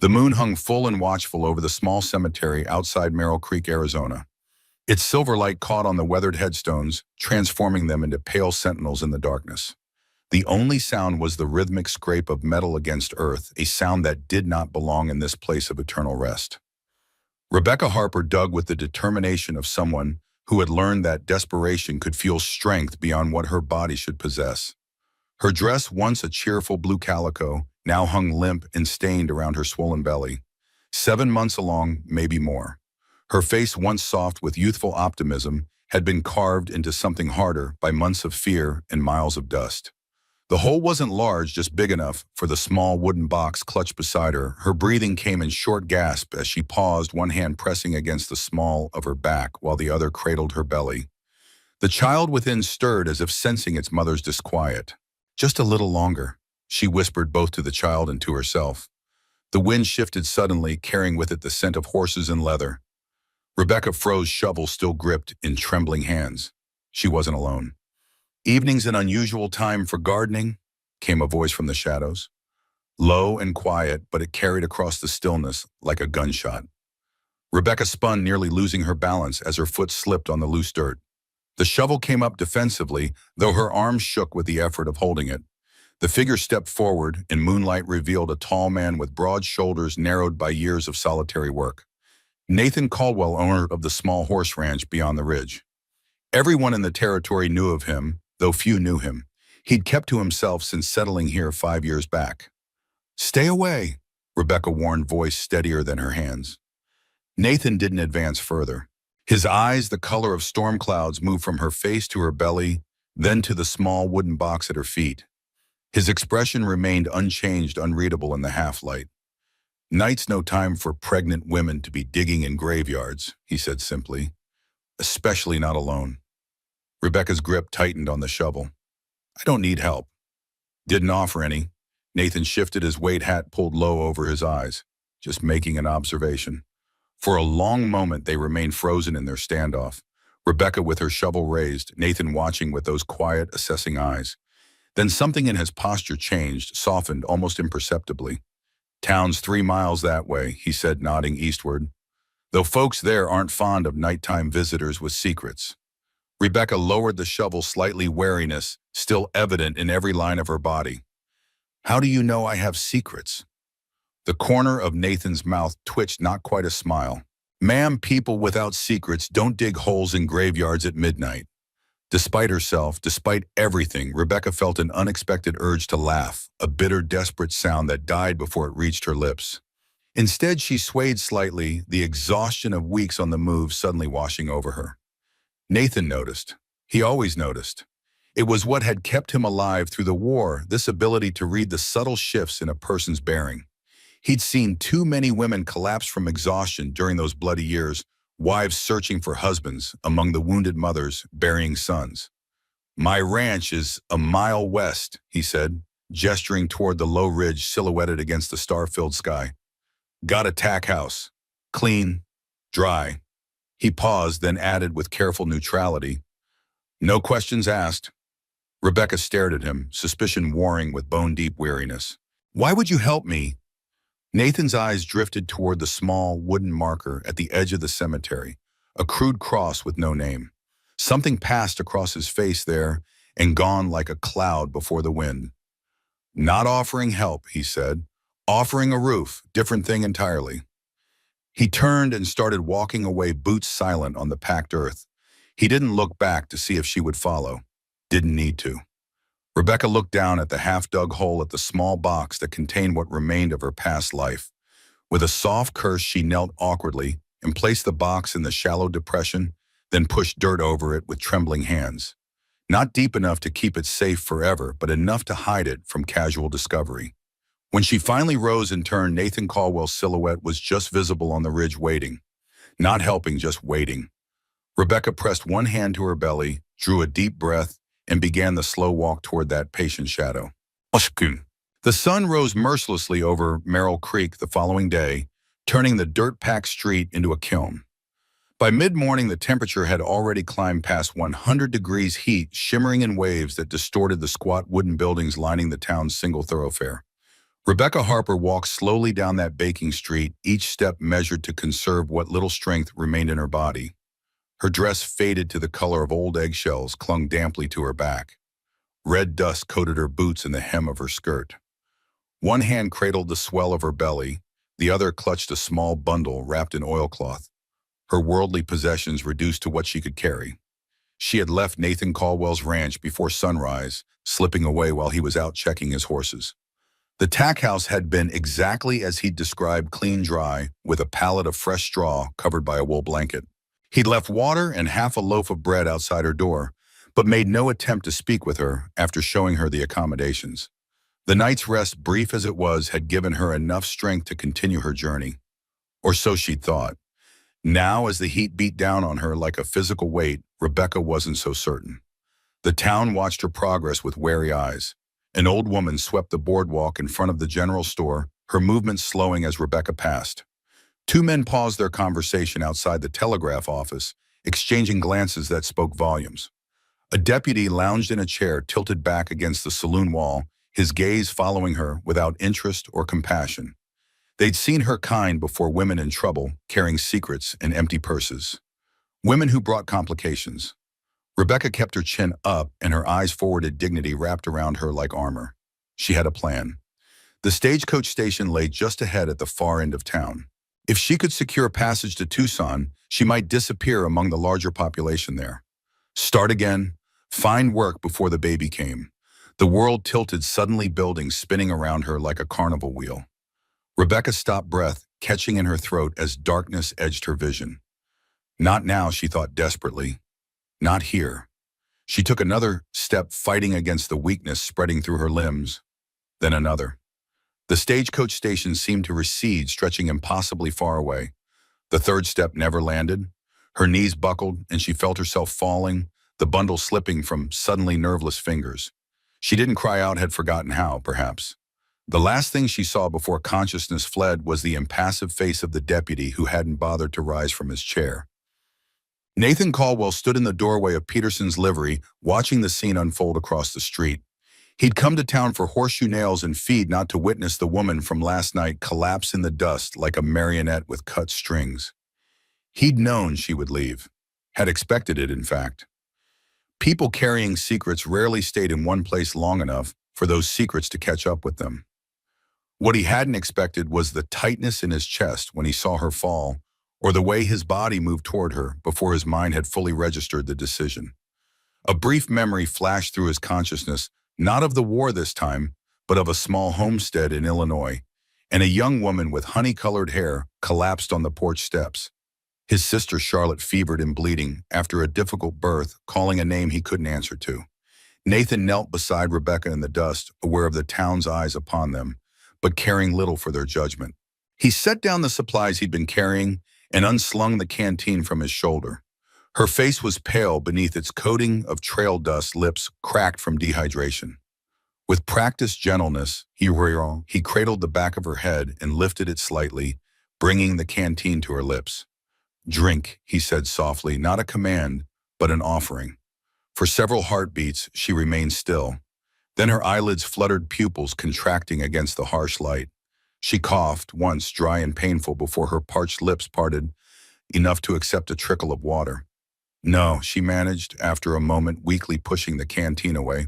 The moon hung full and watchful over the small cemetery outside Merrill Creek, Arizona. Its silver light caught on the weathered headstones, transforming them into pale sentinels in the darkness. The only sound was the rhythmic scrape of metal against earth, a sound that did not belong in this place of eternal rest. Rebecca Harper dug with the determination of someone who had learned that desperation could fuel strength beyond what her body should possess. Her dress, once a cheerful blue calico, now hung limp and stained around her swollen belly. 7 months along, maybe more. Her face, once soft with youthful optimism, had been carved into something harder by months of fear and miles of dust. The hole wasn't large, just big enough for the small wooden box clutched beside her. Her breathing came in short gasps as she paused, one hand pressing against the small of her back while the other cradled her belly. The child within stirred as if sensing its mother's disquiet. "Just a little longer," she whispered both to the child and to herself. The wind shifted suddenly, carrying with it the scent of horses and leather. Rebecca froze, shovel still gripped in trembling hands. She wasn't alone. "Evening's an unusual time for gardening," came a voice from the shadows. Low and quiet, but it carried across the stillness like a gunshot. Rebecca spun, nearly losing her balance as her foot slipped on the loose dirt. The shovel came up defensively, though her arms shook with the effort of holding it. The figure stepped forward, and moonlight revealed a tall man with broad shoulders narrowed by years of solitary work. Nathan Caldwell, owner of the small horse ranch beyond the ridge. Everyone in the territory knew of him, though few knew him. He'd kept to himself since settling here 5 years back. "Stay away," Rebecca warned, voice steadier than her hands. Nathan didn't advance further. His eyes, the color of storm clouds, moved from her face to her belly, then to the small wooden box at her feet. His expression remained unchanged, unreadable in the half-light. "Night's no time for pregnant women to be digging in graveyards," he said simply. "Especially not alone." Rebecca's grip tightened on the shovel. "I don't need help." Didn't offer any. Nathan shifted, his weight hat pulled low over his eyes, just making an observation. For a long moment they remained frozen in their standoff. Rebecca with her shovel raised, Nathan watching with those quiet, assessing eyes. Then something in his posture changed, softened almost imperceptibly. "Town's 3 miles that way," he said, nodding eastward. "Though folks there aren't fond of nighttime visitors with secrets." Rebecca lowered the shovel slightly, wariness still evident in every line of her body. "How do you know I have secrets?" The corner of Nathan's mouth twitched, not quite a smile. "Ma'am, people without secrets don't dig holes in graveyards at midnight." Despite herself, despite everything, Rebecca felt an unexpected urge to laugh, a bitter, desperate sound that died before it reached her lips. Instead, she swayed slightly, the exhaustion of weeks on the move suddenly washing over her. Nathan noticed. He always noticed. It was what had kept him alive through the war, this ability to read the subtle shifts in a person's bearing. He'd seen too many women collapse from exhaustion during those bloody years, wives searching for husbands, among the wounded mothers burying sons. "My ranch is a mile west," he said, gesturing toward the low ridge silhouetted against the star-filled sky. "Got a tack house. Clean, dry." He paused, then added with careful neutrality, "No questions asked." Rebecca stared at him, suspicion warring with bone-deep weariness. "Why would you help me?" Nathan's eyes drifted toward the small wooden marker at the edge of the cemetery, a crude cross with no name. Something passed across his face there and gone like a cloud before the wind. "Not offering help," he said. "Offering a roof, different thing entirely." He turned and started walking away, boots silent on the packed earth. He didn't look back to see if she would follow. Didn't need to. Rebecca looked down at the half-dug hole at the small box that contained what remained of her past life. With a soft curse, she knelt awkwardly and placed the box in the shallow depression, then pushed dirt over it with trembling hands. Not deep enough to keep it safe forever, but enough to hide it from casual discovery. When she finally rose and turned, Nathan Caldwell's silhouette was just visible on the ridge, waiting. Not helping, just waiting. Rebecca pressed one hand to her belly, drew a deep breath, and began the slow walk toward that patient shadow. The sun rose mercilessly over Merrill Creek the following day, turning the dirt-packed street into a kiln. By mid-morning, the temperature had already climbed past 100 degrees heat, shimmering in waves that distorted the squat wooden buildings lining the town's single thoroughfare. Rebecca Harper walked slowly down that baking street, each step measured to conserve what little strength remained in her body. Her dress faded to the color of old eggshells clung damply to her back. Red dust coated her boots and the hem of her skirt. One hand cradled the swell of her belly, the other clutched a small bundle wrapped in oilcloth, her worldly possessions reduced to what she could carry. She had left Nathan Caldwell's ranch before sunrise, slipping away while he was out checking his horses. The tack house had been exactly as he'd described, clean dry, with a pallet of fresh straw covered by a wool blanket. He'd left water and half a loaf of bread outside her door, but made no attempt to speak with her after showing her the accommodations. The night's rest, brief as it was, had given her enough strength to continue her journey. Or so she'd thought. Now, as the heat beat down on her like a physical weight, Rebecca wasn't so certain. The town watched her progress with wary eyes. An old woman swept the boardwalk in front of the general store, her movements slowing as Rebecca passed. Two men paused their conversation outside the telegraph office, exchanging glances that spoke volumes. A deputy lounged in a chair tilted back against the saloon wall, his gaze following her without interest or compassion. They'd seen her kind before, women in trouble, carrying secrets and empty purses. Women who brought complications. Rebecca kept her chin up and her eyes forwarded, dignity wrapped around her like armor. She had a plan. The stagecoach station lay just ahead at the far end of town. If she could secure passage to Tucson, she might disappear among the larger population there. Start again, find work before the baby came. The world tilted, suddenly, buildings spinning around her like a carnival wheel. Rebecca stopped, breath catching in her throat as darkness edged her vision. Not now, she thought desperately. Not here. She took another step, fighting against the weakness spreading through her limbs. Then another. The stagecoach station seemed to recede, stretching impossibly far away. The third step never landed. Her knees buckled and she felt herself falling, the bundle slipping from suddenly nerveless fingers. She didn't cry out, had forgotten how, perhaps. The last thing she saw before consciousness fled was the impassive face of the deputy who hadn't bothered to rise from his chair. Nathan Caldwell stood in the doorway of Peterson's livery, watching the scene unfold across the street. He'd come to town for horseshoe nails and feed, not to witness the woman from last night collapse in the dust like a marionette with cut strings. He'd known she would leave. Had expected it, in fact. People carrying secrets rarely stayed in one place long enough for those secrets to catch up with them. What he hadn't expected was the tightness in his chest when he saw her fall, or the way his body moved toward her before his mind had fully registered the decision. A brief memory flashed through his consciousness, not of the war this time, but of a small homestead in Illinois, and a young woman with honey-colored hair collapsed on the porch steps. His sister Charlotte, fevered and bleeding after a difficult birth, calling a name he couldn't answer to. Nathan knelt beside Rebecca in the dust, aware of the town's eyes upon them, but caring little for their judgment. He set down the supplies he'd been carrying and unslung the canteen from his shoulder. Her face was pale beneath its coating of trail dust, lips cracked from dehydration. With practiced gentleness, he cradled the back of her head and lifted it slightly, bringing the canteen to her lips. "Drink," he said softly, not a command, but an offering. For several heartbeats, she remained still. Then her eyelids fluttered, pupils contracting against the harsh light. She coughed once, dry and painful, before her parched lips parted, enough to accept a trickle of water. "No," she managed, after a moment, weakly pushing the canteen away.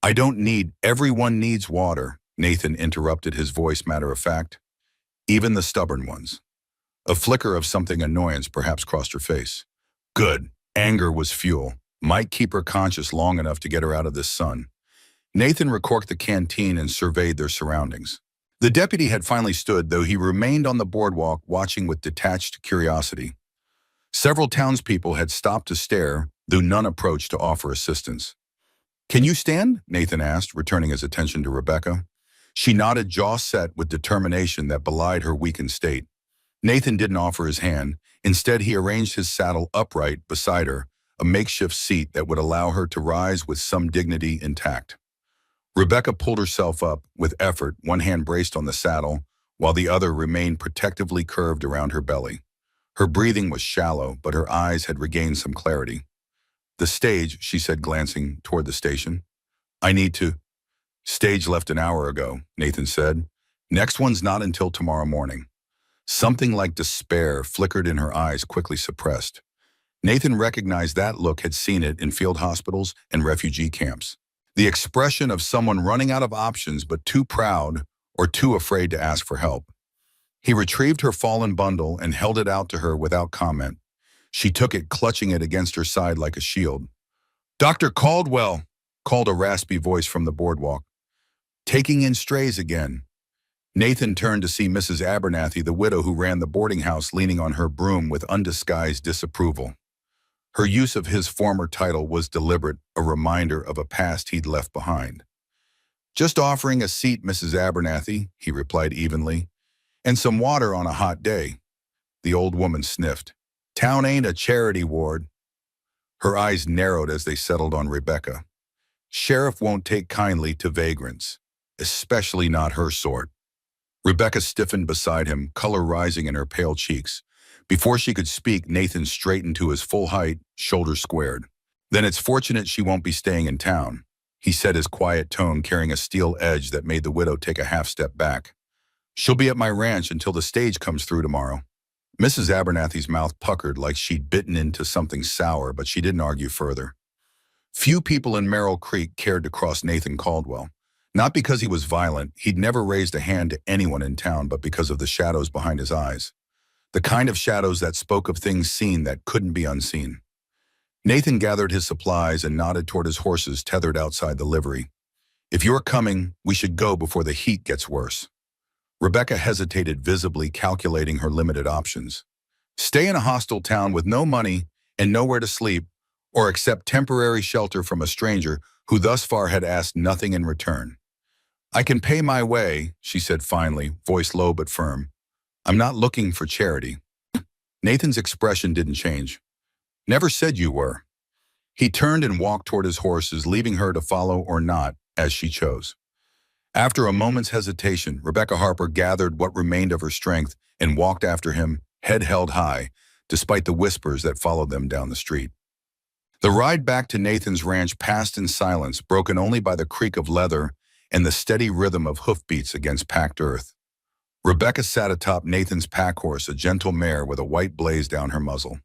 "I don't need—" "Everyone needs water," Nathan interrupted, his voice matter-of-fact. "Even the stubborn ones." A flicker of something annoyance perhaps crossed her face. Good. Anger was fuel. Might keep her conscious long enough to get her out of this sun. Nathan recorked the canteen and surveyed their surroundings. The deputy had finally stood, though he remained on the boardwalk, watching with detached curiosity. Several townspeople had stopped to stare, though none approached to offer assistance. "Can you stand?" Nathan asked, returning his attention to Rebecca. She nodded, jaw set with determination that belied her weakened state. Nathan didn't offer his hand. Instead, he arranged his saddle upright beside her, a makeshift seat that would allow her to rise with some dignity intact. Rebecca pulled herself up with effort, one hand braced on the saddle, while the other remained protectively curved around her belly. Her breathing was shallow, but her eyes had regained some clarity. "The stage," she said, glancing toward the station. "I need to—" "Stage left an hour ago," Nathan said. Next one's not until tomorrow morning. Something like despair flickered in her eyes, quickly suppressed. Nathan recognized that look, had seen it in field hospitals and refugee camps. The expression of someone running out of options but too proud or too afraid to ask for help. He retrieved her fallen bundle and held it out to her without comment. She took it, clutching it against her side like a shield. "Dr. Caldwell," called a raspy voice from the boardwalk. "Taking in strays again." Nathan turned to see Mrs. Abernathy, the widow who ran the boarding house, leaning on her broom with undisguised disapproval. Her use of his former title was deliberate, a reminder of a past he'd left behind. "Just offering a seat, Mrs. Abernathy," he replied evenly, "and some water on a hot day." The old woman sniffed. "Town ain't a charity ward." Her eyes narrowed as they settled on Rebecca. "Sheriff won't take kindly to vagrants, especially not her sort." Rebecca stiffened beside him, color rising in her pale cheeks. Before she could speak, Nathan straightened to his full height, shoulders squared. "Then it's fortunate she won't be staying in town," he said, his quiet tone carrying a steel edge that made the widow take a half step back. "She'll be at my ranch until the stage comes through tomorrow." Mrs. Abernathy's mouth puckered like she'd bitten into something sour, but she didn't argue further. Few people in Merrill Creek cared to cross Nathan Caldwell. Not because he was violent, he'd never raised a hand to anyone in town, but because of the shadows behind his eyes. The kind of shadows that spoke of things seen that couldn't be unseen. Nathan gathered his supplies and nodded toward his horses tethered outside the livery. "If you're coming, we should go before the heat gets worse." Rebecca hesitated, visibly calculating her limited options. Stay in a hostile town with no money and nowhere to sleep, or accept temporary shelter from a stranger who thus far had asked nothing in return. "I can pay my way," she said finally, voice low but firm. "I'm not looking for charity." Nathan's expression didn't change. "Never said you were." He turned and walked toward his horses, leaving her to follow or not, as she chose. After a moment's hesitation, Rebecca Harper gathered what remained of her strength and walked after him, head held high, despite the whispers that followed them down the street. The ride back to Nathan's ranch passed in silence, broken only by the creak of leather and the steady rhythm of hoofbeats against packed earth. Rebecca sat atop Nathan's pack horse, a gentle mare with a white blaze down her muzzle.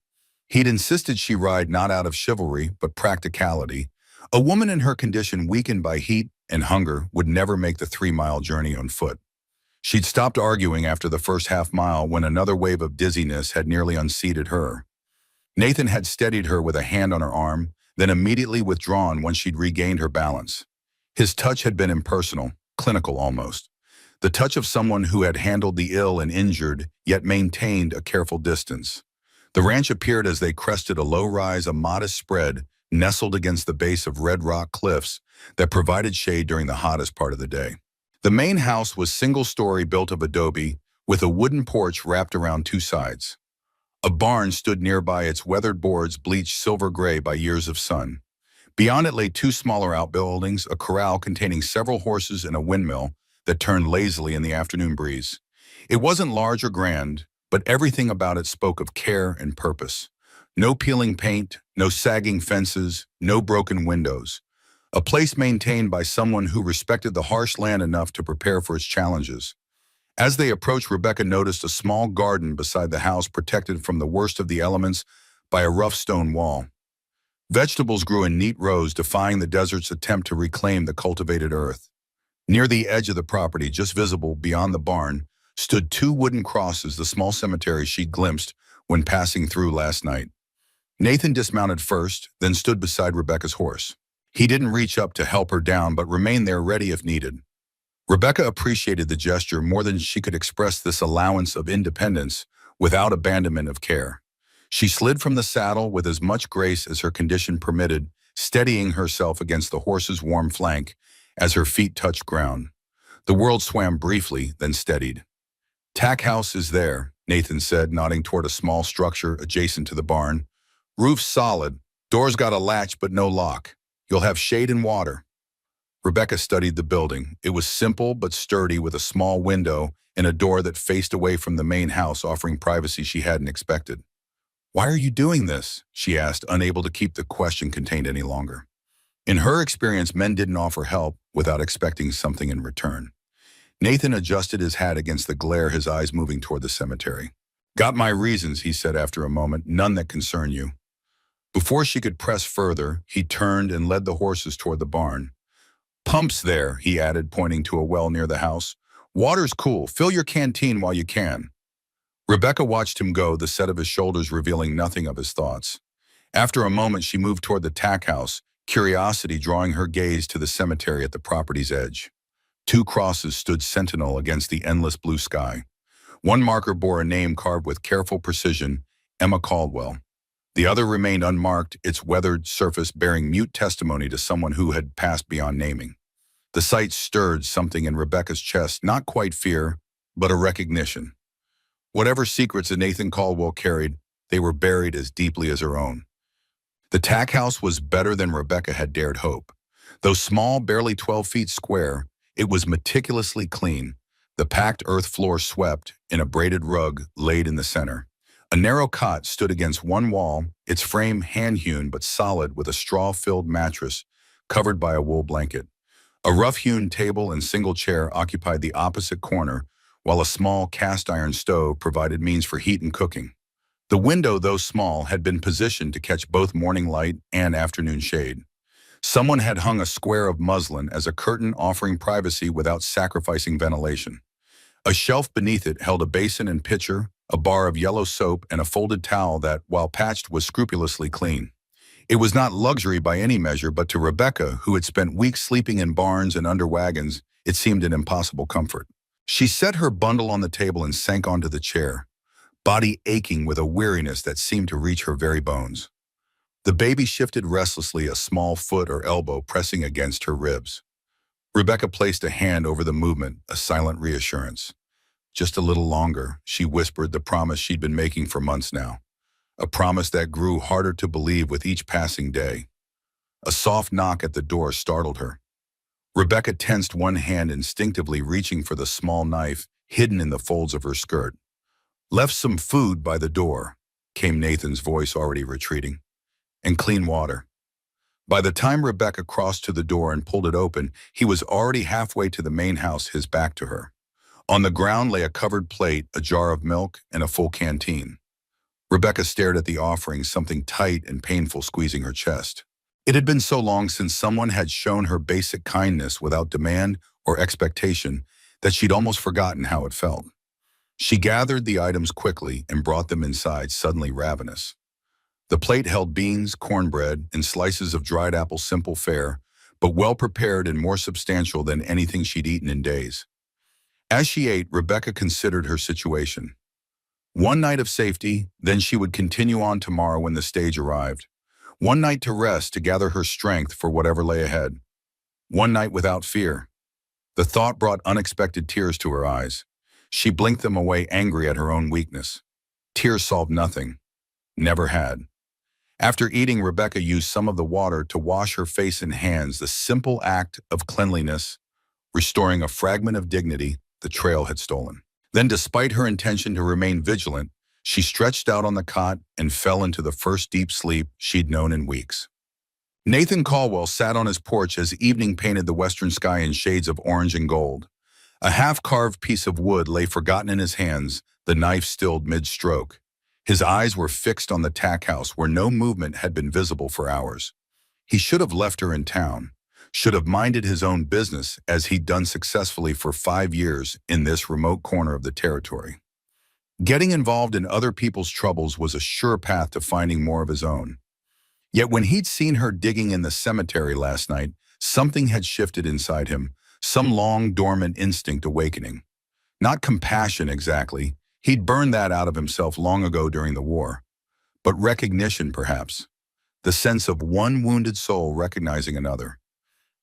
He'd insisted she ride not out of chivalry, but practicality. A woman in her condition, weakened by heat and hunger, would never make the 3-mile journey on foot. She'd stopped arguing after the first half-mile when another wave of dizziness had nearly unseated her. Nathan had steadied her with a hand on her arm, then immediately withdrawn when she'd regained her balance. His touch had been impersonal, clinical almost. The touch of someone who had handled the ill and injured, yet maintained a careful distance. The ranch appeared as they crested a low rise, a modest spread, nestled against the base of red rock cliffs that provided shade during the hottest part of the day. The main house was single-story, built of adobe, with a wooden porch wrapped around two sides. A barn stood nearby, its weathered boards bleached silver gray by years of sun. Beyond it lay two smaller outbuildings, a corral containing several horses and a windmill that turned lazily in the afternoon breeze. It wasn't large or grand, but everything about it spoke of care and purpose. No peeling paint, no sagging fences, no broken windows. A place maintained by someone who respected the harsh land enough to prepare for its challenges. As they approached, Rebecca noticed a small garden beside the house, protected from the worst of the elements by a rough stone wall. Vegetables grew in neat rows, defying the desert's attempt to reclaim the cultivated earth. Near the edge of the property, just visible beyond the barn, stood two wooden crosses, the small cemetery she'd glimpsed when passing through last night. Nathan dismounted first, then stood beside Rebecca's horse. He didn't reach up to help her down, but remained there ready if needed. Rebecca appreciated the gesture more than she could express, this allowance of independence without abandonment of care. She slid from the saddle with as much grace as her condition permitted, steadying herself against the horse's warm flank as her feet touched ground. The world swam briefly, then steadied. "Tack house is there," Nathan said, nodding toward a small structure adjacent to the barn. "Roof's solid, door's got a latch but no lock. You'll have shade and water." Rebecca studied the building. It was simple but sturdy, with a small window and a door that faced away from the main house, offering privacy she hadn't expected. "Why are you doing this?" she asked, unable to keep the question contained any longer. In her experience, men didn't offer help without expecting something in return. Nathan adjusted his hat against the glare, his eyes moving toward the cemetery. Got my reasons, he said after a moment, none that concern you. Before she could press further, he turned and led the horses toward the barn. Pumps there, he added, pointing to a well near the house. Water's cool, fill your canteen while you can. Rebecca watched him go, the set of his shoulders revealing nothing of his thoughts. After a moment, she moved toward the tack house, curiosity drawing her gaze to the cemetery at the property's edge. Two crosses stood sentinel against the endless blue sky. One marker bore a name carved with careful precision, Emma Caldwell. The other remained unmarked, its weathered surface bearing mute testimony to someone who had passed beyond naming. The sight stirred something in Rebecca's chest, not quite fear, but a recognition. Whatever secrets that Nathan Caldwell carried, they were buried as deeply as her own. The tack house was better than Rebecca had dared hope. Though small, barely 12 feet square, it was meticulously clean, the packed earth floor swept, and a braided rug laid in the center. A narrow cot stood against one wall, its frame hand-hewn but solid with a straw-filled mattress covered by a wool blanket. A rough-hewn table and single chair occupied the opposite corner, while a small cast-iron stove provided means for heat and cooking. The window, though small, had been positioned to catch both morning light and afternoon shade. Someone had hung a square of muslin as a curtain offering privacy without sacrificing ventilation. A shelf beneath it held a basin and pitcher, a bar of yellow soap, and a folded towel that, while patched, was scrupulously clean. It was not luxury by any measure, but to Rebecca, who had spent weeks sleeping in barns and under wagons, it seemed an impossible comfort. She set her bundle on the table and sank onto the chair, body aching with a weariness that seemed to reach her very bones. The baby shifted restlessly, a small foot or elbow pressing against her ribs. Rebecca placed a hand over the movement, a silent reassurance. Just a little longer, she whispered the promise she'd been making for months now. A promise that grew harder to believe with each passing day. A soft knock at the door startled her. Rebecca tensed one hand, instinctively reaching for the small knife hidden in the folds of her skirt. Left some food by the door, came Nathan's voice, already retreating. And clean water. By the time Rebecca crossed to the door and pulled it open, he was already halfway to the main house, his back to her. On the ground lay a covered plate, a jar of milk, and a full canteen. Rebecca stared at the offering, something tight and painful squeezing her chest. It had been so long since someone had shown her basic kindness without demand or expectation that she'd almost forgotten how it felt. She gathered the items quickly and brought them inside, suddenly ravenous. The plate held beans, cornbread, and slices of dried apple, simple fare, but well prepared and more substantial than anything she'd eaten in days. As she ate, Rebecca considered her situation. One night of safety, then she would continue on tomorrow when the stage arrived. One night to rest, to gather her strength for whatever lay ahead. One night without fear. The thought brought unexpected tears to her eyes. She blinked them away, angry at her own weakness. Tears solved nothing. Never had. After eating, Rebecca used some of the water to wash her face and hands, the simple act of cleanliness, restoring a fragment of dignity the trail had stolen. Then, despite her intention to remain vigilant, she stretched out on the cot and fell into the first deep sleep she'd known in weeks. Nathan Caldwell sat on his porch as evening painted the western sky in shades of orange and gold. A half-carved piece of wood lay forgotten in his hands, the knife stilled mid-stroke. His eyes were fixed on the tack house where no movement had been visible for hours. He should have left her in town, should have minded his own business as he'd done successfully for 5 years in this remote corner of the territory. Getting involved in other people's troubles was a sure path to finding more of his own. Yet when he'd seen her digging in the cemetery last night, something had shifted inside him, some long dormant instinct awakening. Not compassion exactly. He'd burned that out of himself long ago during the war. But recognition, perhaps. The sense of one wounded soul recognizing another.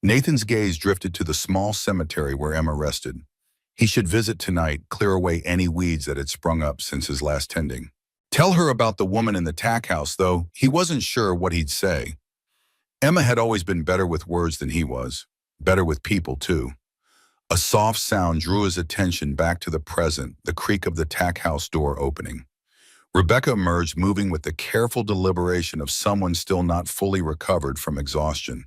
Nathan's gaze drifted to the small cemetery where Emma rested. He should visit tonight, clear away any weeds that had sprung up since his last tending. Tell her about the woman in the tack house, though he wasn't sure what he'd say. Emma had always been better with words than he was. Better with people, too. A soft sound drew his attention back to the present, the creak of the tack house door opening. Rebecca emerged, moving with the careful deliberation of someone still not fully recovered from exhaustion.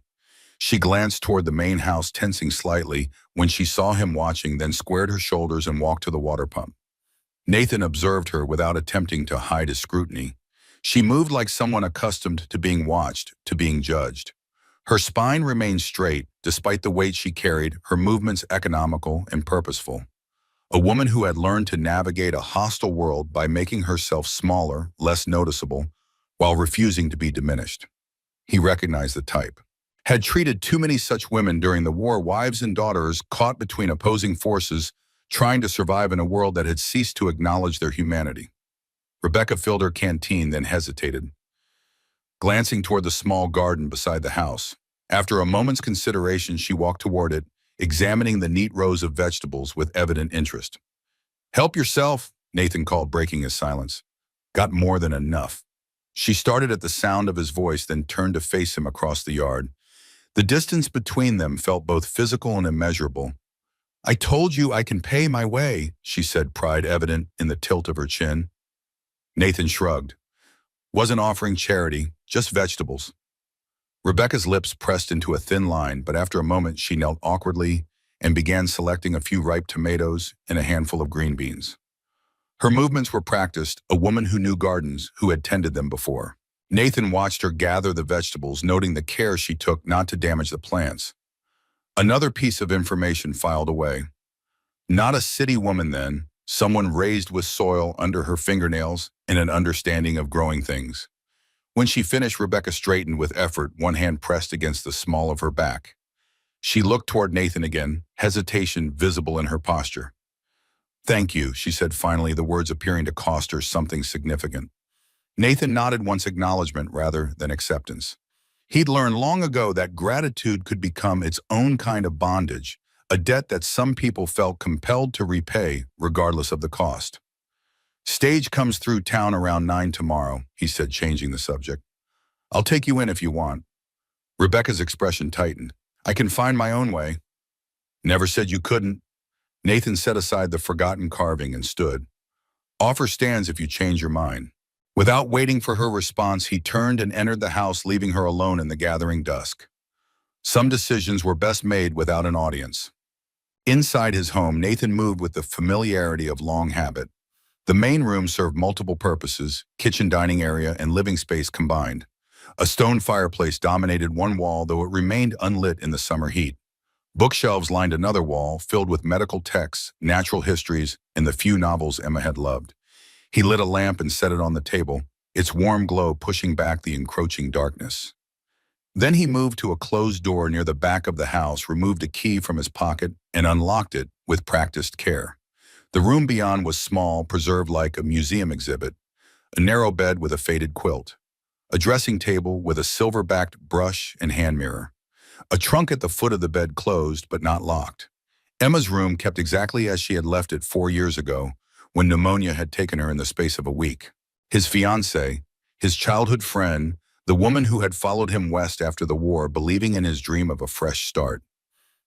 She glanced toward the main house, tensing slightly when she saw him watching, then squared her shoulders and walked to the water pump. Nathan observed her without attempting to hide his scrutiny. She moved like someone accustomed to being watched, to being judged. Her spine remained straight, despite the weight she carried, her movements economical and purposeful. A woman who had learned to navigate a hostile world by making herself smaller, less noticeable, while refusing to be diminished. He recognized the type. Had treated too many such women during the war, wives and daughters caught between opposing forces, trying to survive in a world that had ceased to acknowledge their humanity. Rebecca filled her canteen, then hesitated, glancing toward the small garden beside the house. After a moment's consideration, she walked toward it, examining the neat rows of vegetables with evident interest. "Help yourself," Nathan called, breaking his silence. "Got more than enough." She started at the sound of his voice, then turned to face him across the yard. The distance between them felt both physical and immeasurable. "I told you I can pay my way," she said, pride evident in the tilt of her chin. Nathan shrugged. "Wasn't offering charity, just vegetables." Rebecca's lips pressed into a thin line, but after a moment she knelt awkwardly and began selecting a few ripe tomatoes and a handful of green beans. Her movements were practiced, a woman who knew gardens, who had tended them before. Nathan watched her gather the vegetables, noting the care she took not to damage the plants. Another piece of information filed away. Not a city woman then, someone raised with soil under her fingernails and an understanding of growing things. When she finished, Rebecca straightened with effort, one hand pressed against the small of her back. She looked toward Nathan again, hesitation visible in her posture. "Thank you," she said finally, the words appearing to cost her something significant. Nathan nodded, once acknowledgement rather than acceptance. He'd learned long ago that gratitude could become its own kind of bondage, a debt that some people felt compelled to repay regardless of the cost. "Stage comes through town around 9 tomorrow," he said, changing the subject. "I'll take you in if you want." Rebecca's expression tightened. "I can find my own way." "Never said you couldn't." Nathan set aside the forgotten carving and stood. "Offer stands if you change your mind." Without waiting for her response, he turned and entered the house, leaving her alone in the gathering dusk. Some decisions were best made without an audience. Inside his home, Nathan moved with the familiarity of long habit. The main room served multiple purposes, kitchen, dining area, and living space combined. A stone fireplace dominated one wall, though it remained unlit in the summer heat. Bookshelves lined another wall, filled with medical texts, natural histories, and the few novels Emma had loved. He lit a lamp and set it on the table, its warm glow pushing back the encroaching darkness. Then he moved to a closed door near the back of the house, removed a key from his pocket, and unlocked it with practiced care. The room beyond was small, preserved like a museum exhibit. A narrow bed with a faded quilt. A dressing table with a silver-backed brush and hand mirror. A trunk at the foot of the bed, closed but not locked. Emma's room kept exactly as she had left it 4 years ago, when pneumonia had taken her in the space of a week. His fiancée, his childhood friend, the woman who had followed him west after the war, believing in his dream of a fresh start.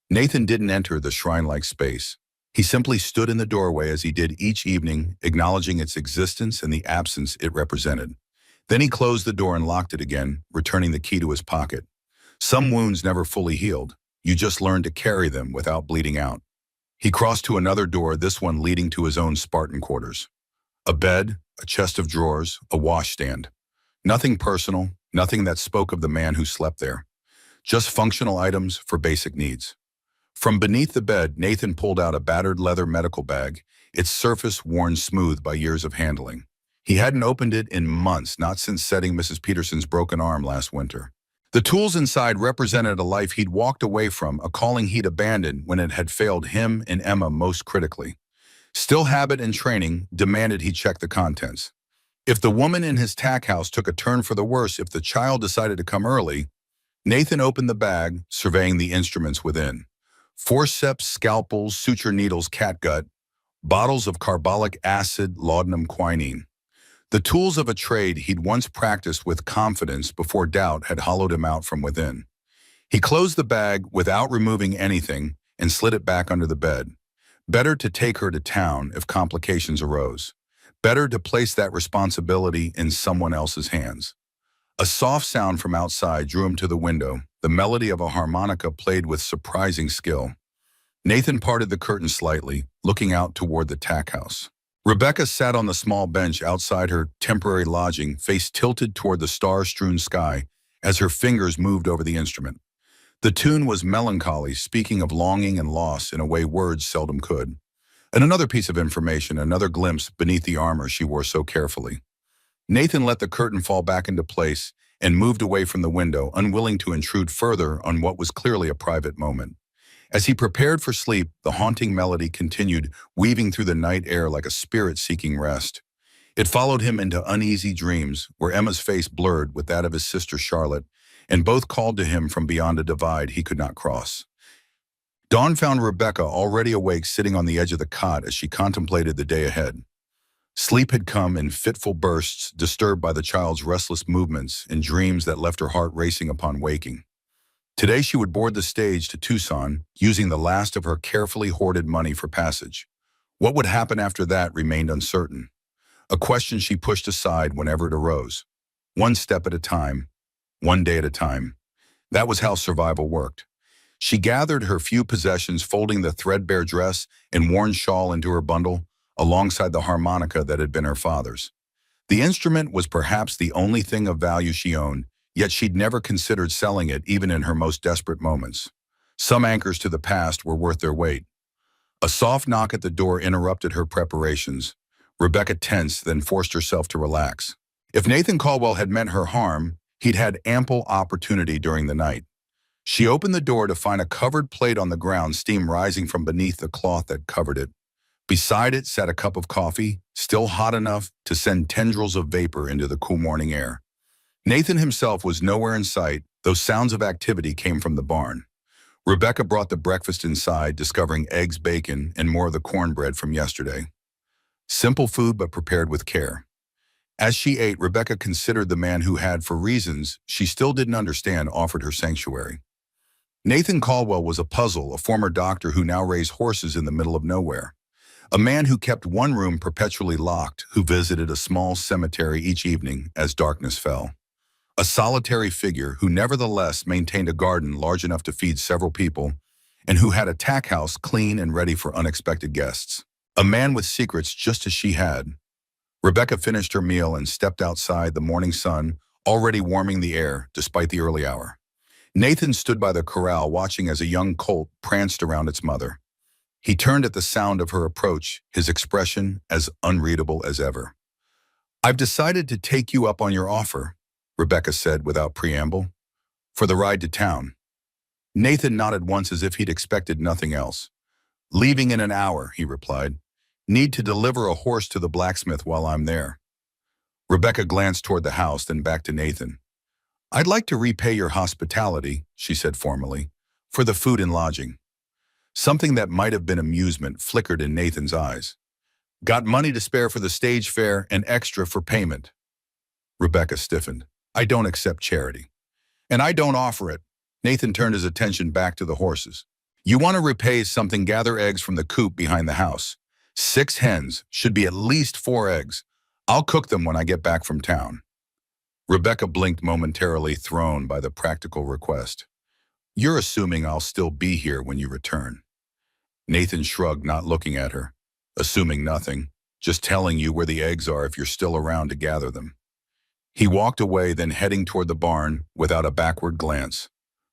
Nathan didn't enter the shrine-like space. He simply stood in the doorway as he did each evening, acknowledging its existence and the absence it represented. Then he closed the door and locked it again, returning the key to his pocket. Some wounds never fully healed. You just learn to carry them without bleeding out. He crossed to another door, this one leading to his own Spartan quarters. A bed, a chest of drawers, a washstand. Nothing personal, nothing that spoke of the man who slept there. Just functional items for basic needs. From beneath the bed, Nathan pulled out a battered leather medical bag, its surface worn smooth by years of handling. He hadn't opened it in months, not since setting Mrs. Peterson's broken arm last winter. The tools inside represented a life he'd walked away from, a calling he'd abandoned when it had failed him and Emma most critically. Still, habit and training demanded he check the contents. If the woman in his tack house took a turn for the worse, if the child decided to come early, Nathan opened the bag, surveying the instruments within. Forceps, scalpels, suture needles, catgut, bottles of carbolic acid, laudanum, quinine. The tools of a trade he'd once practiced with confidence before doubt had hollowed him out from within. He closed the bag without removing anything and slid it back under the bed. Better to take her to town if complications arose. Better to place that responsibility in someone else's hands. A soft sound from outside drew him to the window, the melody of a harmonica played with surprising skill. Nathan parted the curtain slightly, looking out toward the tack house. Rebecca sat on the small bench outside her temporary lodging, face tilted toward the star-strewn sky as her fingers moved over the instrument. The tune was melancholy, speaking of longing and loss in a way words seldom could. And another piece of information, another glimpse beneath the armor she wore so carefully. Nathan let the curtain fall back into place and moved away from the window, unwilling to intrude further on what was clearly a private moment. As he prepared for sleep, the haunting melody continued, weaving through the night air like a spirit seeking rest. It followed him into uneasy dreams, where Emma's face blurred with that of his sister Charlotte, and both called to him from beyond a divide he could not cross. Dawn found Rebecca already awake, sitting on the edge of the cot as she contemplated the day ahead. Sleep had come in fitful bursts, disturbed by the child's restless movements and dreams that left her heart racing upon waking. Today she would board the stage to Tucson, using the last of her carefully hoarded money for passage. What would happen after that remained uncertain, a question she pushed aside whenever it arose. One step at a time, one day at a time. That was how survival worked. She gathered her few possessions, folding the threadbare dress and worn shawl into her bundle, alongside the harmonica that had been her father's. The instrument was perhaps the only thing of value she owned, yet she'd never considered selling it even in her most desperate moments. Some anchors to the past were worth their weight. A soft knock at the door interrupted her preparations. Rebecca tensed, then forced herself to relax. If Nathan Caldwell had meant her harm, he'd had ample opportunity during the night. She opened the door to find a covered plate on the ground, steam rising from beneath the cloth that covered it. Beside it sat a cup of coffee, still hot enough to send tendrils of vapor into the cool morning air. Nathan himself was nowhere in sight, though sounds of activity came from the barn. Rebecca brought the breakfast inside, discovering eggs, bacon, and more of the cornbread from yesterday. Simple food, but prepared with care. As she ate, Rebecca considered the man who had, for reasons she still didn't understand, offered her sanctuary. Nathan Caldwell was a puzzle, a former doctor who now raised horses in the middle of nowhere. A man who kept one room perpetually locked, who visited a small cemetery each evening as darkness fell. A solitary figure who nevertheless maintained a garden large enough to feed several people, and who had a tack house clean and ready for unexpected guests. A man with secrets just as she had. Rebecca finished her meal and stepped outside, the morning sun already warming the air despite the early hour. Nathan stood by the corral watching as a young colt pranced around its mother. He turned at the sound of her approach, his expression as unreadable as ever. "I've decided to take you up on your offer," Rebecca said without preamble, "for the ride to town." Nathan nodded once as if he'd expected nothing else. "Leaving in an hour," he replied. "Need to deliver a horse to the blacksmith while I'm there." Rebecca glanced toward the house, then back to Nathan. "I'd like to repay your hospitality," she said formally, "for the food and lodging." Something that might have been amusement flickered in Nathan's eyes. "Got money to spare for the stage fare and extra for payment." Rebecca stiffened. "I don't accept charity. And I don't offer it." Nathan turned his attention back to the horses. "You want to repay something, gather eggs from the coop behind the house. 6 hens, should be at least 4 eggs. I'll cook them when I get back from town." Rebecca blinked momentarily, thrown by the practical request. "You're assuming I'll still be here when you return." Nathan shrugged, not looking at her. "Assuming nothing, just telling you where the eggs are if you're still around to gather them." He walked away, then heading toward the barn without a backward glance.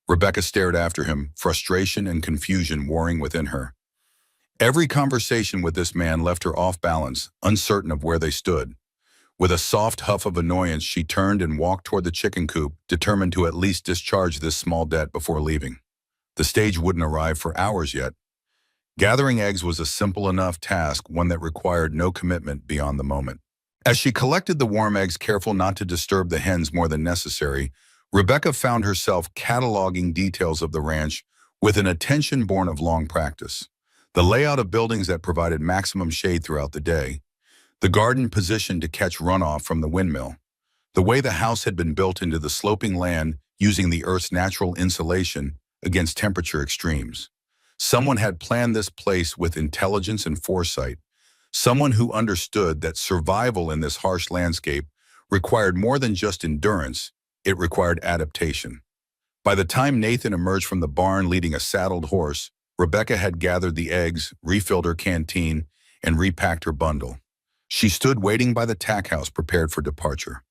Rebecca stared after him, frustration and confusion warring within her. Every conversation with this man left her off balance, uncertain of where they stood. With a soft huff of annoyance, she turned and walked toward the chicken coop, determined to at least discharge this small debt before leaving. The stage wouldn't arrive for hours yet. Gathering eggs was a simple enough task, one that required no commitment beyond the moment. As she collected the warm eggs, careful not to disturb the hens more than necessary, Rebecca found herself cataloging details of the ranch with an attention born of long practice. The layout of buildings that provided maximum shade throughout the day, the garden positioned to catch runoff from the windmill, the way the house had been built into the sloping land using the earth's natural insulation against temperature extremes. Someone had planned this place with intelligence and foresight, someone who understood that survival in this harsh landscape required more than just endurance, It required adaptation. By the time Nathan emerged from the barn leading a saddled horse, Rebecca had gathered the eggs, refilled her canteen, and repacked her bundle. She stood waiting by the tack house prepared for departure.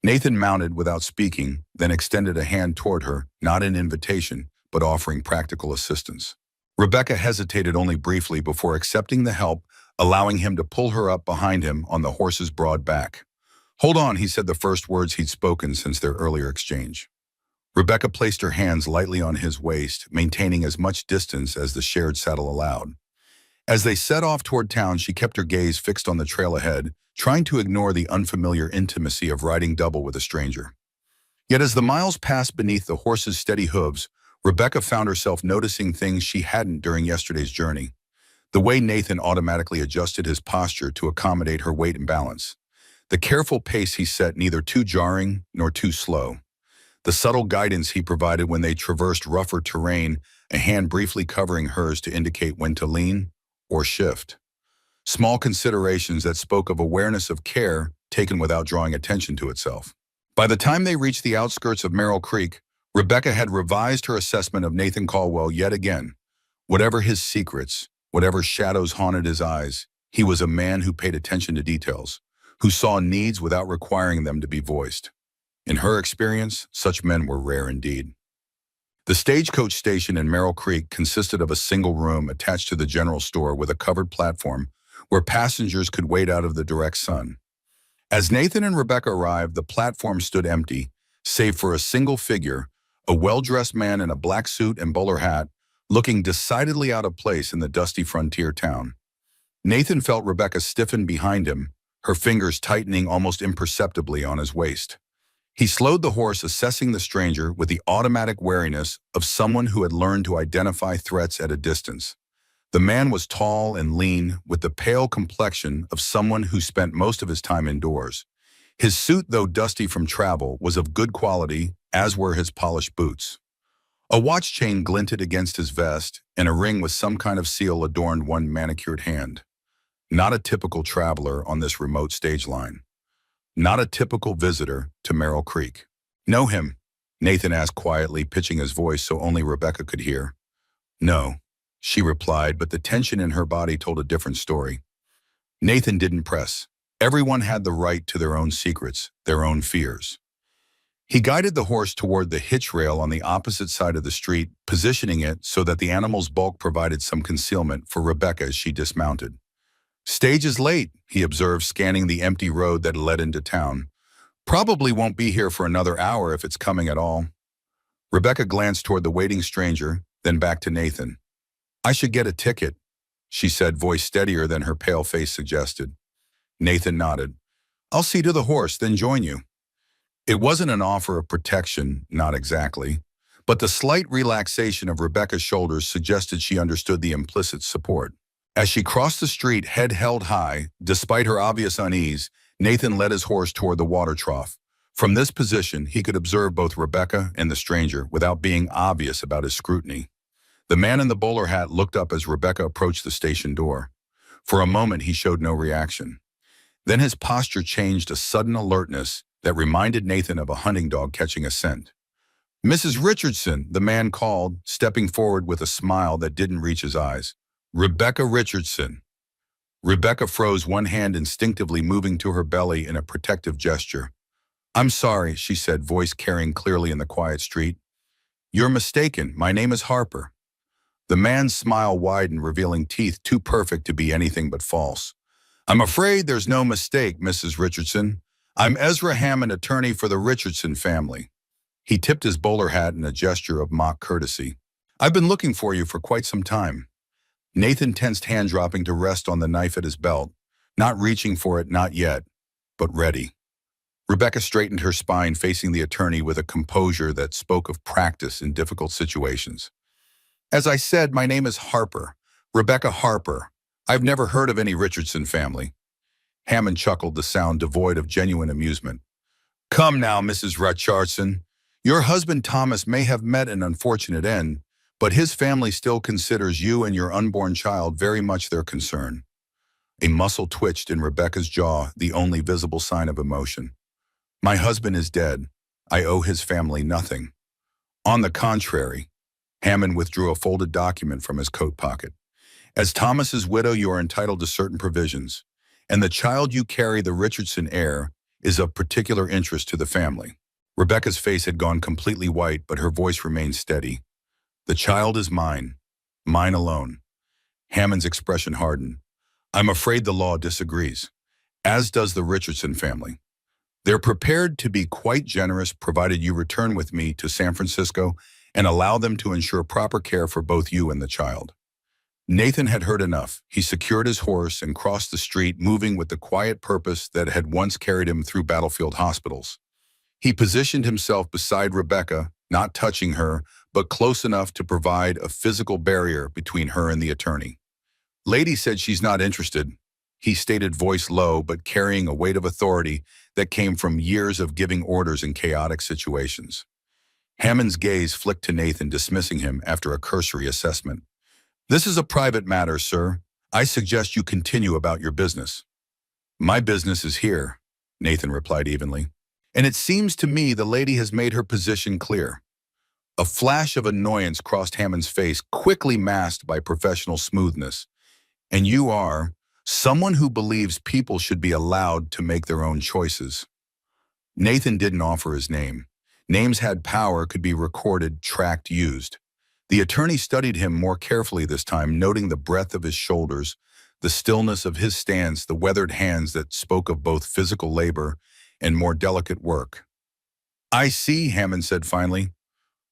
Nathan mounted without speaking, then extended a hand toward her, not an invitation, but offering practical assistance. Rebecca hesitated only briefly before accepting the help, allowing him to pull her up behind him on the horse's broad back. "Hold on," he said, the first words he'd spoken since their earlier exchange. Rebecca placed her hands lightly on his waist, maintaining as much distance as the shared saddle allowed. As they set off toward town, she kept her gaze fixed on the trail ahead, trying to ignore the unfamiliar intimacy of riding double with a stranger. Yet as the miles passed beneath the horse's steady hooves, Rebecca found herself noticing things she hadn't during yesterday's journey. The way Nathan automatically adjusted his posture to accommodate her weight and balance. The careful pace he set, neither too jarring nor too slow. The subtle guidance he provided when they traversed rougher terrain, a hand briefly covering hers to indicate when to lean or shift. Small considerations that spoke of awareness of care taken without drawing attention to itself. By the time they reached the outskirts of Merrill Creek, Rebecca had revised her assessment of Nathan Caldwell yet again. Whatever his secrets, whatever shadows haunted his eyes, he was a man who paid attention to details, who saw needs without requiring them to be voiced. In her experience, such men were rare indeed. The stagecoach station in Merrill Creek consisted of a single room attached to the general store with a covered platform where passengers could wait out of the direct sun. As Nathan and Rebecca arrived, the platform stood empty, save for a single figure, a well-dressed man in a black suit and bowler hat, looking decidedly out of place in the dusty frontier town. Nathan felt Rebecca stiffen behind him, her fingers tightening almost imperceptibly on his waist. He slowed the horse, assessing the stranger with the automatic wariness of someone who had learned to identify threats at a distance. The man was tall and lean, with the pale complexion of someone who spent most of his time indoors. His suit, though dusty from travel, was of good quality, as were his polished boots. A watch chain glinted against his vest, and a ring with some kind of seal adorned one manicured hand. Not a typical traveler on this remote stage line. Not a typical visitor to Merrill Creek. "Know him?" Nathan asked quietly, pitching his voice so only Rebecca could hear. "No," she replied, but the tension in her body told a different story. Nathan didn't press. Everyone had the right to their own secrets, their own fears. He guided the horse toward the hitch rail on the opposite side of the street, positioning it so that the animal's bulk provided some concealment for Rebecca as she dismounted. "Stage is late," he observed, scanning the empty road that led into town. "Probably won't be here for another hour if it's coming at all." Rebecca glanced toward the waiting stranger, then back to Nathan. "I should get a ticket," she said, voice steadier than her pale face suggested. Nathan nodded. "I'll see to the horse, then join you." It wasn't an offer of protection, not exactly, but the slight relaxation of Rebecca's shoulders suggested she understood the implicit support. As she crossed the street, head held high, despite her obvious unease, Nathan led his horse toward the water trough. From this position, he could observe both Rebecca and the stranger without being obvious about his scrutiny. The man in the bowler hat looked up as Rebecca approached the station door. For a moment, he showed no reaction. Then his posture changed, a sudden alertness that reminded Nathan of a hunting dog catching a scent. "Mrs. Richardson," the man called, stepping forward with a smile that didn't reach his eyes. "Rebecca Richardson." Rebecca froze, one hand instinctively moving to her belly in a protective gesture. "I'm sorry," she said, voice carrying clearly in the quiet street. "You're mistaken. My name is Harper." The man's smile widened, revealing teeth too perfect to be anything but false. "I'm afraid there's no mistake, Mrs. Richardson. I'm Ezra Hammond, attorney for the Richardson family." He tipped his bowler hat in a gesture of mock courtesy. "I've been looking for you for quite some time." Nathan tensed, hand dropping to rest on the knife at his belt, not reaching for it, not yet, but ready. Rebecca straightened her spine, facing the attorney with a composure that spoke of practice in difficult situations. "As I said, my name is Harper, Rebecca Harper. I've never heard of any Richardson family." Hammond chuckled, the sound devoid of genuine amusement. "Come now, Mrs. Richardson. Your husband Thomas may have met an unfortunate end, but his family still considers you and your unborn child very much their concern." A muscle twitched in Rebecca's jaw, the only visible sign of emotion. "My husband is dead. I owe his family nothing. On the contrary, Hammond withdrew a folded document from his coat pocket. As Thomas's widow, you are entitled to certain provisions, and the child you carry, the Richardson heir, is of particular interest to the family. Rebecca's face had gone completely white, but her voice remained steady. The child is mine alone. Hammond's expression hardened. I'm afraid the law disagrees, as does the Richardson family. They're prepared to be quite generous provided you return with me to San Francisco and allow them to ensure proper care for both you and the child. Nathan had heard enough. He secured his horse and crossed the street, moving with the quiet purpose that had once carried him through battlefield hospitals. He positioned himself beside Rebecca, not touching her, but close enough to provide a physical barrier between her and the attorney. Lady said she's not interested, he stated, voice low but carrying a weight of authority that came from years of giving orders in chaotic situations. Hammond's gaze flicked to Nathan, dismissing him after a cursory assessment. This is a private matter, sir. I suggest you continue about your business. My business is here, Nathan replied evenly. And it seems to me the lady has made her position clear. A flash of annoyance crossed Hammond's face, quickly masked by professional smoothness. And you are someone who believes people should be allowed to make their own choices. Nathan didn't offer his name. Names had power, could be recorded, tracked, used. The attorney studied him more carefully this time, noting the breadth of his shoulders, the stillness of his stance, the weathered hands that spoke of both physical labor and more delicate work. I see, Hammond said finally.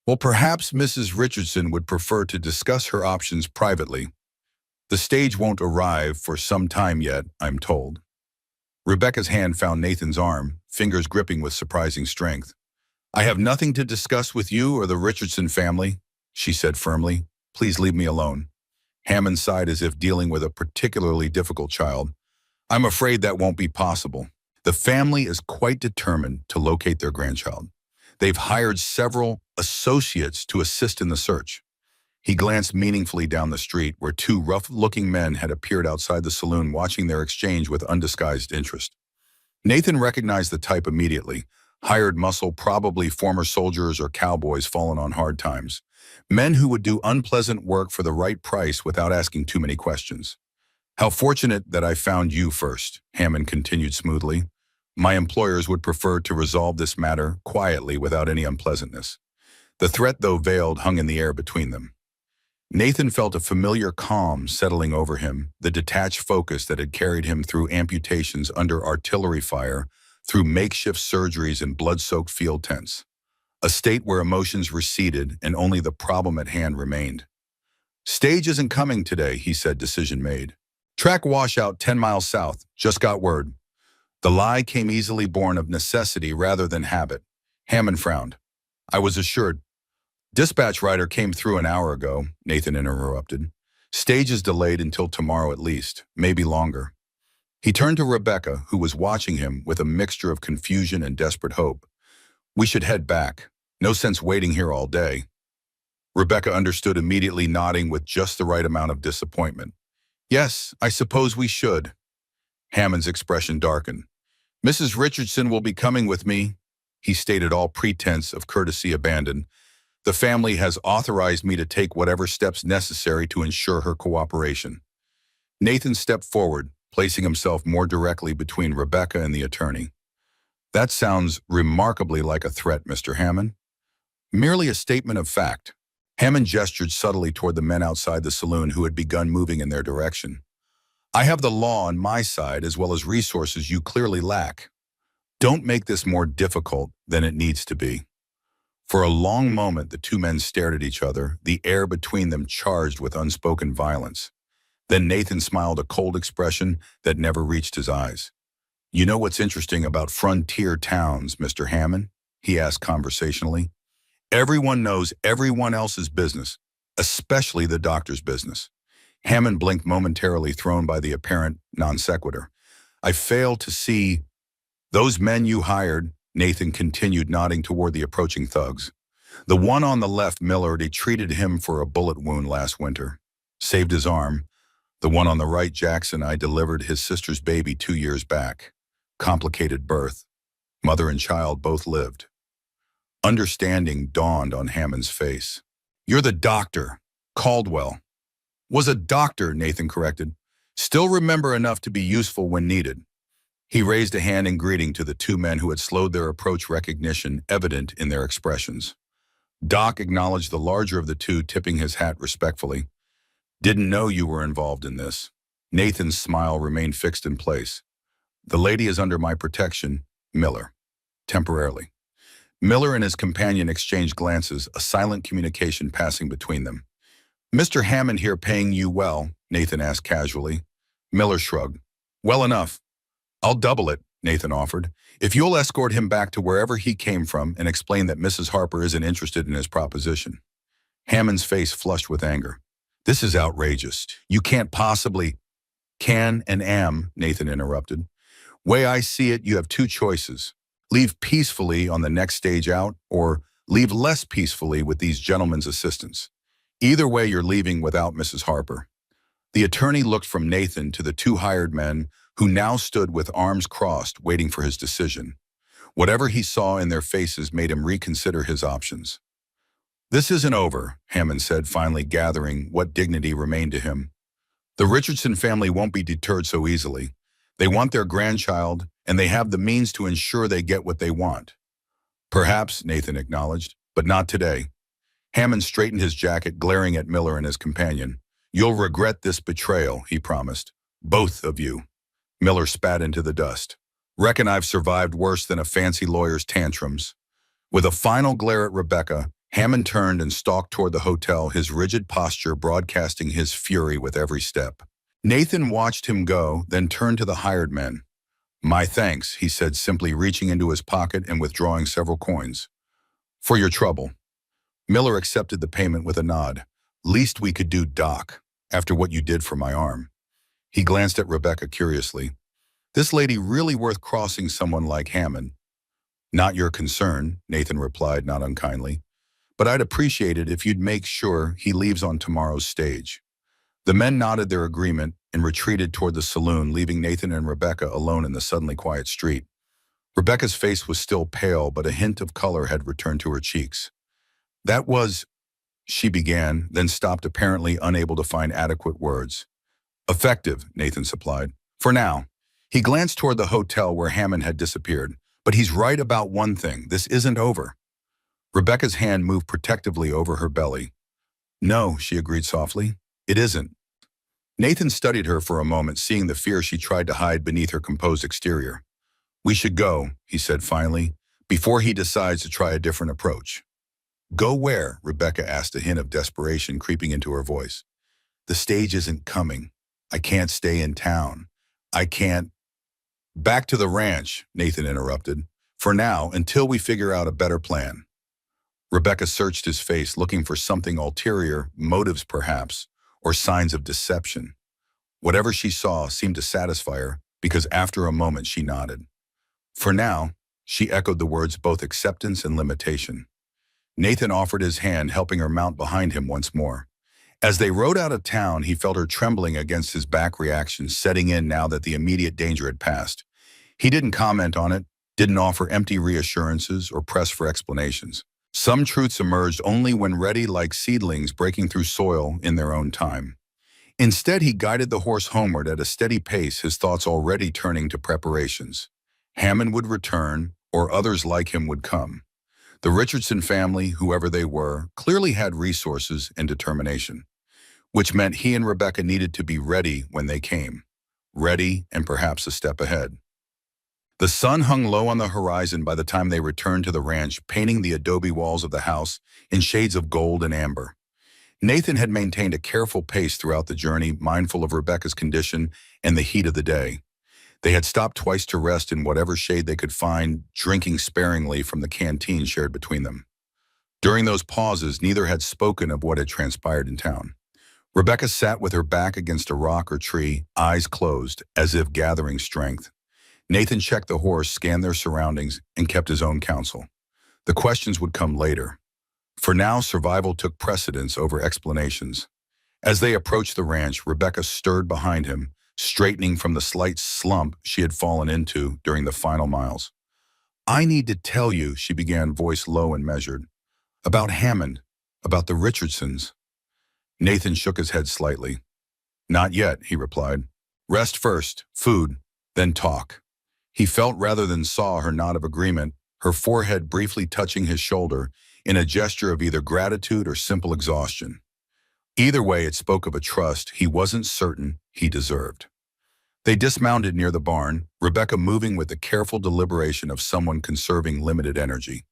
Well, perhaps Mrs. Richardson would prefer to discuss her options privately. The stage won't arrive for some time yet, I'm told. Rebecca's hand found Nathan's arm, fingers gripping with surprising strength. I have nothing to discuss with you or the Richardson family, she said firmly. Please leave me alone. Hammond sighed as if dealing with a particularly difficult child. I'm afraid that won't be possible. The family is quite determined to locate their grandchild. They've hired several associates to assist in the search. He glanced meaningfully down the street where two rough-looking men had appeared outside the saloon, watching their exchange with undisguised interest. Nathan recognized the type immediately. Hired muscle, probably former soldiers or cowboys fallen on hard times. Men who would do unpleasant work for the right price without asking too many questions. How fortunate that I found you first, Hammond continued smoothly. My employers would prefer to resolve this matter quietly without any unpleasantness. The threat, though veiled, hung in the air between them. Nathan felt a familiar calm settling over him, the detached focus that had carried him through amputations under artillery fire, through makeshift surgeries and blood-soaked field tents. A state where emotions receded and only the problem at hand remained. Stage isn't coming today, he said, decision made. Track washout 10 miles south, just got word. The lie came easily born of necessity rather than habit. Hammond frowned. I was assured. Dispatch rider came through an hour ago, Nathan interrupted. Stage is delayed until tomorrow at least, maybe longer. He turned to Rebecca, who was watching him with a mixture of confusion and desperate hope. We should head back. No sense waiting here all day. Rebecca understood immediately, nodding with just the right amount of disappointment. Yes, I suppose we should. Hammond's expression darkened. Mrs. Richardson will be coming with me, he stated, all pretense of courtesy abandoned. The family has authorized me to take whatever steps necessary to ensure her cooperation. Nathan stepped forward, placing himself more directly between Rebecca and the attorney. That sounds remarkably like a threat, Mr. Hammond. Merely a statement of fact. Hammond gestured subtly toward the men outside the saloon who had begun moving in their direction. I have the law on my side as well as resources you clearly lack. Don't make this more difficult than it needs to be. For a long moment, the two men stared at each other, the air between them charged with unspoken violence. Then Nathan smiled, a cold expression that never reached his eyes. You know what's interesting about frontier towns, Mr. Hammond? He asked conversationally. Everyone knows everyone else's business, especially the doctor's business. Hammond blinked momentarily, thrown by the apparent non sequitur. I fail to see. Those men you hired, Nathan continued, nodding toward the approaching thugs. The one on the left, Millard, he treated him for a bullet wound last winter. Saved his arm. The one on the right, Jackson, I delivered his sister's baby 2 years back. Complicated birth. Mother and child both lived. Understanding dawned on Hammond's face. "You're the doctor." Caldwell was a doctor, Nathan corrected. "Still remember enough to be useful when needed." He raised a hand in greeting to the two men who had slowed their approach, recognition evident in their expressions. Doc acknowledged the larger of the two, tipping his hat respectfully. "Didn't know you were involved in this." Nathan's smile remained fixed in place. "The lady is under my protection, Miller. Temporarily." Miller and his companion exchanged glances, a silent communication passing between them. "Mr. Hammond here paying you well?" Nathan asked casually. Miller shrugged. "Well enough. I'll double it," Nathan offered, "if you'll escort him back to wherever he came from and explain that Mrs. Harper isn't interested in his proposition." Hammond's face flushed with anger. "This is outrageous. You can't possibly—" "Can and am," Nathan interrupted. "Way I see it, you have two choices. Leave peacefully on the next stage out, or leave less peacefully with these gentlemen's assistance. Either way, you're leaving without Mrs. Harper." The attorney looked from Nathan to the two hired men, who now stood with arms crossed, waiting for his decision. Whatever he saw in their faces made him reconsider his options. "This isn't over," Hammond said, finally gathering what dignity remained to him. "The Richardson family won't be deterred so easily. They want their grandchild, and they have the means to ensure they get what they want." "Perhaps," Nathan acknowledged, "but not today." Hammond straightened his jacket, glaring at Miller and his companion. "You'll regret this betrayal," he promised. "Both of you." Miller spat into the dust. "Reckon I've survived worse than a fancy lawyer's tantrums." With a final glare at Rebecca, Hammond turned and stalked toward the hotel, his rigid posture broadcasting his fury with every step. Nathan watched him go, then turned to the hired men. "My thanks," he said, simply reaching into his pocket and withdrawing several coins. "For your trouble." Miller accepted the payment with a nod. "Least we could do, Doc, after what you did for my arm." He glanced at Rebecca curiously. "This lady really worth crossing someone like Hammond?" "Not your concern," Nathan replied, not unkindly. "But I'd appreciate it if you'd make sure he leaves on tomorrow's stage." The men nodded their agreement and retreated toward the saloon, leaving Nathan and Rebecca alone in the suddenly quiet street. Rebecca's face was still pale, but a hint of color had returned to her cheeks. "That was—" she began, then stopped, apparently unable to find adequate words. "Effective," Nathan supplied. "For now." He glanced toward the hotel where Hammond had disappeared. "But he's right about one thing. This isn't over." Rebecca's hand moved protectively over her belly. "No," she agreed softly. "It isn't." Nathan studied her for a moment, seeing the fear she tried to hide beneath her composed exterior. "We should go," he said finally, "before he decides to try a different approach." "Go where?" Rebecca asked, a hint of desperation creeping into her voice. "The stage isn't coming. I can't stay in town. I can't—" "Back to the ranch," Nathan interrupted. "For now, until we figure out a better plan." Rebecca searched his face, looking for something ulterior, motives perhaps, or signs of deception. Whatever she saw seemed to satisfy her, because after a moment she nodded. "For now," she echoed the words, both acceptance and limitation. Nathan offered his hand, helping her mount behind him once more. As they rode out of town, he felt her trembling against his back reaction, setting in now that the immediate danger had passed. He didn't comment on it, didn't offer empty reassurances or press for explanations. Some truths emerged only when ready, like seedlings breaking through soil in their own time. Instead, he guided the horse homeward at a steady pace, his thoughts already turning to preparations. Hammond would return, or others like him would come. The Richardson family, whoever they were, clearly had resources and determination, which meant he and Rebecca needed to be ready when they came. Ready and perhaps a step ahead. The sun hung low on the horizon by the time they returned to the ranch, painting the adobe walls of the house in shades of gold and amber. Nathan had maintained a careful pace throughout the journey, mindful of Rebecca's condition and the heat of the day. They had stopped twice to rest in whatever shade they could find, drinking sparingly from the canteen shared between them. During those pauses, neither had spoken of what had transpired in town. Rebecca sat with her back against a rock or tree, eyes closed, as if gathering strength. Nathan checked the horse, scanned their surroundings, and kept his own counsel. The questions would come later. For now, survival took precedence over explanations. As they approached the ranch, Rebecca stirred behind him, straightening from the slight slump she had fallen into during the final miles. I need to tell you, she began, voice low and measured. About Hammond, about the Richardsons. Nathan shook his head slightly. Not yet, he replied. Rest first, food, then talk. He felt rather than saw her nod of agreement, her forehead briefly touching his shoulder in a gesture of either gratitude or simple exhaustion. Either way, it spoke of a trust he wasn't certain he deserved. They dismounted near the barn, Rebecca moving with the careful deliberation of someone conserving limited energy.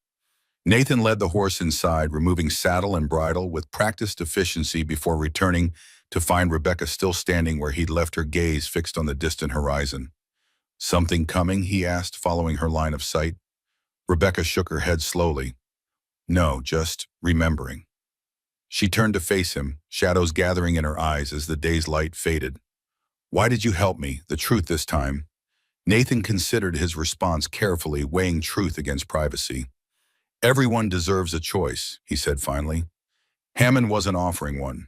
Nathan led the horse inside, removing saddle and bridle with practiced efficiency before returning to find Rebecca still standing where he'd left her gaze fixed on the distant horizon. Something coming, he asked, following her line of sight. Rebecca shook her head slowly. No, just remembering. She turned to face him, shadows gathering in her eyes as the day's light faded. Why did you help me? The truth this time. Nathan considered his response carefully, weighing truth against privacy. Everyone deserves a choice, he said finally. Hammond wasn't offering one.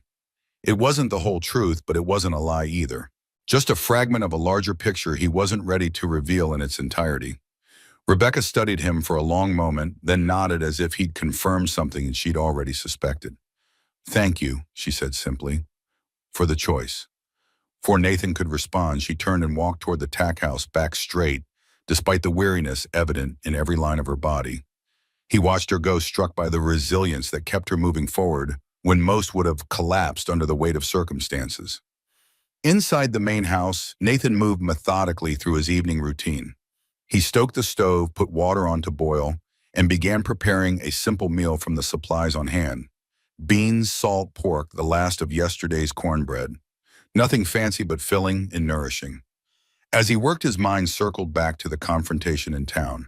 It wasn't the whole truth, but it wasn't a lie either. Just a fragment of a larger picture he wasn't ready to reveal in its entirety. Rebecca studied him for a long moment, then nodded as if he'd confirmed something she'd already suspected. Thank you, she said simply, for the choice. Before Nathan could respond, she turned and walked toward the tack house, back straight, despite the weariness evident in every line of her body. He watched her go, struck by the resilience that kept her moving forward when most would have collapsed under the weight of circumstances. Inside the main house, Nathan moved methodically through his evening routine. He stoked the stove, put water on to boil, and began preparing a simple meal from the supplies on hand. Beans, salt, pork, the last of yesterday's cornbread. Nothing fancy but filling and nourishing. As he worked, his mind circled back to the confrontation in town.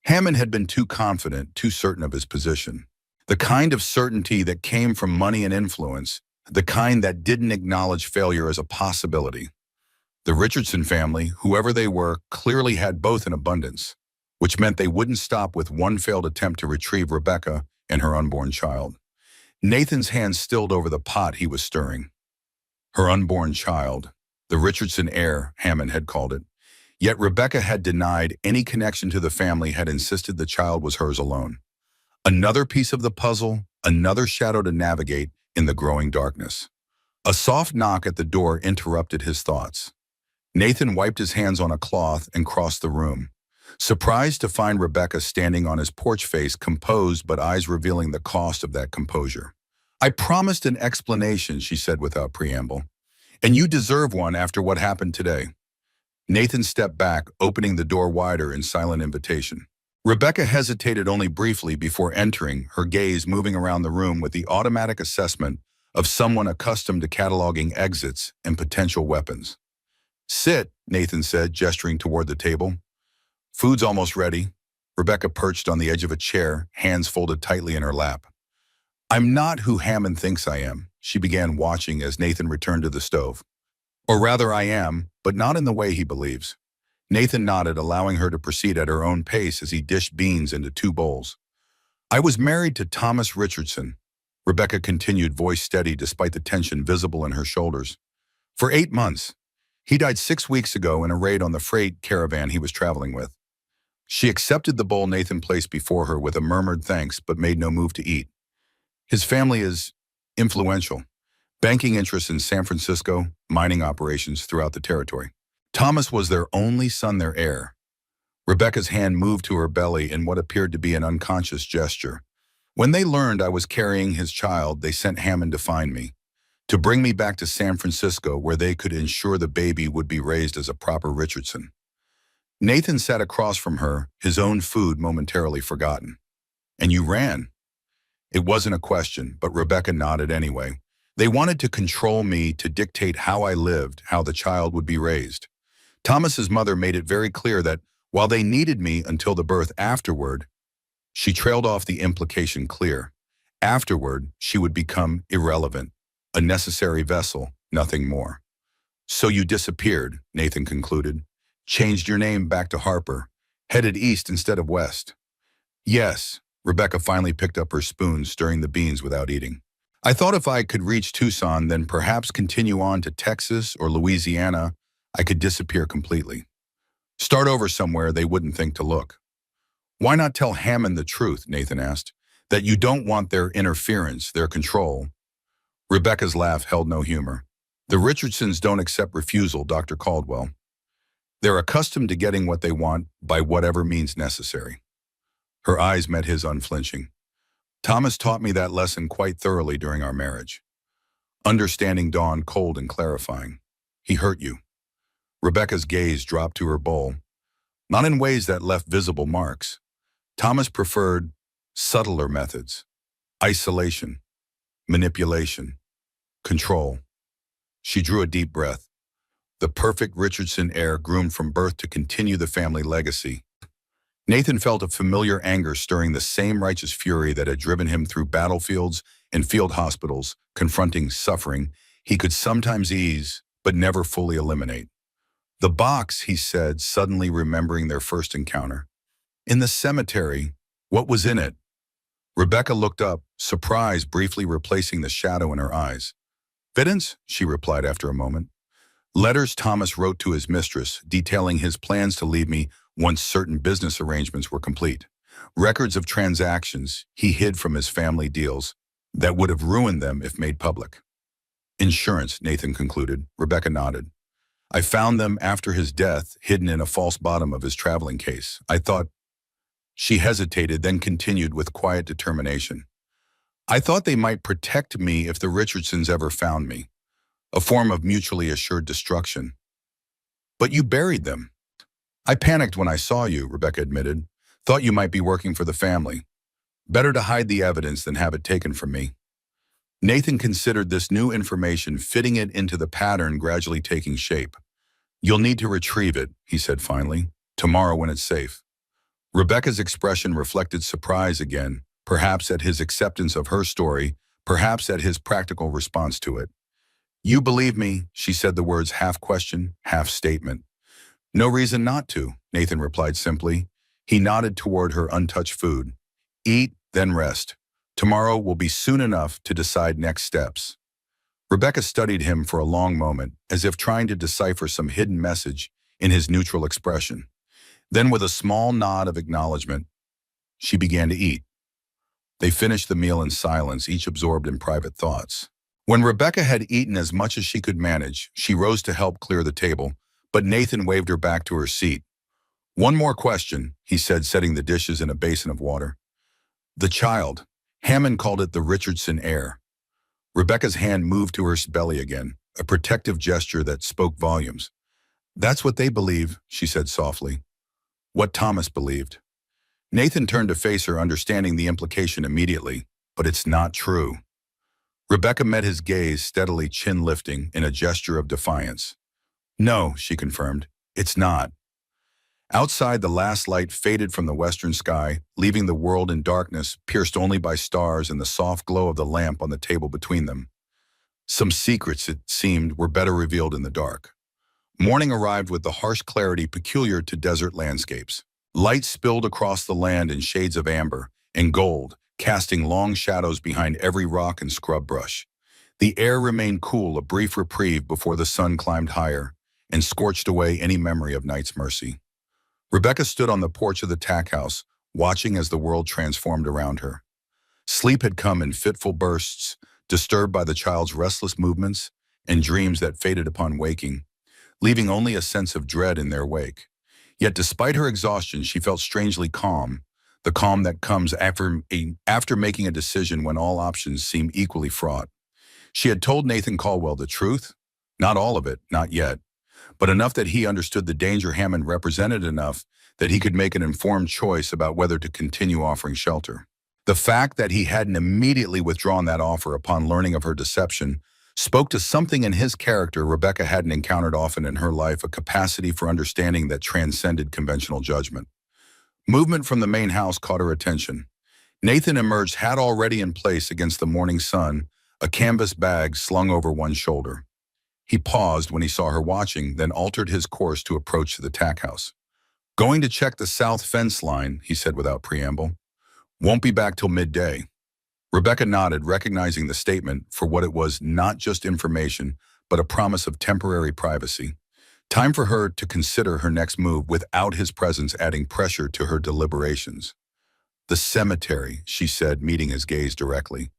Hammond had been too confident, too certain of his position. The kind of certainty that came from money and influence, the kind that didn't acknowledge failure as a possibility. The Richardson family, whoever they were, clearly had both in abundance, which meant they wouldn't stop with one failed attempt to retrieve Rebecca and her unborn child. Nathan's hand stilled over the pot he was stirring. Her unborn child, the Richardson heir, Hammond had called it. Yet Rebecca had denied any connection to the family, had insisted the child was hers alone. Another piece of the puzzle, another shadow to navigate in the growing darkness. A soft knock at the door interrupted his thoughts. Nathan wiped his hands on a cloth and crossed the room, surprised to find Rebecca standing on his porch, face composed but eyes revealing the cost of that composure. I promised an explanation, she said without preamble, and you deserve one after what happened today. Nathan stepped back, opening the door wider in silent invitation. Rebecca hesitated only briefly before entering, her gaze moving around the room with the automatic assessment of someone accustomed to cataloging exits and potential weapons. Sit, Nathan said, gesturing toward the table. Food's almost ready. Rebecca perched on the edge of a chair, hands folded tightly in her lap. I'm not who Hammond thinks I am, she began, watching as Nathan returned to the stove. Or rather, I am, but not in the way he believes. Nathan nodded, allowing her to proceed at her own pace as he dished beans into 2 bowls. I was married to Thomas Richardson, Rebecca continued, voice steady despite the tension visible in her shoulders. For 8 months. He died 6 weeks ago in a raid on the freight caravan he was traveling with. She accepted the bowl Nathan placed before her with a murmured thanks, but made no move to eat. His family is influential. Banking interests in San Francisco, mining operations throughout the territory. Thomas was their only son, their heir. Rebecca's hand moved to her belly in what appeared to be an unconscious gesture. When they learned I was carrying his child, they sent Hammond to find me, to bring me back to San Francisco where they could ensure the baby would be raised as a proper Richardson. Nathan sat across from her, his own food momentarily forgotten. And you ran. It wasn't a question, but Rebecca nodded anyway. They wanted to control me, to dictate how I lived, how the child would be raised. Thomas's mother made it very clear that while they needed me until the birth afterward, she trailed off, the implication clear. Afterward, she would become irrelevant, a necessary vessel, nothing more. So you disappeared, Nathan concluded. Changed your name back to Harper, headed east instead of west. Yes, Rebecca finally picked up her spoon, stirring the beans without eating. I thought if I could reach Tucson, then perhaps continue on to Texas or Louisiana, I could disappear completely. Start over somewhere they wouldn't think to look. Why not tell Hammond the truth, Nathan asked, that you don't want their interference, their control? Rebecca's laugh held no humor. The Richardsons don't accept refusal, Dr. Caldwell. They're accustomed to getting what they want by whatever means necessary. Her eyes met his unflinching. Thomas taught me that lesson quite thoroughly during our marriage. Understanding dawned cold and clarifying. He hurt you. Rebecca's gaze dropped to her bowl, not in ways that left visible marks. Thomas preferred subtler methods: isolation, manipulation, control. She drew a deep breath. The perfect Richardson heir groomed from birth to continue the family legacy. Nathan felt a familiar anger stirring the same righteous fury that had driven him through battlefields and field hospitals, confronting suffering he could sometimes ease, but never fully eliminate. The box, he said, suddenly remembering their first encounter. In the cemetery, what was in it? Rebecca looked up, surprise briefly replacing the shadow in her eyes. Evidence, she replied after a moment. Letters Thomas wrote to his mistress, detailing his plans to leave me once certain business arrangements were complete. Records of transactions he hid from his family deals that would have ruined them if made public. Insurance, Nathan concluded. Rebecca nodded. I found them after his death, hidden in a false bottom of his traveling case. I thought. She hesitated, then continued with quiet determination. I thought they might protect me if the Richardsons ever found me. A form of mutually assured destruction. But you buried them. I panicked when I saw you, Rebecca admitted. Thought you might be working for the family. Better to hide the evidence than have it taken from me. Nathan considered this new information, fitting it into the pattern gradually taking shape. You'll need to retrieve it, he said finally, tomorrow when it's safe. Rebecca's expression reflected surprise again, perhaps at his acceptance of her story, perhaps at his practical response to it. You believe me, she said, the words half question, half statement. No reason not to, Nathan replied simply. He nodded toward her untouched food. Eat, then rest. Tomorrow will be soon enough to decide next steps. Rebecca studied him for a long moment, as if trying to decipher some hidden message in his neutral expression. Then, with a small nod of acknowledgement, she began to eat. They finished the meal in silence, each absorbed in private thoughts. When Rebecca had eaten as much as she could manage, she rose to help clear the table, but Nathan waved her back to her seat. One more question, he said, setting the dishes in a basin of water. The child. Hammond called it the Richardson heir. Rebecca's hand moved to her belly again, a protective gesture that spoke volumes. That's what they believe, she said softly. What Thomas believed. Nathan turned to face her, understanding the implication immediately, but it's not true. Rebecca met his gaze, steadily, chin lifting, in a gesture of defiance. No, she confirmed, it's not. Outside, the last light faded from the western sky, leaving the world in darkness, pierced only by stars and the soft glow of the lamp on the table between them. Some secrets, it seemed, were better revealed in the dark. Morning arrived with the harsh clarity peculiar to desert landscapes. Light spilled across the land in shades of amber and gold, casting long shadows behind every rock and scrub brush. The air remained cool, a brief reprieve before the sun climbed higher and scorched away any memory of night's mercy. Rebecca stood on the porch of the tack house, watching as the world transformed around her. Sleep had come in fitful bursts, disturbed by the child's restless movements and dreams that faded upon waking, leaving only a sense of dread in their wake. Yet despite her exhaustion, she felt strangely calm, the calm that comes after making a decision when all options seem equally fraught. She had told Nathan Caldwell the truth, not all of it, not yet, but enough that he understood the danger Hammond represented, enough that he could make an informed choice about whether to continue offering shelter. The fact that he hadn't immediately withdrawn that offer upon learning of her deception spoke to something in his character Rebecca hadn't encountered often in her life, a capacity for understanding that transcended conventional judgment. Movement from the main house caught her attention. Nathan emerged, hat already in place against the morning sun, a canvas bag slung over one shoulder. He paused when he saw her watching, then altered his course to approach the tack house. Going to check the south fence line, he said without preamble. Won't be back till midday. Rebecca nodded, recognizing the statement for what it was, not just information, but a promise of temporary privacy. Time for her to consider her next move without his presence adding pressure to her deliberations. The cemetery, she said, meeting his gaze directly.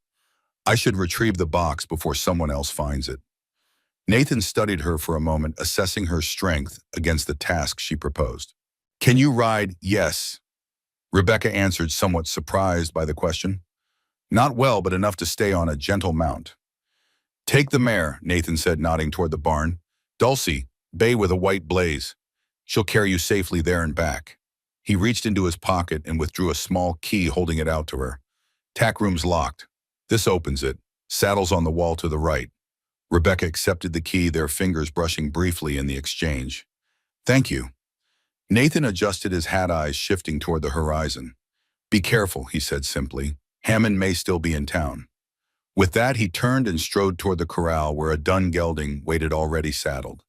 I should retrieve the box before someone else finds it. Nathan studied her for a moment, assessing her strength against the task she proposed. Can you ride? Yes. Rebecca answered, somewhat surprised by the question. Not well, but enough to stay on a gentle mount. Take the mare, Nathan said, nodding toward the barn. Dulcie, bay with a white blaze. She'll carry you safely there and back. He reached into his pocket and withdrew a small key, holding it out to her. Tack room's locked. This opens it. Saddle's on the wall to the right. Rebecca accepted the key, their fingers brushing briefly in the exchange. Thank you. Nathan adjusted his hat, eyes shifting toward the horizon. Be careful, he said simply. Hammond may still be in town. With that, he turned and strode toward the corral where a dun gelding waited already saddled.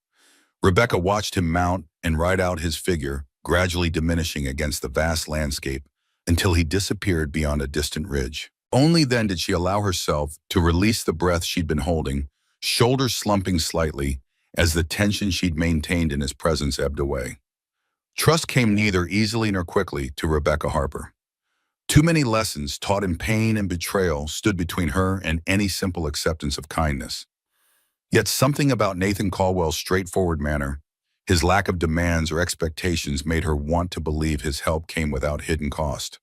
Rebecca watched him mount and ride out, his figure gradually diminishing against the vast landscape until he disappeared beyond a distant ridge. Only then did she allow herself to release the breath she'd been holding, shoulders slumping slightly as the tension she'd maintained in his presence ebbed away. Trust came neither easily nor quickly to Rebecca Harper. Too many lessons taught in pain and betrayal stood between her and any simple acceptance of kindness. Yet something about Nathan Caldwell's straightforward manner, his lack of demands or expectations, made her want to believe his help came without hidden cost.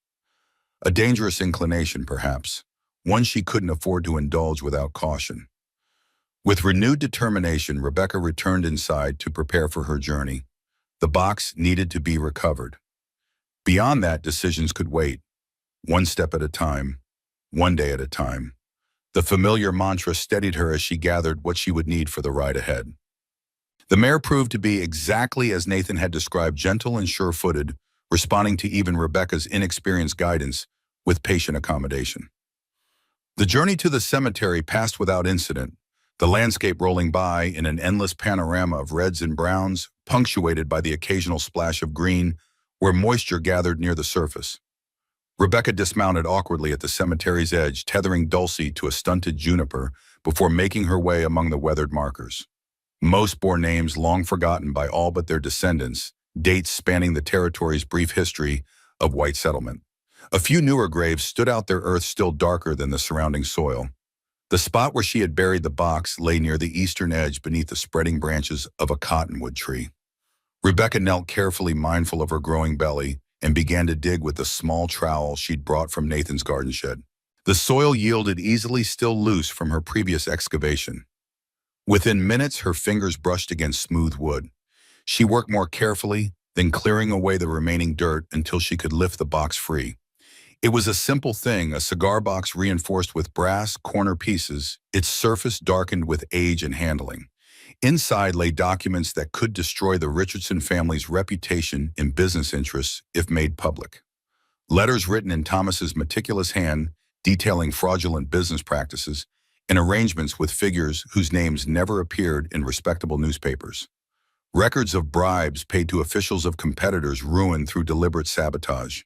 A dangerous inclination, perhaps, one she couldn't afford to indulge without caution. With renewed determination, Rebecca returned inside to prepare for her journey. The box needed to be recovered. Beyond that, decisions could wait. One step at a time, one day at a time. The familiar mantra steadied her as she gathered what she would need for the ride ahead. The mare proved to be exactly as Nathan had described, gentle and sure-footed, responding to even Rebecca's inexperienced guidance with patient accommodation. The journey to the cemetery passed without incident, the landscape rolling by in an endless panorama of reds and browns, punctuated by the occasional splash of green where moisture gathered near the surface. Rebecca dismounted awkwardly at the cemetery's edge, tethering Dulcie to a stunted juniper before making her way among the weathered markers. Most bore names long forgotten by all but their descendants, dates spanning the territory's brief history of white settlement. A few newer graves stood out, their earth still darker than the surrounding soil. The spot where she had buried the box lay near the eastern edge beneath the spreading branches of a cottonwood tree. Rebecca knelt carefully, mindful of her growing belly, and began to dig with the small trowel she'd brought from Nathan's garden shed. The soil yielded easily, still loose from her previous excavation. Within minutes, her fingers brushed against smooth wood. She worked more carefully, then clearing away the remaining dirt until she could lift the box free. It was a simple thing, a cigar box reinforced with brass corner pieces, its surface darkened with age and handling. Inside lay documents that could destroy the Richardson family's reputation in business interests if made public. Letters written in Thomas's meticulous hand, detailing fraudulent business practices, and arrangements with figures whose names never appeared in respectable newspapers. Records of bribes paid to officials of competitors ruined through deliberate sabotage.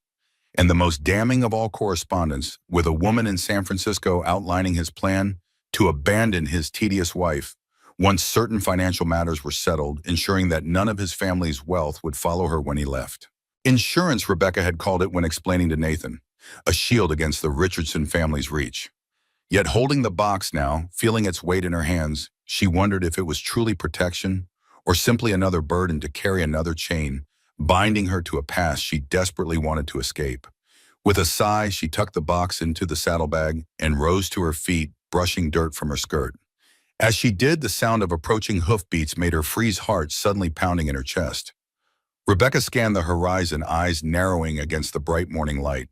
And the most damning of all correspondence, with a woman in San Francisco outlining his plan to abandon his tedious wife, once certain financial matters were settled, ensuring that none of his family's wealth would follow her when he left. Insurance, Rebecca had called it when explaining to Nathan, a shield against the Richardson family's reach. Yet holding the box now, feeling its weight in her hands, she wondered if it was truly protection or simply another burden to carry, another chain, binding her to a past she desperately wanted to escape. With a sigh, she tucked the box into the saddlebag and rose to her feet, brushing dirt from her skirt. As she did, the sound of approaching hoofbeats made her freeze, heart suddenly pounding in her chest. Rebecca scanned the horizon, eyes narrowing against the bright morning light.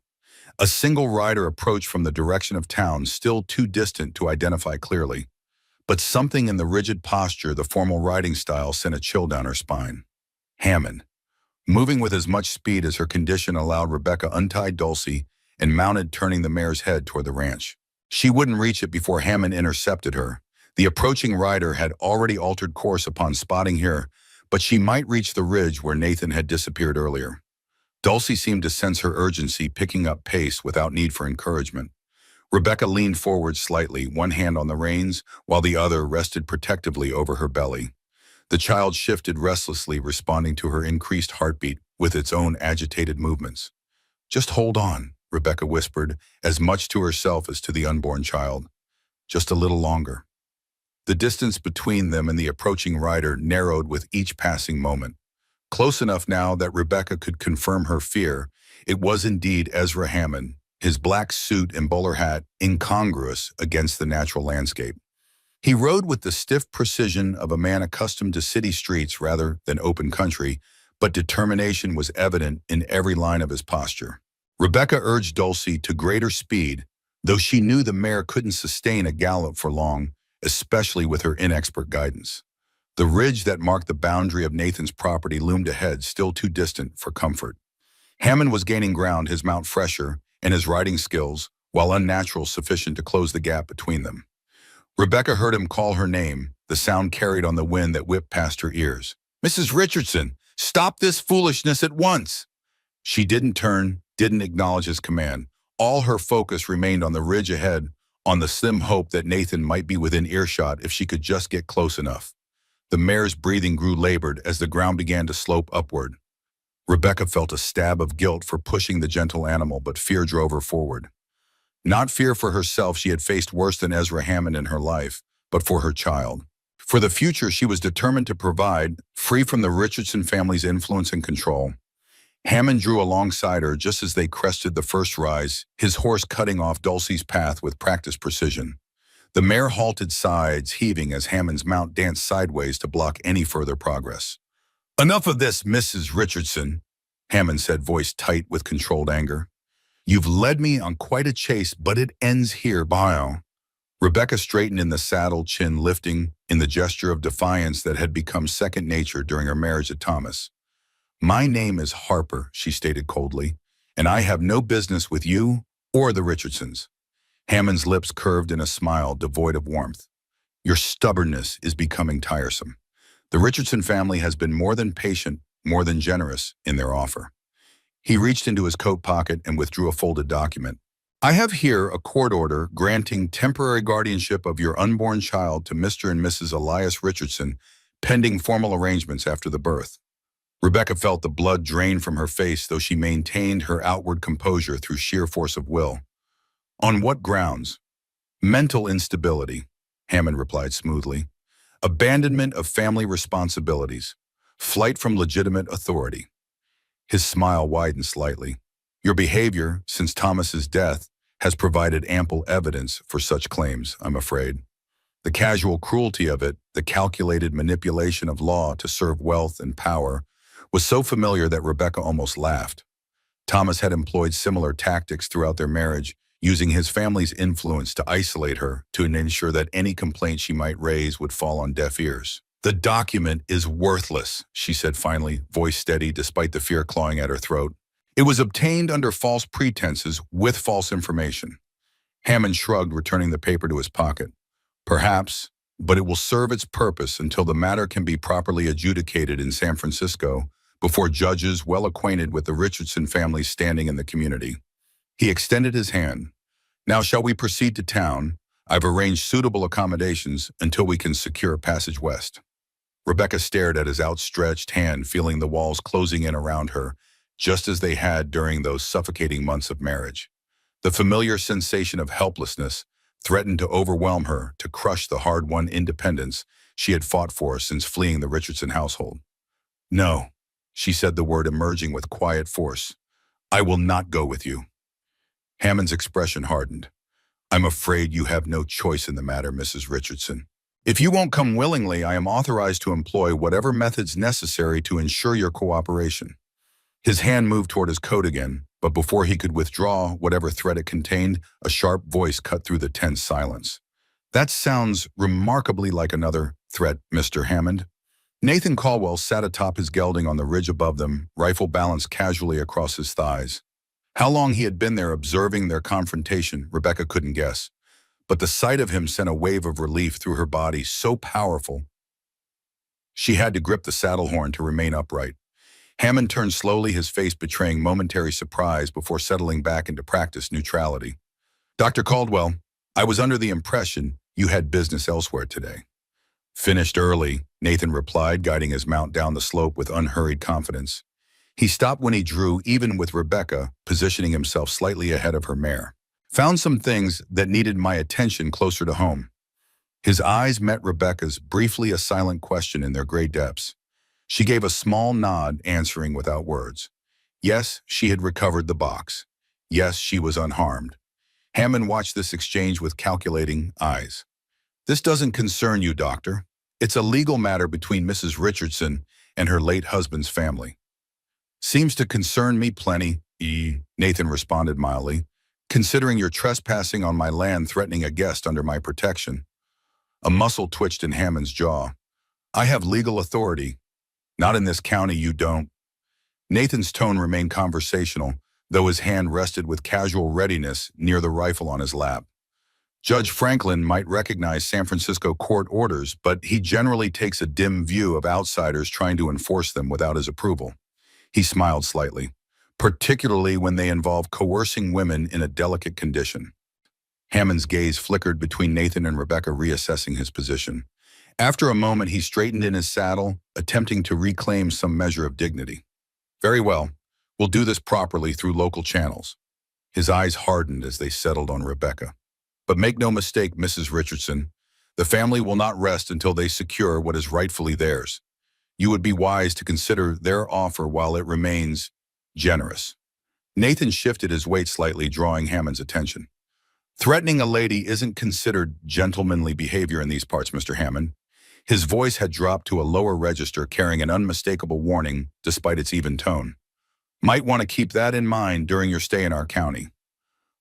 A single rider approached from the direction of town, still too distant to identify clearly. But something in the rigid posture, the formal riding style, sent a chill down her spine. Hammond. Moving with as much speed as her condition allowed, Rebecca untied Dulcie and mounted, turning the mare's head toward the ranch. She wouldn't reach it before Hammond intercepted her. The approaching rider had already altered course upon spotting her, but she might reach the ridge where Nathan had disappeared earlier. Dulcie seemed to sense her urgency, picking up pace without need for encouragement. Rebecca leaned forward slightly, one hand on the reins, while the other rested protectively over her belly. The child shifted restlessly, responding to her increased heartbeat with its own agitated movements. Just hold on, Rebecca whispered, as much to herself as to the unborn child. Just a little longer. The distance between them and the approaching rider narrowed with each passing moment. Close enough now that Rebecca could confirm her fear. It was indeed Ezra Hammond, his black suit and bowler hat incongruous against the natural landscape. He rode with the stiff precision of a man accustomed to city streets rather than open country, but determination was evident in every line of his posture. Rebecca urged Dulcie to greater speed, though she knew the mare couldn't sustain a gallop for long, especially with her inexpert guidance. The ridge that marked the boundary of Nathan's property loomed ahead, still too distant for comfort. Hammond was gaining ground, his mount fresher, and his riding skills, while unnatural, sufficient to close the gap between them. Rebecca heard him call her name, the sound carried on the wind that whipped past her ears. "Mrs. Richardson, stop this foolishness at once!" She didn't turn, didn't acknowledge his command. All her focus remained on the ridge ahead, on the slim hope that Nathan might be within earshot if she could just get close enough. The mare's breathing grew labored as the ground began to slope upward. Rebecca felt a stab of guilt for pushing the gentle animal, but fear drove her forward. Not fear for herself, she had faced worse than Ezra Hammond in her life, but for her child. For the future she was determined to provide, free from the Richardson family's influence and control. Hammond drew alongside her just as they crested the first rise, his horse cutting off Dulcie's path with practiced precision. The mare halted, sides heaving as Hammond's mount danced sideways to block any further progress. "Enough of this, Mrs. Richardson," Hammond said, voice tight with controlled anger. "You've led me on quite a chase, but it ends here, bio." Rebecca straightened in the saddle, chin lifting in the gesture of defiance that had become second nature during her marriage to Thomas. "My name is Harper," she stated coldly, "and I have no business with you or the Richardsons." Hammond's lips curved in a smile devoid of warmth. "Your stubbornness is becoming tiresome. The Richardson family has been more than patient, more than generous in their offer." He reached into his coat pocket and withdrew a folded document. "I have here a court order granting temporary guardianship of your unborn child to Mr. and Mrs. Elias Richardson, pending formal arrangements after the birth." Rebecca felt the blood drain from her face, though she maintained her outward composure through sheer force of will. "On what grounds?" "Mental instability," Hammond replied smoothly. "Abandonment of family responsibilities. Flight from legitimate authority." His smile widened slightly. "Your behavior since Thomas's death has provided ample evidence for such claims, I'm afraid." The casual cruelty of it, the calculated manipulation of law to serve wealth and power, was so familiar that Rebecca almost laughed. Thomas had employed similar tactics throughout their marriage, using his family's influence to isolate her, to ensure that any complaint she might raise would fall on deaf ears. "The document is worthless," she said finally, voice steady despite the fear clawing at her throat. "It was obtained under false pretenses with false information." Hammond shrugged, returning the paper to his pocket. "Perhaps, but it will serve its purpose until the matter can be properly adjudicated in San Francisco before judges well acquainted with the Richardson family's standing in the community." He extended his hand. "Now shall we proceed to town? I've arranged suitable accommodations until we can secure passage west." Rebecca stared at his outstretched hand, feeling the walls closing in around her, just as they had during those suffocating months of marriage. The familiar sensation of helplessness threatened to overwhelm her, to crush the hard-won independence she had fought for since fleeing the Richardson household. "No," she said, the word emerging with quiet force. "I will not go with you." Hammond's expression hardened. "I'm afraid you have no choice in the matter, Mrs. Richardson. If you won't come willingly, I am authorized to employ whatever methods necessary to ensure your cooperation." His hand moved toward his coat again, but before he could withdraw whatever threat it contained, a sharp voice cut through the tense silence. "That sounds remarkably like another threat, Mr. Hammond." Nathan Caldwell sat atop his gelding on the ridge above them, rifle balanced casually across his thighs. How long he had been there observing their confrontation, Rebecca couldn't guess, but the sight of him sent a wave of relief through her body, so powerful she had to grip the saddle horn to remain upright. Hammond turned slowly, his face betraying momentary surprise before settling back into practiced neutrality. "Dr. Caldwell, I was under the impression you had business elsewhere today." Finished early, Nathan replied, guiding his mount down the slope with unhurried confidence. He stopped when he drew, even with Rebecca, positioning himself slightly ahead of her mare. Found some things that needed my attention closer to home. His eyes met Rebecca's, briefly a silent question in their gray depths. She gave a small nod, answering without words. Yes, she had recovered the box. Yes, she was unharmed. Hammond watched this exchange with calculating eyes. This doesn't concern you, Doctor. It's a legal matter between Mrs. Richardson and her late husband's family. Seems to concern me plenty, Nathan responded mildly, considering you're trespassing on my land, threatening a guest under my protection. A muscle twitched in Hammond's jaw. I have legal authority. Not in this county, you don't. Nathan's tone remained conversational, though his hand rested with casual readiness near the rifle on his lap. Judge Franklin might recognize San Francisco court orders, but he generally takes a dim view of outsiders trying to enforce them without his approval. He smiled slightly, particularly when they involve coercing women in a delicate condition. Hammond's gaze flickered between Nathan and Rebecca, reassessing his position. After a moment, he straightened in his saddle, attempting to reclaim some measure of dignity. Very well. We'll do this properly through local channels. His eyes hardened as they settled on Rebecca. But make no mistake, Mrs. Richardson, the family will not rest until they secure what is rightfully theirs. You would be wise to consider their offer while it remains generous. Nathan shifted his weight slightly, drawing Hammond's attention. Threatening a lady isn't considered gentlemanly behavior in these parts, Mr. Hammond. His voice had dropped to a lower register, carrying an unmistakable warning despite its even tone. Might want to keep that in mind during your stay in our county.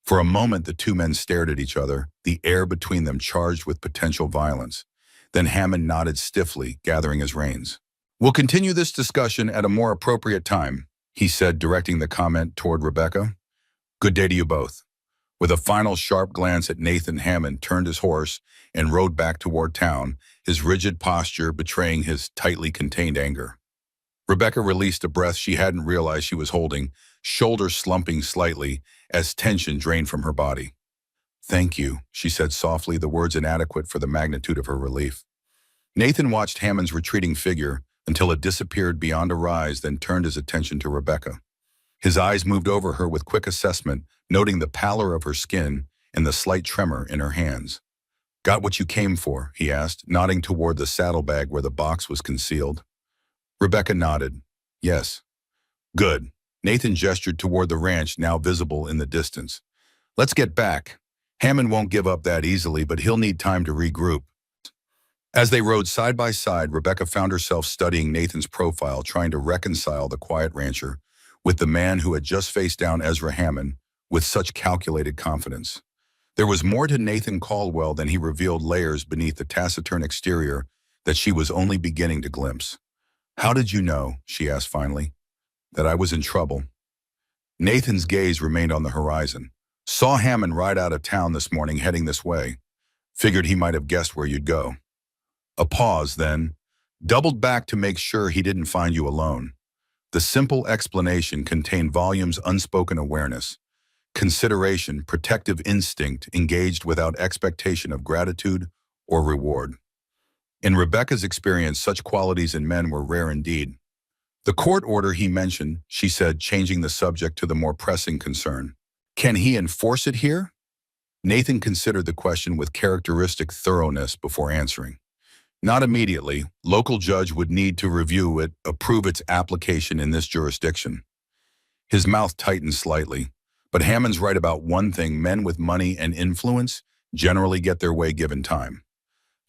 For a moment, the two men stared at each other, the air between them charged with potential violence. Then Hammond nodded stiffly, gathering his reins. We'll continue this discussion at a more appropriate time, he said, directing the comment toward Rebecca. Good day to you both. With a final sharp glance at Nathan, Hammond turned his horse and rode back toward town, his rigid posture betraying his tightly contained anger. Rebecca released a breath she hadn't realized she was holding, shoulders slumping slightly as tension drained from her body. Thank you, she said softly, the words inadequate for the magnitude of her relief. Nathan watched Hammond's retreating figure until it disappeared beyond a rise, then turned his attention to Rebecca. His eyes moved over her with quick assessment, noting the pallor of her skin and the slight tremor in her hands. Got what you came for, he asked, nodding toward the saddlebag where the box was concealed. Rebecca nodded. Yes. Good. Nathan gestured toward the ranch, now visible in the distance. Let's get back. Hammond won't give up that easily, but he'll need time to regroup. As they rode side by side, Rebecca found herself studying Nathan's profile, trying to reconcile the quiet rancher with the man who had just faced down Ezra Hammond with such calculated confidence. There was more to Nathan Caldwell than he revealed, layers beneath the taciturn exterior that she was only beginning to glimpse. How did you know, she asked finally, that I was in trouble? Nathan's gaze remained on the horizon. Saw Hammond ride out of town this morning heading this way. Figured he might have guessed where you'd go. A pause, then. Doubled back to make sure he didn't find you alone. The simple explanation contained volumes unspoken awareness, consideration, protective instinct engaged without expectation of gratitude or reward. In Rebecca's experience, such qualities in men were rare indeed. The court order he mentioned, she said, changing the subject to the more pressing concern. Can he enforce it here? Nathan considered the question with characteristic thoroughness before answering. Not immediately. Local judge would need to review it, approve its application in this jurisdiction. His mouth tightened slightly. But Hammond's right about one thing: men with money and influence generally get their way given time.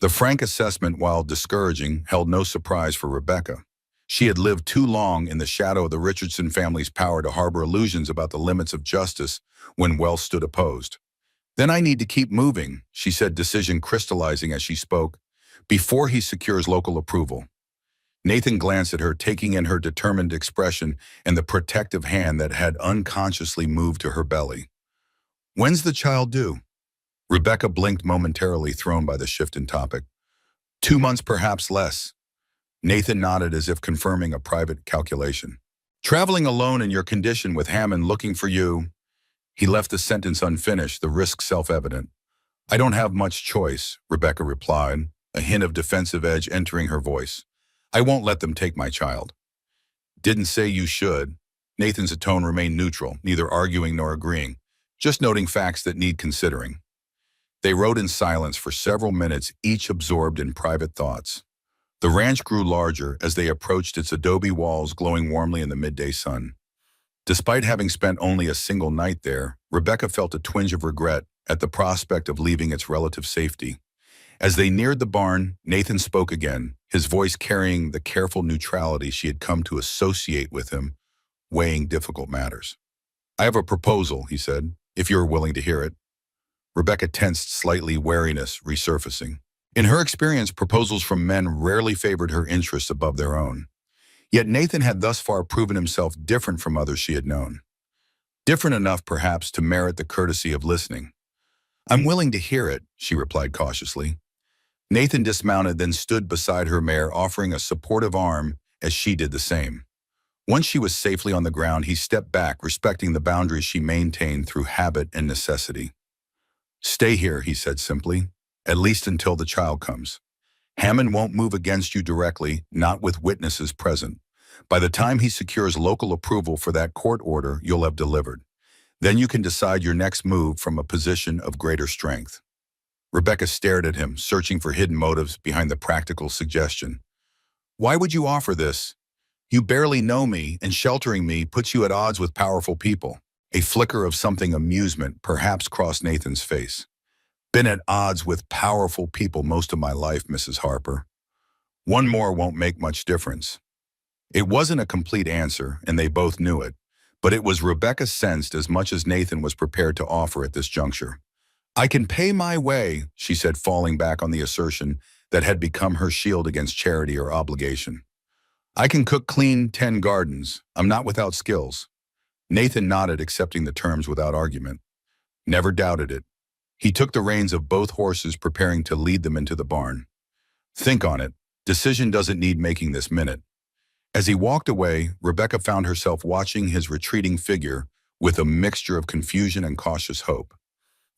The frank assessment, while discouraging, held no surprise for Rebecca. She had lived too long in the shadow of the Richardson family's power to harbor illusions about the limits of justice when wealth stood opposed. Then I need to keep moving, she said, decision crystallizing as she spoke, before he secures local approval. Nathan glanced at her, taking in her determined expression and the protective hand that had unconsciously moved to her belly. When's the child due? Rebecca blinked momentarily, thrown by the shift in topic. 2 months, perhaps less. Nathan nodded as if confirming a private calculation. Traveling alone in your condition with Hammond looking for you. He left the sentence unfinished, the risk self-evident. I don't have much choice, Rebecca replied, a hint of defensive edge entering her voice. "I won't let them take my child." "Didn't say you should." Nathan's tone remained neutral, neither arguing nor agreeing, just noting facts that need considering. They rode in silence for several minutes, each absorbed in private thoughts. The ranch grew larger as they approached its adobe walls glowing warmly in the midday sun. Despite having spent only a single night there, Rebecca felt a twinge of regret at the prospect of leaving its relative safety. As they neared the barn, Nathan spoke again, his voice carrying the careful neutrality she had come to associate with him, weighing difficult matters. "I have a proposal," he said, "if you're willing to hear it." Rebecca tensed, slightly, wariness resurfacing. In her experience, proposals from men rarely favored her interests above their own. Yet Nathan had thus far proven himself different from others she had known. Different enough, perhaps, to merit the courtesy of listening. "I'm willing to hear it," she replied cautiously. Nathan dismounted, then stood beside her mare, offering a supportive arm as she did the same. Once she was safely on the ground, he stepped back, respecting the boundaries she maintained through habit and necessity. "Stay here," he said simply, "at least until the child comes. Hammond won't move against you directly, not with witnesses present. By the time he secures local approval for that court order, you'll have delivered. Then you can decide your next move from a position of greater strength." Rebecca stared at him, searching for hidden motives behind the practical suggestion. "Why would you offer this? You barely know me, and sheltering me puts you at odds with powerful people." A flicker of something amusement perhaps crossed Nathan's face. "Been at odds with powerful people most of my life, Mrs. Harper. One more won't make much difference." It wasn't a complete answer, and they both knew it, but it was Rebecca sensed as much as Nathan was prepared to offer at this juncture. "I can pay my way," she said, falling back on the assertion that had become her shield against charity or obligation. "I can cook, clean 10 gardens. I'm not without skills." Nathan nodded, accepting the terms without argument. Never doubted it. He took the reins of both horses, preparing to lead them into the barn. "Think on it. Decision doesn't need making this minute." As he walked away, Rebecca found herself watching his retreating figure with a mixture of confusion and cautious hope.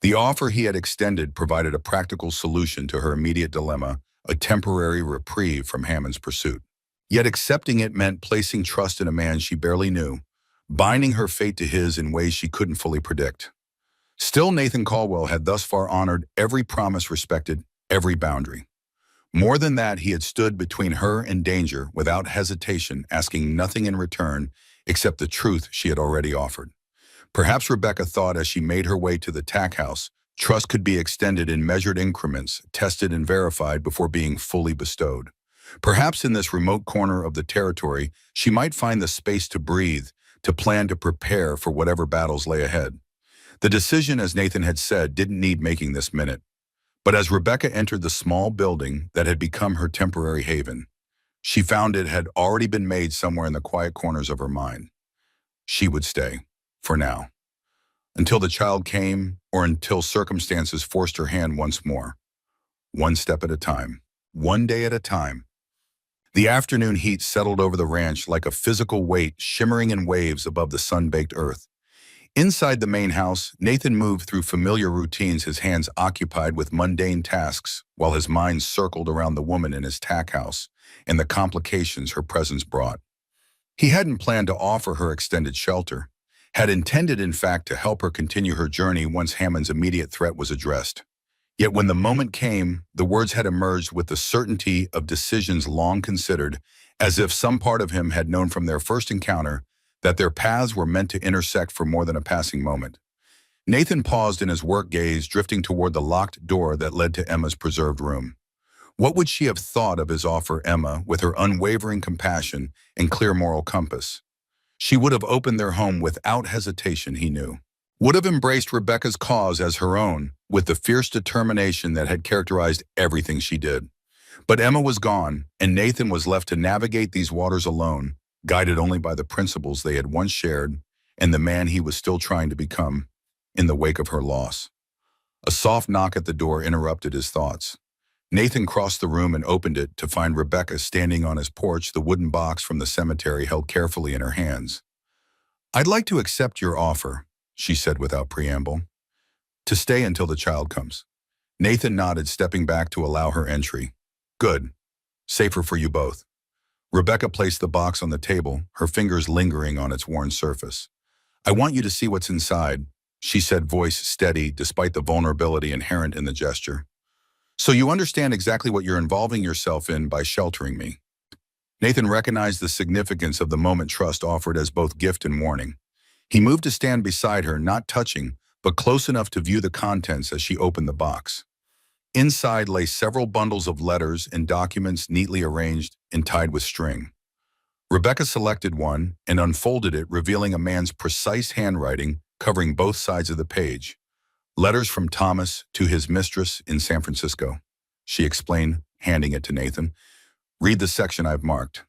The offer he had extended provided a practical solution to her immediate dilemma, a temporary reprieve from Hammond's pursuit. Yet accepting it meant placing trust in a man she barely knew, binding her fate to his in ways she couldn't fully predict. Still, Nathan Caldwell had thus far honored every promise, respected every boundary. More than that, he had stood between her and danger without hesitation, asking nothing in return except the truth she had already offered. Perhaps Rebecca thought as she made her way to the tack house, trust could be extended in measured increments, tested and verified before being fully bestowed. Perhaps in this remote corner of the territory, she might find the space to breathe, to plan, to prepare for whatever battles lay ahead. The decision, as Nathan had said, didn't need making this minute. But as Rebecca entered the small building that had become her temporary haven, she found it had already been made somewhere in the quiet corners of her mind. She would stay, for now, until the child came or until circumstances forced her hand once more. One step at a time, one day at a time. The afternoon heat settled over the ranch like a physical weight shimmering in waves above the sun-baked earth. Inside the main house, Nathan moved through familiar routines, his hands occupied with mundane tasks, while his mind circled around the woman in his tack house and the complications her presence brought. He hadn't planned to offer her extended shelter, had intended, in fact, to help her continue her journey once Hammond's immediate threat was addressed. Yet when the moment came, the words had emerged with the certainty of decisions long considered, as if some part of him had known from their first encounter that their paths were meant to intersect for more than a passing moment. Nathan paused in his work gaze, drifting toward the locked door that led to Emma's preserved room. What would she have thought of his offer, Emma, with her unwavering compassion and clear moral compass? She would have opened their home without hesitation, he knew. Would have embraced Rebecca's cause as her own, with the fierce determination that had characterized everything she did. But Emma was gone, and Nathan was left to navigate these waters alone, guided only by the principles they had once shared and the man he was still trying to become in the wake of her loss. A soft knock at the door interrupted his thoughts. Nathan crossed the room and opened it to find Rebecca standing on his porch, the wooden box from the cemetery held carefully in her hands. "I'd like to accept your offer," she said without preamble. "To stay until the child comes." Nathan nodded, stepping back to allow her entry. Good. Safer for you both. Rebecca placed the box on the table, her fingers lingering on its worn surface. I want you to see what's inside, she said, voice steady despite the vulnerability inherent in the gesture. So you understand exactly what you're involving yourself in by sheltering me. Nathan recognized the significance of the moment trust offered as both gift and warning. He moved to stand beside her, not touching, but close enough to view the contents as she opened the box. Inside lay several bundles of letters and documents neatly arranged and tied with string. Rebecca selected one and unfolded it, revealing a man's precise handwriting covering both sides of the page. Letters from Thomas to his mistress in San Francisco, she explained, handing it to Nathan. Read the section I've marked.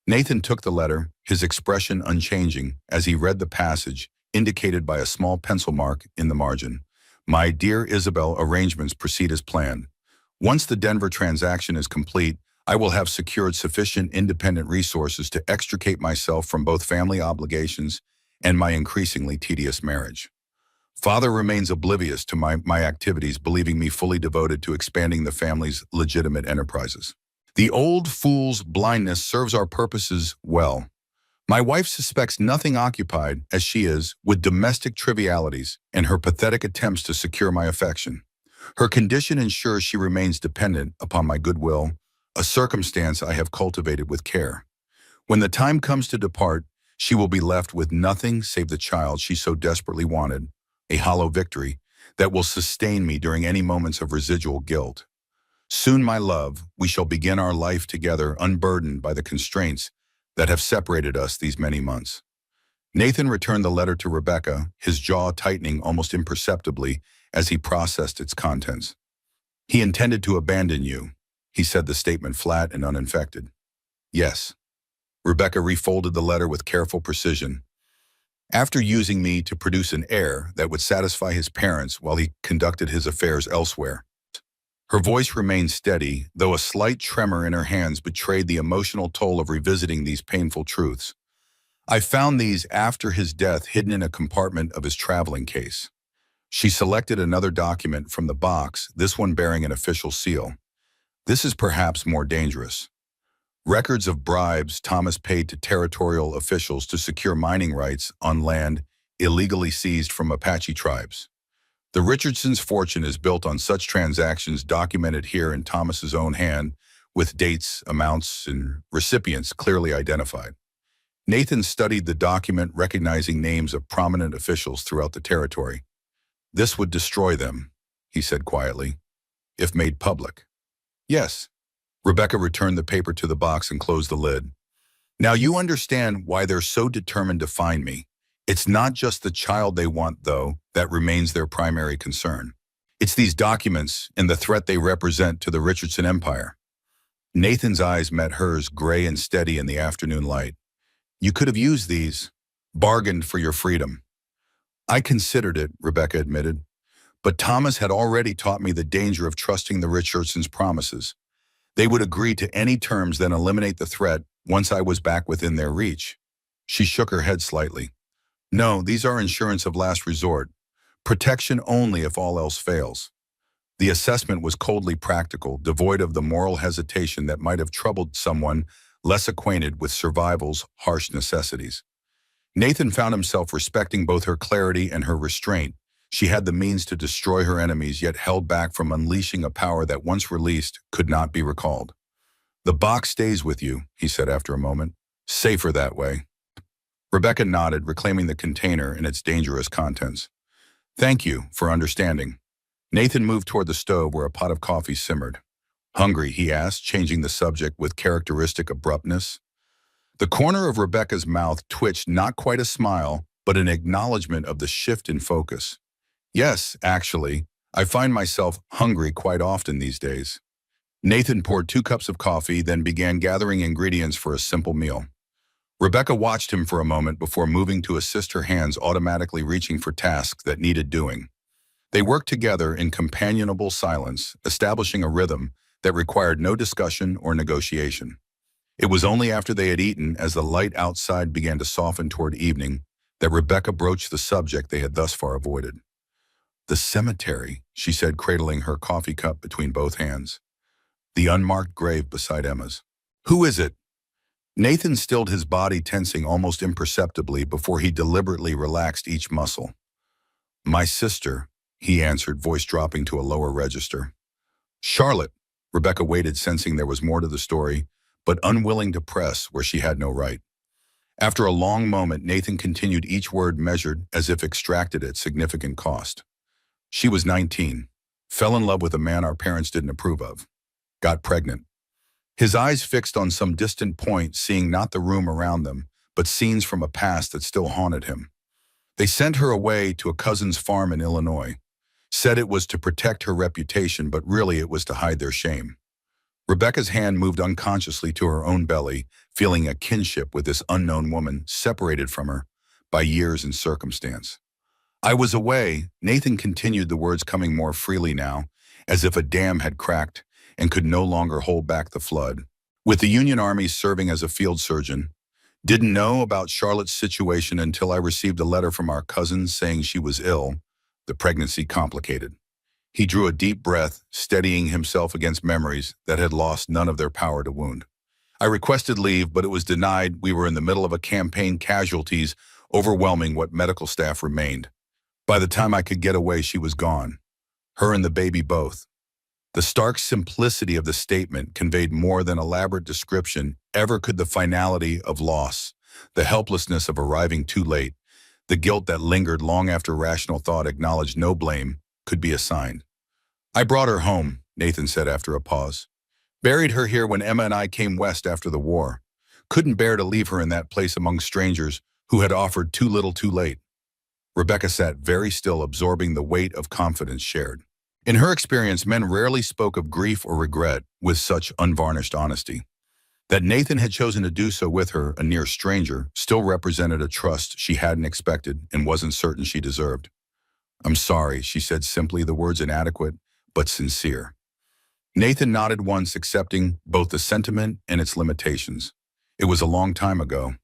Nathan took the letter, his expression unchanging, as he read the passage, indicated by a small pencil mark in the margin. My dear Isabel, arrangements proceed as planned. Once the Denver transaction is complete, I will have secured sufficient independent resources to extricate myself from both family obligations and my increasingly tedious marriage. Father remains oblivious to my activities, believing me fully devoted to expanding the family's legitimate enterprises. The old fool's blindness serves our purposes well. My wife suspects nothing occupied, as she is, with domestic trivialities and her pathetic attempts to secure my affection. Her condition ensures she remains dependent upon my goodwill, a circumstance I have cultivated with care. When the time comes to depart, she will be left with nothing save the child she so desperately wanted, a hollow victory that will sustain me during any moments of residual guilt. Soon, my love, we shall begin our life together, unburdened by the constraints that have separated us these many months. Nathan returned the letter to Rebecca, his jaw tightening almost imperceptibly as he processed its contents. He intended to abandon you, he said, the statement flat and uninfected. Yes. Rebecca refolded the letter with careful precision. After using me to produce an heir that would satisfy his parents while he conducted his affairs elsewhere. Her voice remained steady, though a slight tremor in her hands betrayed the emotional toll of revisiting these painful truths. I found these after his death, hidden in a compartment of his traveling case. She selected another document from the box, this one bearing an official seal. This is perhaps more dangerous. Records of bribes Thomas paid to territorial officials to secure mining rights on land illegally seized from Apache tribes. The Richardsons' fortune is built on such transactions documented here in Thomas's own hand, with dates, amounts, and recipients clearly identified. Nathan studied the document, recognizing names of prominent officials throughout the territory. This would destroy them, he said quietly, if made public. Yes. Rebecca returned the paper to the box and closed the lid. Now you understand why they're so determined to find me. It's not just the child they want, though, that remains their primary concern. It's these documents and the threat they represent to the Richardson Empire. Nathan's eyes met hers, gray and steady in the afternoon light. You could have used these, bargained for your freedom. I considered it, Rebecca admitted, but Thomas had already taught me the danger of trusting the Richardsons' promises. They would agree to any terms, then eliminate the threat once I was back within their reach. She shook her head slightly. No, these are insurance of last resort. Protection only if all else fails. The assessment was coldly practical, devoid of the moral hesitation that might have troubled someone less acquainted with survival's harsh necessities. Nathan found himself respecting both her clarity and her restraint. She had the means to destroy her enemies, yet held back from unleashing a power that, once released, could not be recalled. The box stays with you, he said after a moment. Safer that way. Rebecca nodded, reclaiming the container and its dangerous contents. Thank you for understanding. Nathan moved toward the stove where a pot of coffee simmered. Hungry, he asked, changing the subject with characteristic abruptness. The corner of Rebecca's mouth twitched, not quite a smile, but an acknowledgement of the shift in focus. Yes, actually, I find myself hungry quite often these days. Nathan poured 2 cups of coffee, then began gathering ingredients for a simple meal. Rebecca watched him for a moment before moving to assist, her hands automatically reaching for tasks that needed doing. They worked together in companionable silence, establishing a rhythm that required no discussion or negotiation. It was only after they had eaten, as the light outside began to soften toward evening, that Rebecca broached the subject they had thus far avoided. The cemetery, she said, cradling her coffee cup between both hands. the unmarked grave beside Emma's. "Who is it?" Nathan stilled his body, tensing almost imperceptibly before he deliberately relaxed each muscle. "My sister," he answered, voice dropping to a lower register. "Charlotte." Rebecca waited, sensing there was more to the story, but unwilling to press where she had no right. After a long moment, Nathan continued, each word measured as if extracted at significant cost. "She was 19, fell in love with a man our parents didn't approve of, got pregnant." His eyes fixed on some distant point, seeing not the room around them, but scenes from a past that still haunted him. "They sent her away to a cousin's farm in Illinois. Said it was to protect her reputation, but really it was to hide their shame." Rebecca's hand moved unconsciously to her own belly, feeling a kinship with this unknown woman, separated from her by years and circumstance. "I was away," Nathan continued, the words coming more freely now, as if a dam had cracked and could no longer hold back the flood. "With the Union Army, serving as a field surgeon. Didn't know about Charlotte's situation until I received a letter from our cousin saying she was ill, the pregnancy complicated." He drew a deep breath, steadying himself against memories that had lost none of their power to wound. "I requested leave, but it was denied. We were in the middle of a campaign, casualties overwhelming what medical staff remained. By the time I could get away, she was gone. Her and the baby both." The stark simplicity of the statement conveyed more than elaborate description ever could. The finality of loss, the helplessness of arriving too late, the guilt that lingered long after rational thought acknowledged no blame could be assigned. "I brought her home," Nathan said after a pause. "Buried her here when Emma and I came west after the war. Couldn't bear to leave her in that place among strangers who had offered too little too late." Rebecca sat very still, absorbing the weight of confidence shared. In her experience, men rarely spoke of grief or regret with such unvarnished honesty. That Nathan had chosen to do so with her, a near stranger, still represented a trust she hadn't expected and wasn't certain she deserved. "I'm sorry," she said simply, the words inadequate but sincere. Nathan nodded once, accepting both the sentiment and its limitations. It was a long time ago,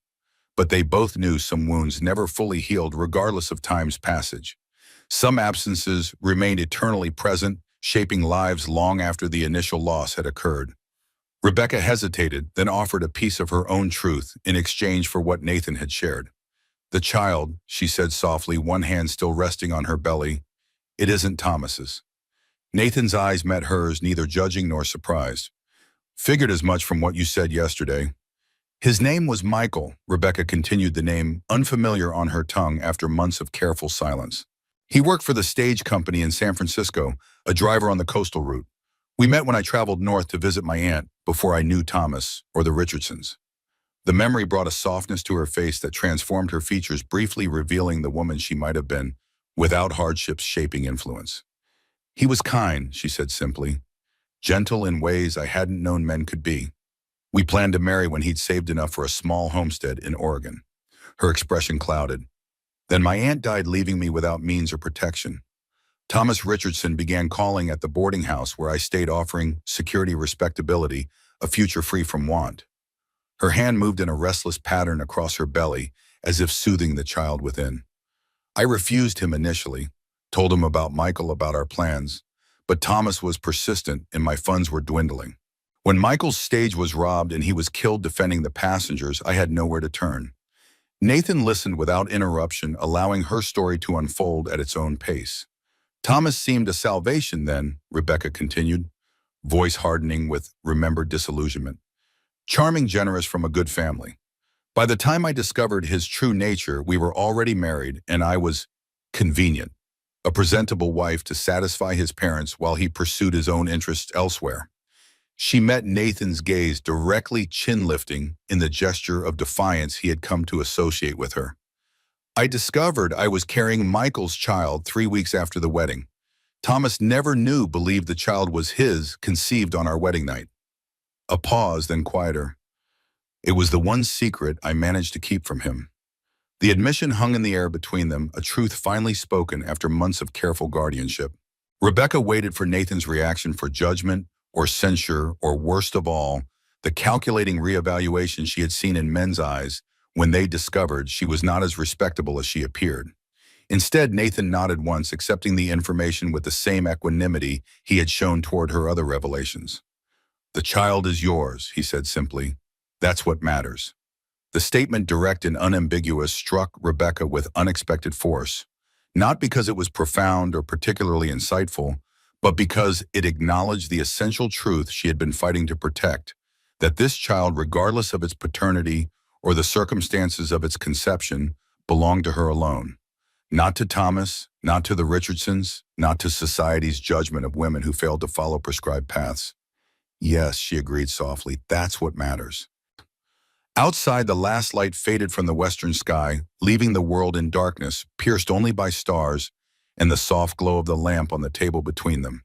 but they both knew some wounds never fully healed regardless of time's passage. Some absences remained eternally present, shaping lives long after the initial loss had occurred. Rebecca hesitated, then offered a piece of her own truth in exchange for what Nathan had shared. "The child," she said softly, one hand still resting on her belly, "it isn't Thomas's." Nathan's eyes met hers, neither judging nor surprised. "Figured as much from what you said yesterday." "His name was Michael," Rebecca continued, the name unfamiliar on her tongue after months of careful silence. "He worked for the stage company in San Francisco, a driver on the coastal route. We met when I traveled north to visit my aunt before I knew Thomas or the Richardsons." The memory brought a softness to her face that transformed her features, briefly revealing the woman she might have been, without hardships shaping influence. "He was kind," she said simply, "gentle in ways I hadn't known men could be. We planned to marry when he'd saved enough for a small homestead in Oregon." Her expression clouded. "Then my aunt died, leaving me without means or protection. Thomas Richardson began calling at the boarding house where I stayed, offering security, respectability, a future free from want." Her hand moved in a restless pattern across her belly, as if soothing the child within. "I refused him initially, told him about Michael, about our plans, but Thomas was persistent and my funds were dwindling. When Michael's stage was robbed and he was killed defending the passengers, I had nowhere to turn." Nathan listened without interruption, allowing her story to unfold at its own pace. "Thomas seemed a salvation then," Rebecca continued, voice hardening with remembered disillusionment. "Charming, generous, from a good family. By the time I discovered his true nature, we were already married and I was convenient, a presentable wife to satisfy his parents while he pursued his own interests elsewhere." She met Nathan's gaze directly, chin-lifting in the gesture of defiance he had come to associate with her. "I discovered I was carrying Michael's child 3 weeks after the wedding. Thomas never knew, believed the child was his, conceived on our wedding night." A pause, then quieter. "It was the one secret I managed to keep from him." The admission hung in the air between them, a truth finally spoken after months of careful guardianship. Rebecca waited for Nathan's reaction, for judgment or censure, or worst of all, the calculating reevaluation she had seen in men's eyes when they discovered she was not as respectable as she appeared. Instead, Nathan nodded once, accepting the information with the same equanimity he had shown toward her other revelations. "The child is yours," he said simply. "That's what matters." The statement, direct and unambiguous, struck Rebecca with unexpected force, not because it was profound or particularly insightful, but because it acknowledged the essential truth she had been fighting to protect, that this child, regardless of its paternity or the circumstances of its conception, belonged to her alone. Not to Thomas, not to the Richardsons, not to society's judgment of women who failed to follow prescribed paths. "Yes," she agreed softly, "that's what matters." Outside, the last light faded from the western sky, leaving the world in darkness, pierced only by stars and the soft glow of the lamp on the table between them.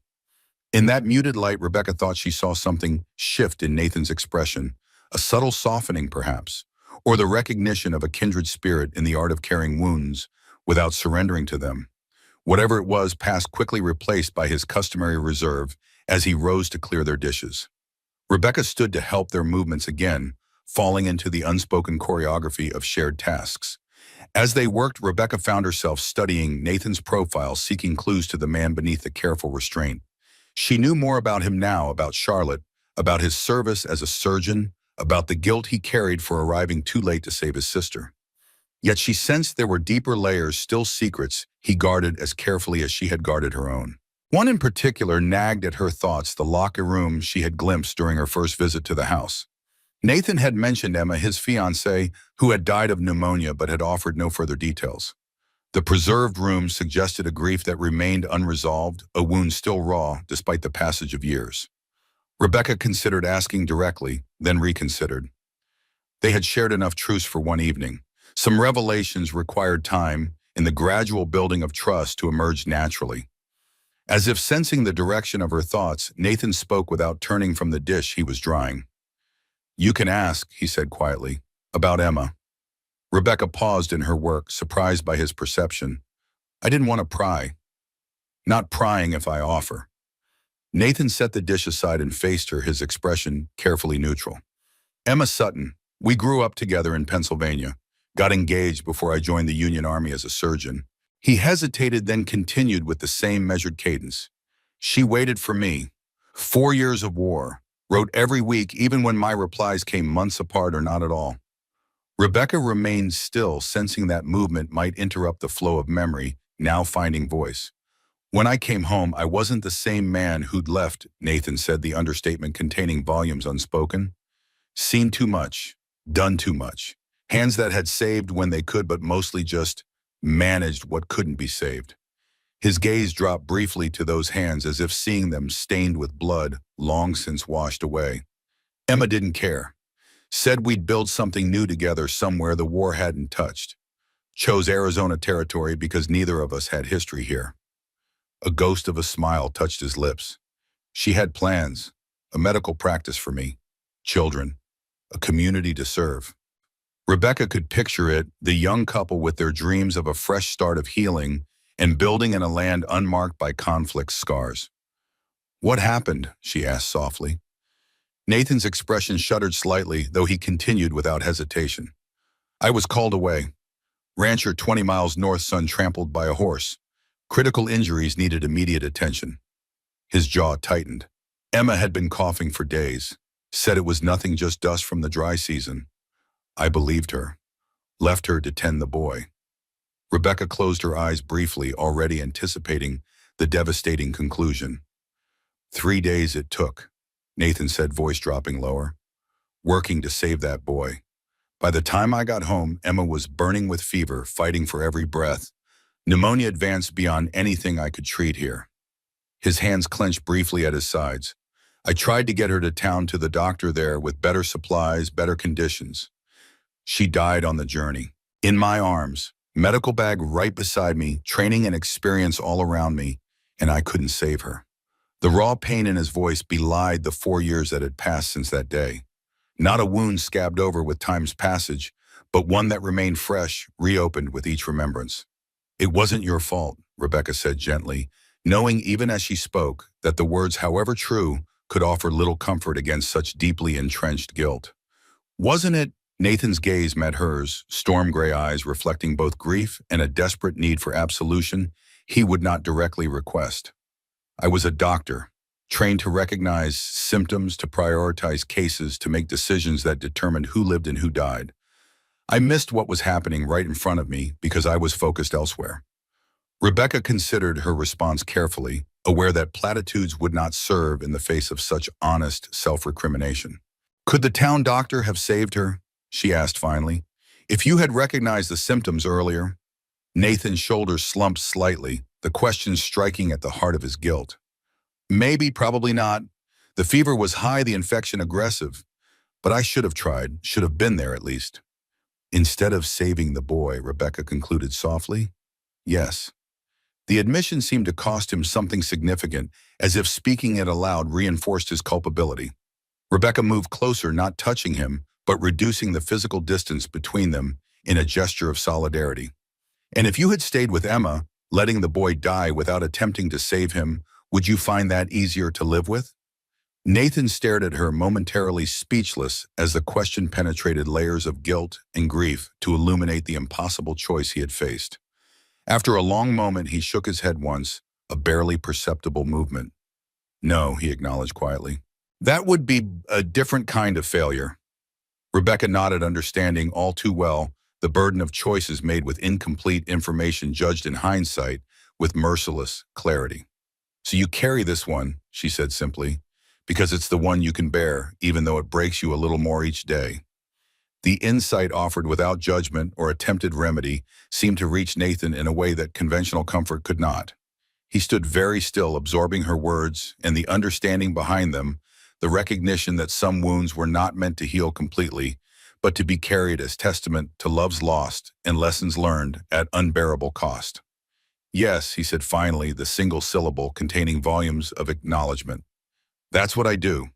In that muted light, Rebecca thought she saw something shift in Nathan's expression, a subtle softening perhaps, or the recognition of a kindred spirit in the art of carrying wounds without surrendering to them. Whatever it was passed, quickly replaced by his customary reserve as he rose to clear their dishes. Rebecca stood to help their movements again, falling into the unspoken choreography of shared tasks. As they worked, Rebecca found herself studying Nathan's profile, seeking clues to the man beneath the careful restraint. She knew more about him now, about Charlotte, about his service as a surgeon, about the guilt he carried for arriving too late to save his sister. Yet she sensed there were deeper layers, still secrets he guarded as carefully as she had guarded her own. One in particular nagged at her thoughts, the locker room she had glimpsed during her first visit to the house. Nathan had mentioned Emma, his fiancée, who had died of pneumonia but had offered no further details. The preserved room suggested a grief that remained unresolved, a wound still raw despite the passage of years. Rebecca considered asking directly, then reconsidered. They had shared enough truths for one evening. Some revelations required time and the gradual building of trust to emerge naturally. As if sensing the direction of her thoughts, Nathan spoke without turning from the dish he was drying. "You can ask," he said quietly, "about Emma." Rebecca paused in her work, surprised by his perception. "I didn't want to pry." "Not prying if I offer." Nathan set the dish aside and faced her, his expression carefully neutral. "Emma Sutton. We grew up together in Pennsylvania. Got engaged before I joined the Union Army as a surgeon." He hesitated, then continued with the same measured cadence. "She waited for me. 4 years of war. Wrote every week, even when my replies came months apart or not at all." Rebecca remained still, sensing that movement might interrupt the flow of memory, now finding voice. "When I came home, I wasn't the same man who'd left," Nathan said, the understatement containing volumes unspoken. "Seen too much, done too much. Hands that had saved when they could, but mostly just managed what couldn't be saved." His gaze dropped briefly to those hands, as if seeing them stained with blood, long since washed away. "Emma didn't care. Said we'd build something new together somewhere the war hadn't touched. Chose Arizona territory because neither of us had history here." A ghost of a smile touched his lips. "She had plans, a medical practice for me, children, a community to serve." Rebecca could picture it, the young couple with their dreams of a fresh start of healing and building in a land unmarked by conflict's scars. "What happened?" she asked softly. Nathan's expression shuddered slightly, though he continued without hesitation. "I was called away. Rancher 20 miles north, son trampled by a horse. Critical injuries needed immediate attention." His jaw tightened. Emma had been coughing for days. Said it was nothing, just dust from the dry season. I believed her. Left her to tend the boy. Rebecca closed her eyes briefly, already anticipating the devastating conclusion. 3 days it took, Nathan said, voice dropping lower. Working to save that boy. By the time I got home, Emma was burning with fever, fighting for every breath. Pneumonia advanced beyond anything I could treat here. His hands clenched briefly at his sides. I tried to get her to town, to the doctor there, with better supplies, better conditions. She died on the journey. In my arms, medical bag right beside me, training and experience all around me, and I couldn't save her. The raw pain in his voice belied the 4 years that had passed since that day. Not a wound scabbed over with time's passage, but one that remained fresh, reopened with each remembrance. It wasn't your fault, Rebecca said gently, knowing even as she spoke that the words, however true, could offer little comfort against such deeply entrenched guilt. Wasn't it? Nathan's gaze met hers, storm gray eyes reflecting both grief and a desperate need for absolution he would not directly request. I was a doctor. trained to recognize symptoms, to prioritize cases, to make decisions that determined who lived and who died. I missed what was happening right in front of me because I was focused elsewhere. Rebecca considered her response carefully, aware that platitudes would not serve in the face of such honest self-recrimination. Could the town doctor have saved her? She asked finally. If you had recognized the symptoms earlier? Nathan's shoulders slumped slightly, the question striking at the heart of his guilt. Maybe, probably not. The fever was high, the infection aggressive. But I should have tried, should have been there at least. Instead of saving the boy, Rebecca concluded softly, yes. The admission seemed to cost him something significant, as if speaking it aloud reinforced his culpability. Rebecca moved closer, not touching him, but reducing the physical distance between them in a gesture of solidarity. And if you had stayed with Emma, letting the boy die without attempting to save him, would you find that easier to live with? Nathan stared at her, momentarily speechless, as the question penetrated layers of guilt and grief to illuminate the impossible choice he had faced. After a long moment, he shook his head once, a barely perceptible movement. No, he acknowledged quietly. That would be a different kind of failure. Rebecca nodded, understanding all too well the burden of choices made with incomplete information judged in hindsight with merciless clarity. So you carry this one, she said simply, because it's the one you can bear, even though it breaks you a little more each day. The insight offered without judgment or attempted remedy seemed to reach Nathan in a way that conventional comfort could not. He stood very still, absorbing her words and the understanding behind them, the recognition that some wounds were not meant to heal completely, but to be carried as testament to loves lost and lessons learned at unbearable cost. Yes, he said finally, the single syllable containing volumes of acknowledgement. That's what I do.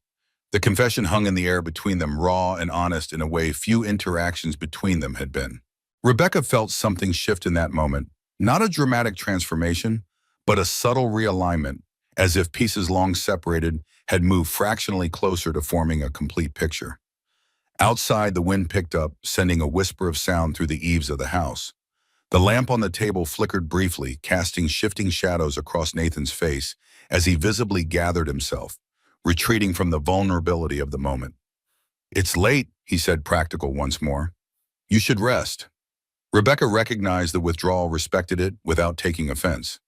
The confession hung in the air between them, raw and honest in a way few interactions between them had been. Rebecca felt something shift in that moment, not a dramatic transformation, but a subtle realignment, as if pieces long separated had moved fractionally closer to forming a complete picture. Outside, the wind picked up, sending a whisper of sound through the eaves of the house. The lamp on the table flickered briefly, casting shifting shadows across Nathan's face as he visibly gathered himself, retreating from the vulnerability of the moment. It's late, he said, practical once more. You should rest. Rebecca recognized the withdrawal, respected it without taking offense.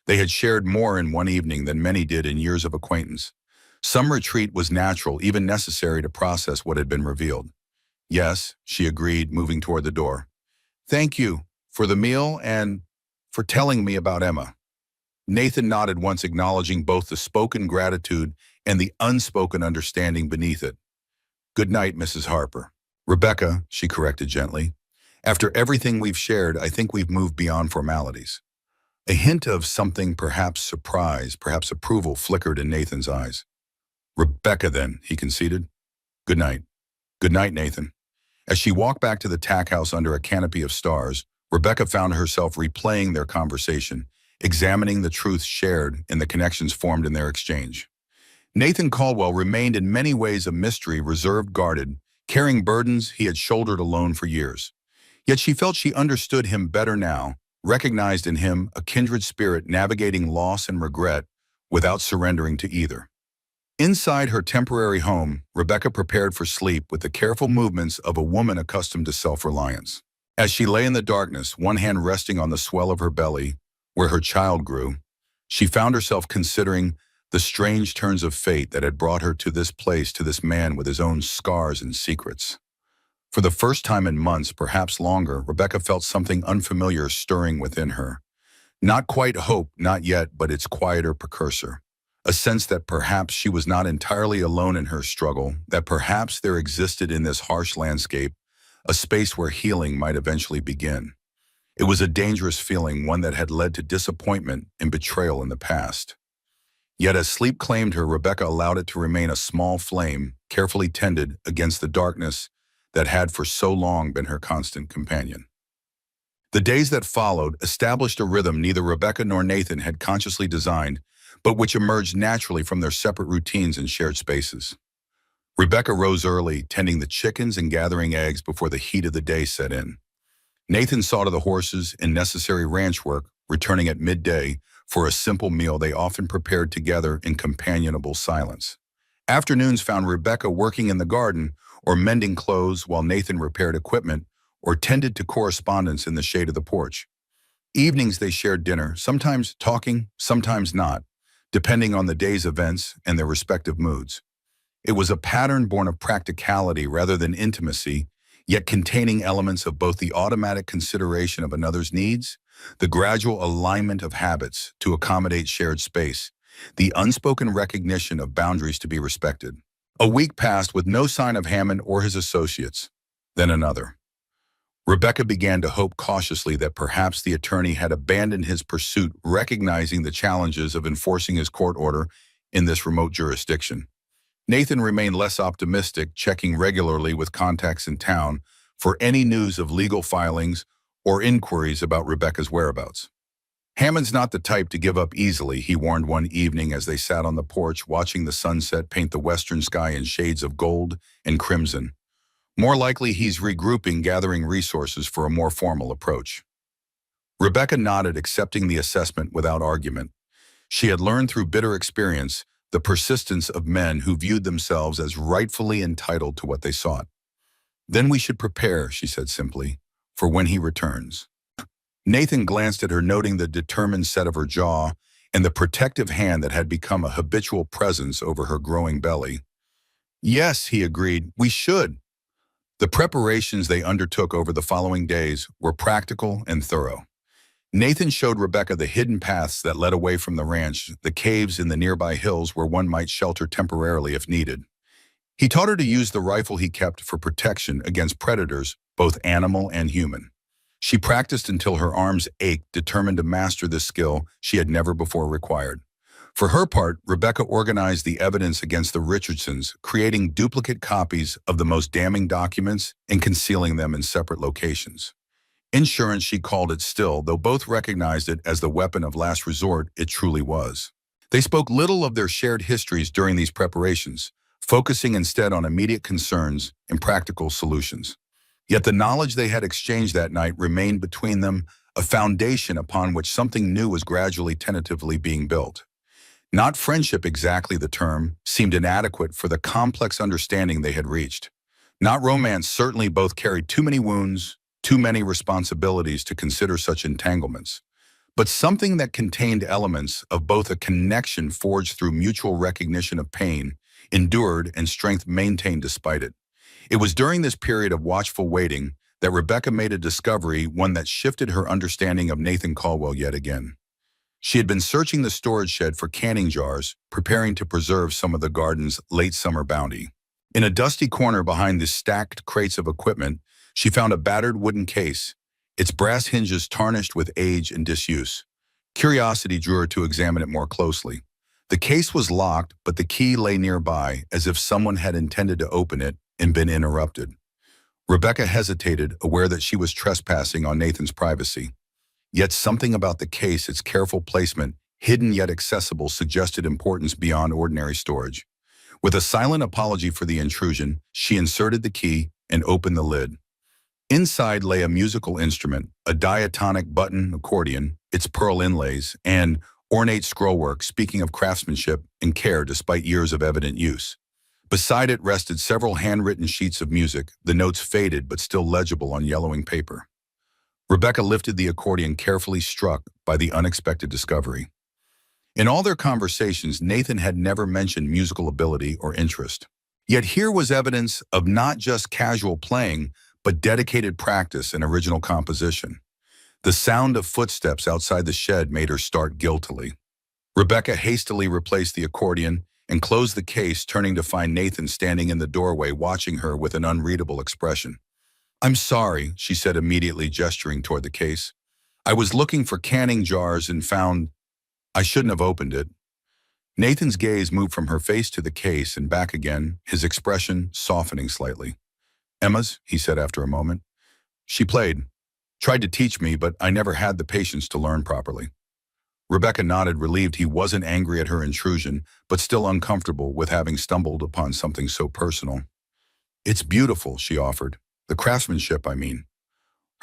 They had shared more in one evening than many did in years of acquaintance. Some retreat was natural, even necessary to process what had been revealed. Yes, she agreed, moving toward the door. Thank you for the meal and for telling me about Emma. Nathan nodded once, acknowledging both the spoken gratitude and the unspoken understanding beneath it. Good night, Mrs. Harper. Rebecca, she corrected gently. After everything we've shared, I think we've moved beyond formalities. A hint of something, perhaps surprise, perhaps approval, flickered in Nathan's eyes. Rebecca, then, he conceded. Good night. Good night, Nathan. As she walked back to the tack house under a canopy of stars, Rebecca found herself replaying their conversation, examining the truths shared and the connections formed in their exchange. Nathan Caldwell remained in many ways a mystery, reserved, guarded, carrying burdens he had shouldered alone for years. Yet she felt she understood him better now, recognized in him a kindred spirit navigating loss and regret without surrendering to either. Inside her temporary home, Rebecca prepared for sleep with the careful movements of a woman accustomed to self-reliance. As she lay in the darkness, one hand resting on the swell of her belly, where her child grew, she found herself considering the strange turns of fate that had brought her to this place, to this man with his own scars and secrets. For the first time in months, perhaps longer, Rebecca felt something unfamiliar stirring within her. Not quite hope, not yet, but its quieter precursor. A sense that perhaps she was not entirely alone in her struggle, that perhaps there existed in this harsh landscape a space where healing might eventually begin. It was a dangerous feeling, one that had led to disappointment and betrayal in the past. Yet as sleep claimed her, Rebecca allowed it to remain a small flame, carefully tended against the darkness that had for so long been her constant companion. The days that followed established a rhythm neither Rebecca nor Nathan had consciously designed, but which emerged naturally from their separate routines and shared spaces. Rebecca rose early, tending the chickens and gathering eggs before the heat of the day set in. Nathan saw to the horses and necessary ranch work, returning at midday For a simple meal they often prepared together in companionable silence. Afternoons found Rebecca working in the garden or mending clothes while Nathan repaired equipment or tended to correspondence in the shade of the porch. Evenings they shared dinner, sometimes talking, sometimes not, depending on the day's events and their respective moods. It was a pattern born of practicality rather than intimacy, yet containing elements of both the automatic consideration of another's needs, the gradual alignment of habits to accommodate shared space, the unspoken recognition of boundaries to be respected. A week passed with no sign of Hammond or his associates. Then another. Rebecca began to hope cautiously that perhaps the attorney had abandoned his pursuit, recognizing the challenges of enforcing his court order in this remote jurisdiction. Nathan remained less optimistic, checking regularly with contacts in town for any news of legal filings or inquiries about Rebecca's whereabouts. Hammond's not the type to give up easily, he warned one evening as they sat on the porch watching the sunset paint the western sky in shades of gold and crimson. More likely he's regrouping, gathering resources for a more formal approach. Rebecca nodded, accepting the assessment without argument. She had learned through bitter experience the persistence of men who viewed themselves as rightfully entitled to what they sought. Then we should prepare, she said simply, for when he returns. Nathan glanced at her, noting the determined set of her jaw and the protective hand that had become a habitual presence over her growing belly. Yes, he agreed, we should. The preparations they undertook over the following days were practical and thorough. Nathan showed Rebecca the hidden paths that led away from the ranch, the caves in the nearby hills where one might shelter temporarily if needed. He taught her to use the rifle he kept for protection against predators, both animal and human. She practiced until her arms ached, determined to master this skill she had never before required. For her part, Rebecca organized the evidence against the Richardsons, creating duplicate copies of the most damning documents and concealing them in separate locations. Insurance, she called it still, though both recognized it as the weapon of last resort it truly was. They spoke little of their shared histories during these preparations, focusing instead on immediate concerns and practical solutions. Yet the knowledge they had exchanged that night remained between them, a foundation upon which something new was gradually tentatively being built. Not friendship, exactly the term, seemed inadequate for the complex understanding they had reached. Not romance, certainly both carried too many wounds, too many responsibilities to consider such entanglements. But something that contained elements of both a connection forged through mutual recognition of pain, endured, and strength maintained despite it. It was during this period of watchful waiting that Rebecca made a discovery, one that shifted her understanding of Nathan Caldwell yet again. She had been searching the storage shed for canning jars, preparing to preserve some of the garden's late summer bounty. In a dusty corner behind the stacked crates of equipment, she found a battered wooden case, its brass hinges tarnished with age and disuse. Curiosity drew her to examine it more closely. The case was locked, but the key lay nearby, as if someone had intended to open it and been interrupted. Rebecca hesitated, aware that she was trespassing on Nathan's privacy. Yet something about the case, its careful placement, hidden yet accessible, suggested importance beyond ordinary storage. With a silent apology for the intrusion, she inserted the key and opened the lid. Inside lay a musical instrument, a diatonic button accordion, its pearl inlays, and ornate scrollwork, speaking of craftsmanship and care despite years of evident use. Beside it rested several handwritten sheets of music, the notes faded but still legible on yellowing paper. Rebecca lifted the accordion, carefully, struck by the unexpected discovery. In all their conversations, Nathan had never mentioned musical ability or interest. Yet here was evidence of not just casual playing, but dedicated practice and original composition. The sound of footsteps outside the shed made her start guiltily. Rebecca hastily replaced the accordion and closed the case, turning to find Nathan standing in the doorway, watching her with an unreadable expression. "I'm sorry," she said, immediately gesturing toward the case. "I was looking for canning jars and found I shouldn't have opened it." Nathan's gaze moved from her face to the case and back again, his expression softening slightly. "Emma's," he said after a moment. "She played. Tried to teach me, but I never had the patience to learn properly." Rebecca nodded, relieved he wasn't angry at her intrusion, but still uncomfortable with having stumbled upon something so personal. "It's beautiful," she offered. "The craftsmanship, I mean."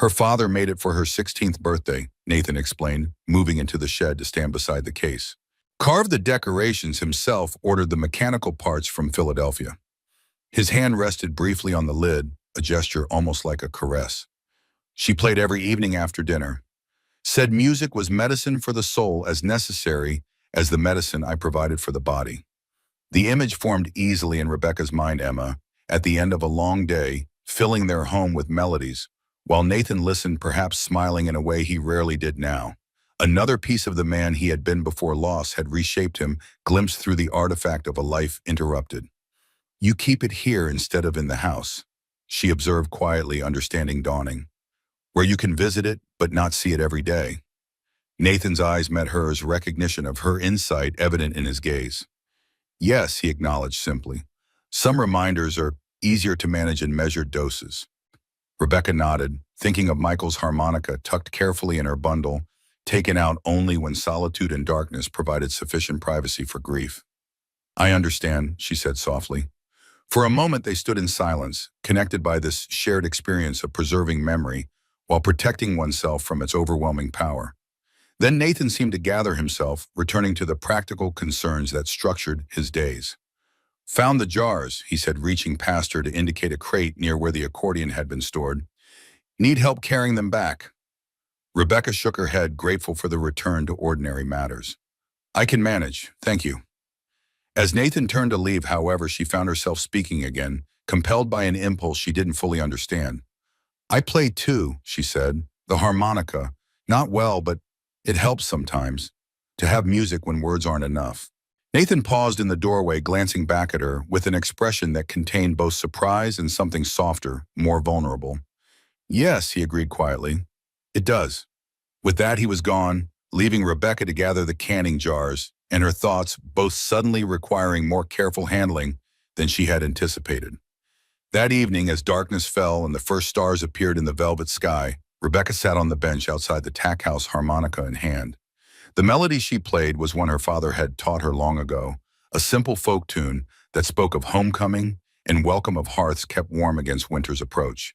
Her father made it for her 16th birthday, Nathan explained, moving into the shed to stand beside the case. Carved the decorations himself, ordered the mechanical parts from Philadelphia. His hand rested briefly on the lid, a gesture almost like a caress. She played every evening after dinner. Said music was medicine for the soul as necessary as the medicine I provided for the body. The image formed easily in Rebecca's mind, Emma, at the end of a long day, filling their home with melodies, while Nathan listened, perhaps smiling in a way he rarely did now. Another piece of the man he had been before loss had reshaped him, glimpsed through the artifact of a life interrupted. You keep it here instead of in the house, she observed quietly, understanding dawning. Where you can visit it, but not see it every day. Nathan's eyes met hers, recognition of her insight evident in his gaze. Yes, he acknowledged simply. Some reminders are easier to manage in measured doses. Rebecca nodded, thinking of Michael's harmonica tucked carefully in her bundle, taken out only when solitude and darkness provided sufficient privacy for grief. I understand, she said softly. For a moment they stood in silence, connected by this shared experience of preserving memory while protecting oneself from its overwhelming power. Then Nathan seemed to gather himself, returning to the practical concerns that structured his days. Found the jars, he said, reaching past her to indicate a crate near where the accordion had been stored. Need help carrying them back? Rebecca shook her head, grateful for the return to ordinary matters. I can manage, thank you. As Nathan turned to leave, however, she found herself speaking again, compelled by an impulse she didn't fully understand. I play too, she said, the harmonica. Not well, but it helps sometimes, to have music when words aren't enough. Nathan paused in the doorway, glancing back at her with an expression that contained both surprise and something softer, more vulnerable. Yes, he agreed quietly. It does. With that, he was gone, leaving Rebecca to gather the canning jars, and her thoughts both suddenly requiring more careful handling than she had anticipated. That evening, as darkness fell and the first stars appeared in the velvet sky, Rebecca sat on the bench outside the tack house, harmonica in hand. The melody she played was one her father had taught her long ago, a simple folk tune that spoke of homecoming and welcome of hearths kept warm against winter's approach.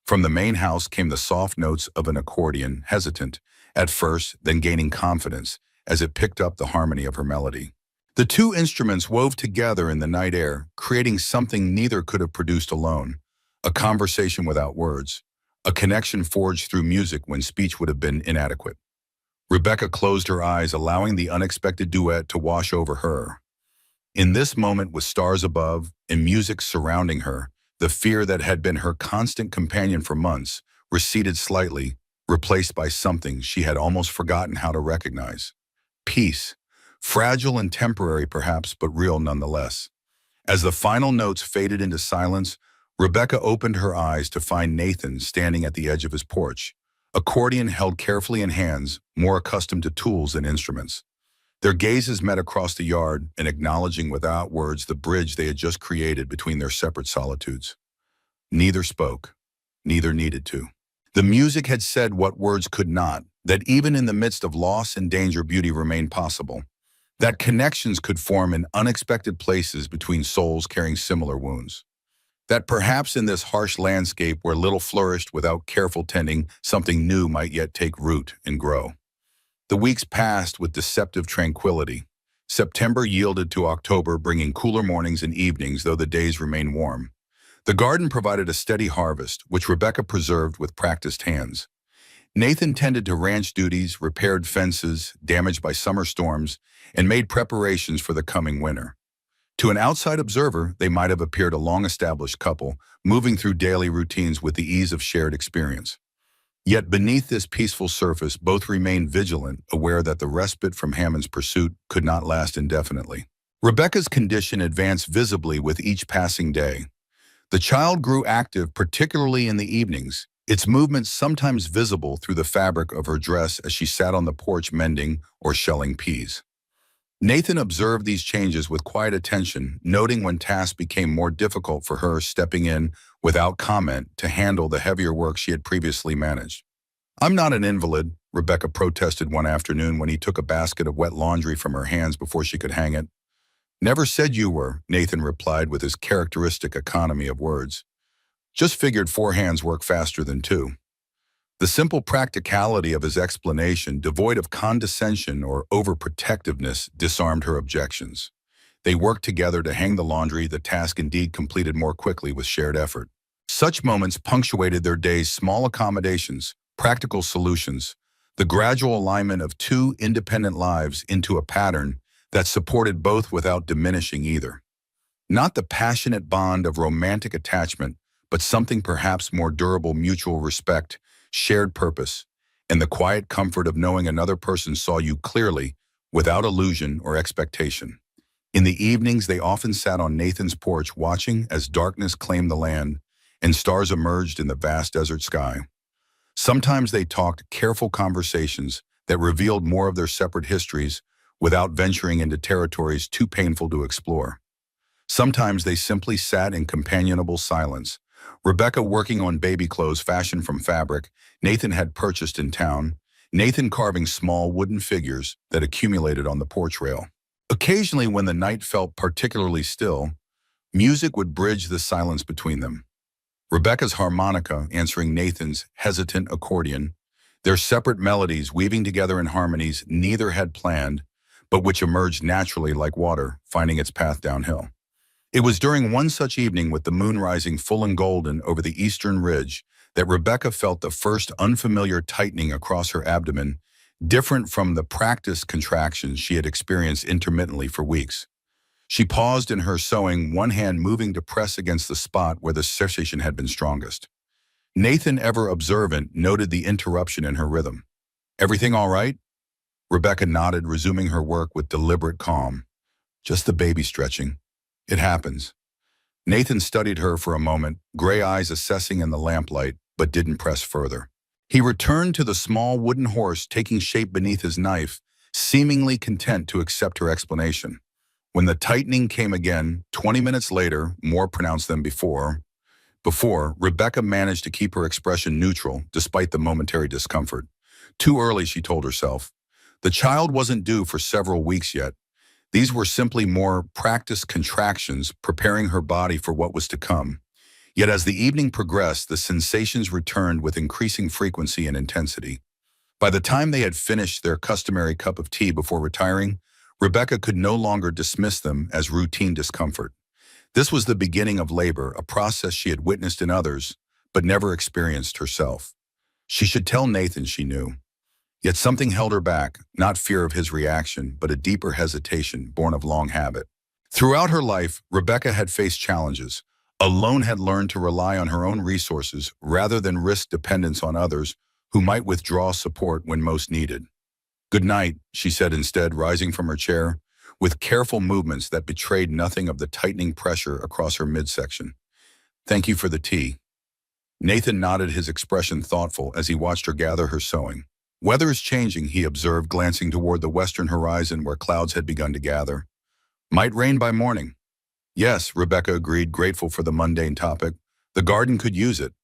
From the main house came the soft notes of an accordion, hesitant at first, then gaining confidence as it picked up the harmony of her melody. The two instruments wove together in the night air, creating something neither could have produced alone, a conversation without words, a connection forged through music when speech would have been inadequate. Rebecca closed her eyes, allowing the unexpected duet to wash over her. In this moment, with stars above and music surrounding her, the fear that had been her constant companion for months receded slightly, replaced by something she had almost forgotten how to recognize. Peace. Fragile and temporary perhaps, but real nonetheless. As the final notes faded into silence, Rebecca opened her eyes to find Nathan standing at the edge of his porch, accordion held carefully in hands, more accustomed to tools than instruments. Their gazes met across the yard and acknowledging without words the bridge they had just created between their separate solitudes. Neither spoke. Neither needed to. The music had said what words could not, that even in the midst of loss and danger, beauty remained possible. That connections could form in unexpected places between souls carrying similar wounds. That perhaps in this harsh landscape where little flourished without careful tending, something new might yet take root and grow. The weeks passed with deceptive tranquility. September yielded to October, bringing cooler mornings and evenings, though the days remained warm. The garden provided a steady harvest, which Rebecca preserved with practiced hands. Nathan tended to ranch duties, repaired fences damaged by summer storms, and made preparations for the coming winter. To an outside observer, they might have appeared a long-established couple, moving through daily routines with the ease of shared experience. Yet beneath this peaceful surface, both remained vigilant, aware that the respite from Hammond's pursuit could not last indefinitely. Rebecca's condition advanced visibly with each passing day. The child grew active, particularly in the evenings, its movements sometimes visible through the fabric of her dress as she sat on the porch mending or shelling peas. Nathan observed these changes with quiet attention, noting when tasks became more difficult for her, stepping in without comment to handle the heavier work she had previously managed. I'm not an invalid, Rebecca protested one afternoon when he took a basket of wet laundry from her hands before she could hang it. Never said you were, Nathan replied with his characteristic economy of words. Just figured 4 hands work faster than 2. The simple practicality of his explanation, devoid of condescension or overprotectiveness, disarmed her objections. They worked together to hang the laundry, the task indeed completed more quickly with shared effort. Such moments punctuated their day's small accommodations, practical solutions, the gradual alignment of two independent lives into a pattern that supported both without diminishing either. Not the passionate bond of romantic attachment, but something perhaps more durable: mutual respect, shared purpose, and the quiet comfort of knowing another person saw you clearly, without illusion or expectation. In the evenings, they often sat on Nathan's porch watching as darkness claimed the land and stars emerged in the vast desert sky. Sometimes they talked careful conversations that revealed more of their separate histories without venturing into territories too painful to explore. Sometimes they simply sat in companionable silence. Rebecca working on baby clothes fashioned from fabric Nathan had purchased in town, Nathan carving small wooden figures that accumulated on the porch rail. Occasionally, when the night felt particularly still, music would bridge the silence between them. Rebecca's harmonica answering Nathan's hesitant accordion, their separate melodies weaving together in harmonies neither had planned, but which emerged naturally like water finding its path downhill. It was during one such evening, with the moon rising full and golden over the eastern ridge, that Rebecca felt the first unfamiliar tightening across her abdomen, different from the practiced contractions she had experienced intermittently for weeks. She paused in her sewing, one hand moving to press against the spot where the sensation had been strongest. Nathan, ever observant, noted the interruption in her rhythm. "Everything all right?" Rebecca nodded, resuming her work with deliberate calm. "Just the baby stretching. It happens." Nathan studied her for a moment, gray eyes assessing in the lamplight, but didn't press further. He returned to the small wooden horse taking shape beneath his knife, seemingly content to accept her explanation. When the tightening came again, 20 minutes later, more pronounced than before, Rebecca managed to keep her expression neutral despite the momentary discomfort. Too early, she told herself. The child wasn't due for several weeks yet. These were simply more practiced contractions, preparing her body for what was to come. Yet as the evening progressed, the sensations returned with increasing frequency and intensity. By the time they had finished their customary cup of tea before retiring, Rebecca could no longer dismiss them as routine discomfort. This was the beginning of labor, a process she had witnessed in others, but never experienced herself. She should tell Nathan, she knew. Yet something held her back, not fear of his reaction, but a deeper hesitation born of long habit. Throughout her life, Rebecca had faced challenges. Alone had learned to rely on her own resources rather than risk dependence on others who might withdraw support when most needed. "Good night," she said instead, rising from her chair, with careful movements that betrayed nothing of the tightening pressure across her midsection. "Thank you for the tea." Nathan nodded, his expression thoughtful as he watched her gather her sewing. "Weather is changing," he observed, glancing toward the western horizon where clouds had begun to gather. "Might rain by morning." "Yes," Rebecca agreed, grateful for the mundane topic. "The garden could use it."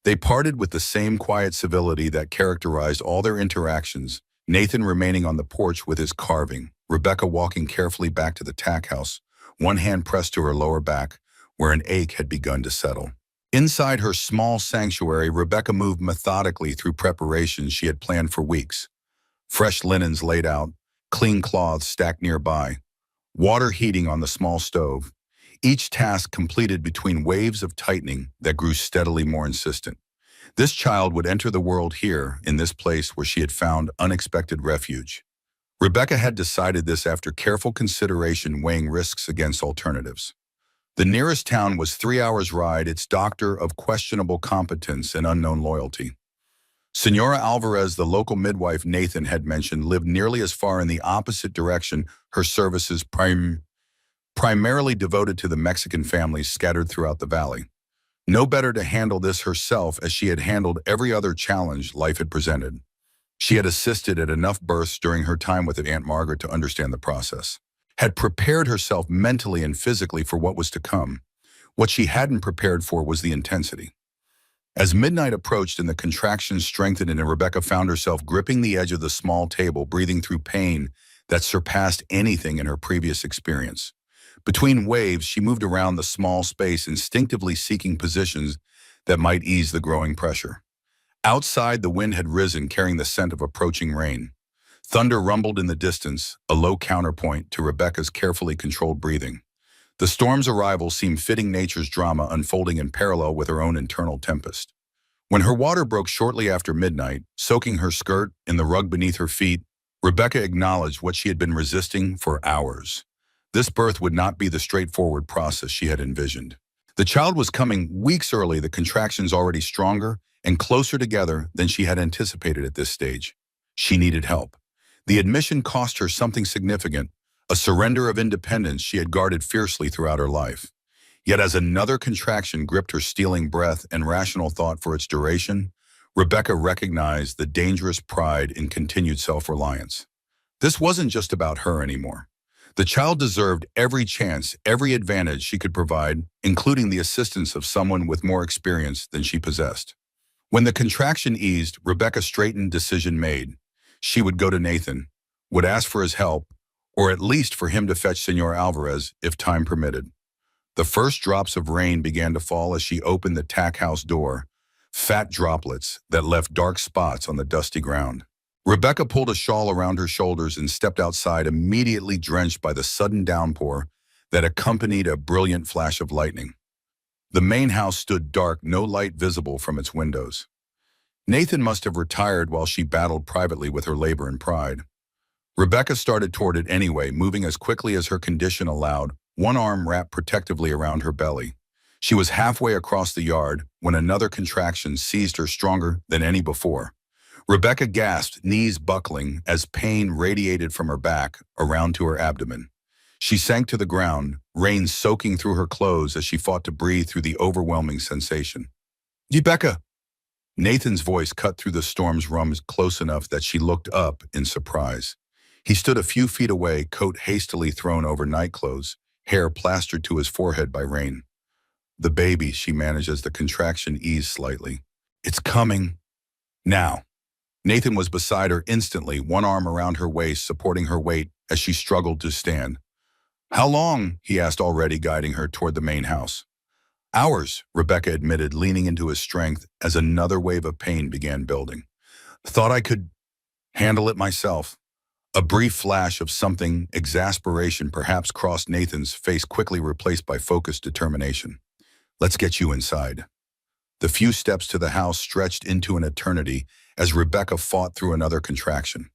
They parted with the same quiet civility that characterized all their interactions, Nathan remaining on the porch with his carving, Rebecca walking carefully back to the tack house, one hand pressed to her lower back, where an ache had begun to settle. Inside her small sanctuary, Rebecca moved methodically through preparations she had planned for weeks. Fresh linens laid out, clean cloths stacked nearby, water heating on the small stove. Each task completed between waves of tightening that grew steadily more insistent. This child would enter the world here, in this place where she had found unexpected refuge. Rebecca had decided this after careful consideration, weighing risks against alternatives. The nearest town was 3 hours' ride, its doctor of questionable competence and unknown loyalty. Senora Alvarez, the local midwife Nathan had mentioned, lived nearly as far in the opposite direction, her services primarily devoted to the Mexican families scattered throughout the valley. No better to handle this herself as she had handled every other challenge life had presented. She had assisted at enough births during her time with Aunt Margaret to understand the process, had prepared herself mentally and physically for what was to come. What she hadn't prepared for was the intensity. As midnight approached and the contractions strengthened, and Rebecca found herself gripping the edge of the small table, breathing through pain that surpassed anything in her previous experience. Between waves, she moved around the small space, instinctively seeking positions that might ease the growing pressure. Outside, the wind had risen, carrying the scent of approaching rain. Thunder rumbled in the distance, a low counterpoint to Rebecca's carefully controlled breathing. The storm's arrival seemed fitting nature's drama unfolding in parallel with her own internal tempest. When her water broke shortly after midnight, soaking her skirt in the rug beneath her feet, Rebecca acknowledged what she had been resisting for hours. This birth would not be the straightforward process she had envisioned. The child was coming weeks early, the contractions already stronger and closer together than she had anticipated at this stage. She needed help. The admission cost her something significant, a surrender of independence she had guarded fiercely throughout her life. Yet as another contraction gripped her stealing breath and rational thought for its duration, Rebecca recognized the dangerous pride in continued self-reliance. This wasn't just about her anymore. The child deserved every chance, every advantage she could provide, including the assistance of someone with more experience than she possessed. When the contraction eased, Rebecca straightened, decision made. She would go to Nathan, would ask for his help, or at least for him to fetch Senor Alvarez if time permitted. The first drops of rain began to fall as she opened the tack house door, fat droplets that left dark spots on the dusty ground. Rebecca pulled a shawl around her shoulders and stepped outside, immediately drenched by the sudden downpour that accompanied a brilliant flash of lightning. The main house stood dark, no light visible from its windows. Nathan must have retired while she battled privately with her labor and pride. Rebecca started toward it anyway, moving as quickly as her condition allowed, one arm wrapped protectively around her belly. She was halfway across the yard when another contraction seized her stronger than any before. Rebecca gasped, knees buckling, as pain radiated from her back around to her abdomen. She sank to the ground, rain soaking through her clothes as she fought to breathe through the overwhelming sensation. "Rebecca!" Nathan's voice cut through the storm's rums close enough that she looked up in surprise. He stood a few feet away, coat hastily thrown over nightclothes, hair plastered to his forehead by rain. "The baby," she managed as the contraction eased slightly. "It's coming. Now." Nathan was beside her instantly, one arm around her waist, supporting her weight as she struggled to stand. "How long?" he asked, already guiding her toward the main house. "Hours," Rebecca admitted, leaning into his strength as another wave of pain began building. "Thought I could handle it myself." A brief flash of something, exasperation perhaps, crossed Nathan's face, quickly replaced by focused determination. "Let's get you inside." The few steps to the house stretched into an eternity as Rebecca fought through another contraction.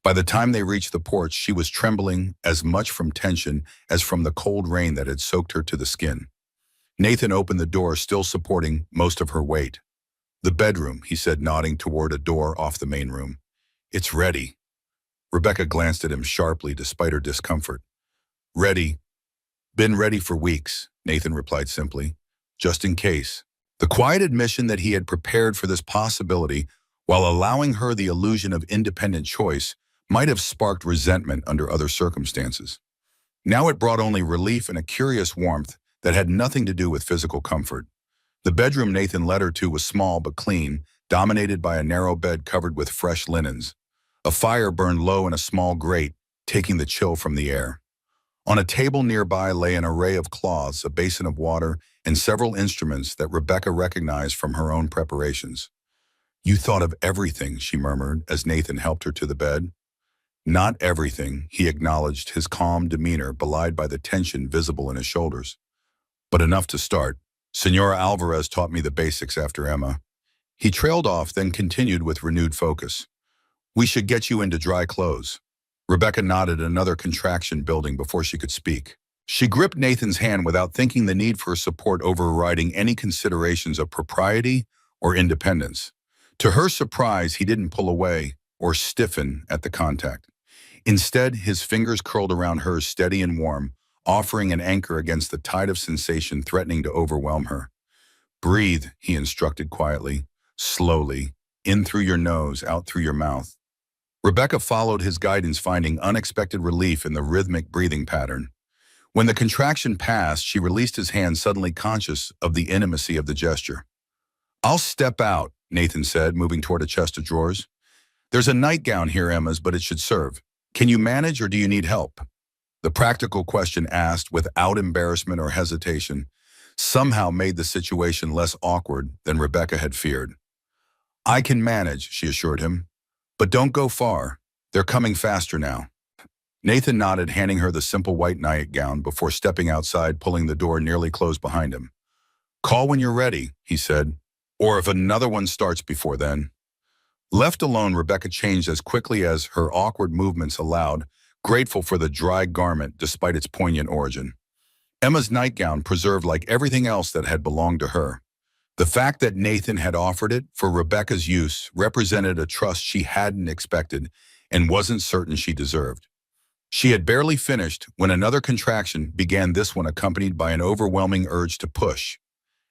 By the time they reached the porch, she was trembling as much from tension as from the cold rain that had soaked her to the skin. Nathan opened the door, still supporting most of her weight. "The bedroom," he said, nodding toward a door off the main room. "It's ready." Rebecca glanced at him sharply despite her discomfort. "Ready? Been ready for weeks," Nathan replied simply. "Just in case." The quiet admission that he had prepared for this possibility while allowing her the illusion of independent choice might have sparked resentment under other circumstances. Now it brought only relief and a curious warmth that had nothing to do with physical comfort. The bedroom Nathan led her to was small but clean, dominated by a narrow bed covered with fresh linens. A fire burned low in a small grate, taking the chill from the air. On a table nearby lay an array of cloths, a basin of water, and several instruments that Rebecca recognized from her own preparations. "You thought of everything," she murmured as Nathan helped her to the bed. "Not everything," he acknowledged, his calm demeanor belied by the tension visible in his shoulders. "But enough to start. Senora Alvarez taught me the basics after Emma." He trailed off, then continued with renewed focus. "We should get you into dry clothes." Rebecca nodded, another contraction building before she could speak. She gripped Nathan's hand without thinking, the need for support overriding any considerations of propriety or independence. To her surprise, he didn't pull away or stiffen at the contact. Instead, his fingers curled around hers, steady and warm, offering an anchor against the tide of sensation threatening to overwhelm her. "Breathe," he instructed quietly, slowly, in through your nose, out through your mouth. Rebecca followed his guidance, finding unexpected relief in the rhythmic breathing pattern. When the contraction passed, she released his hand, suddenly conscious of the intimacy of the gesture. "I'll step out," Nathan said, moving toward a chest of drawers. "There's a nightgown here, Emma's, but it should serve. Can you manage or do you need help?" The practical question, asked without embarrassment or hesitation, somehow made the situation less awkward than Rebecca had feared. I can manage, she assured him. But don't go far. They're coming faster now. Nathan nodded, handing her the simple white nightgown before stepping outside, pulling the door nearly closed behind him. Call when you're ready, he said. Or if another one starts before then. Left alone, Rebecca changed as quickly as her awkward movements allowed, grateful for the dry garment despite its poignant origin. Emma's nightgown preserved like everything else that had belonged to her. The fact that Nathan had offered it for Rebecca's use represented a trust she hadn't expected and wasn't certain she deserved. She had barely finished when another contraction began, this one accompanied by an overwhelming urge to push.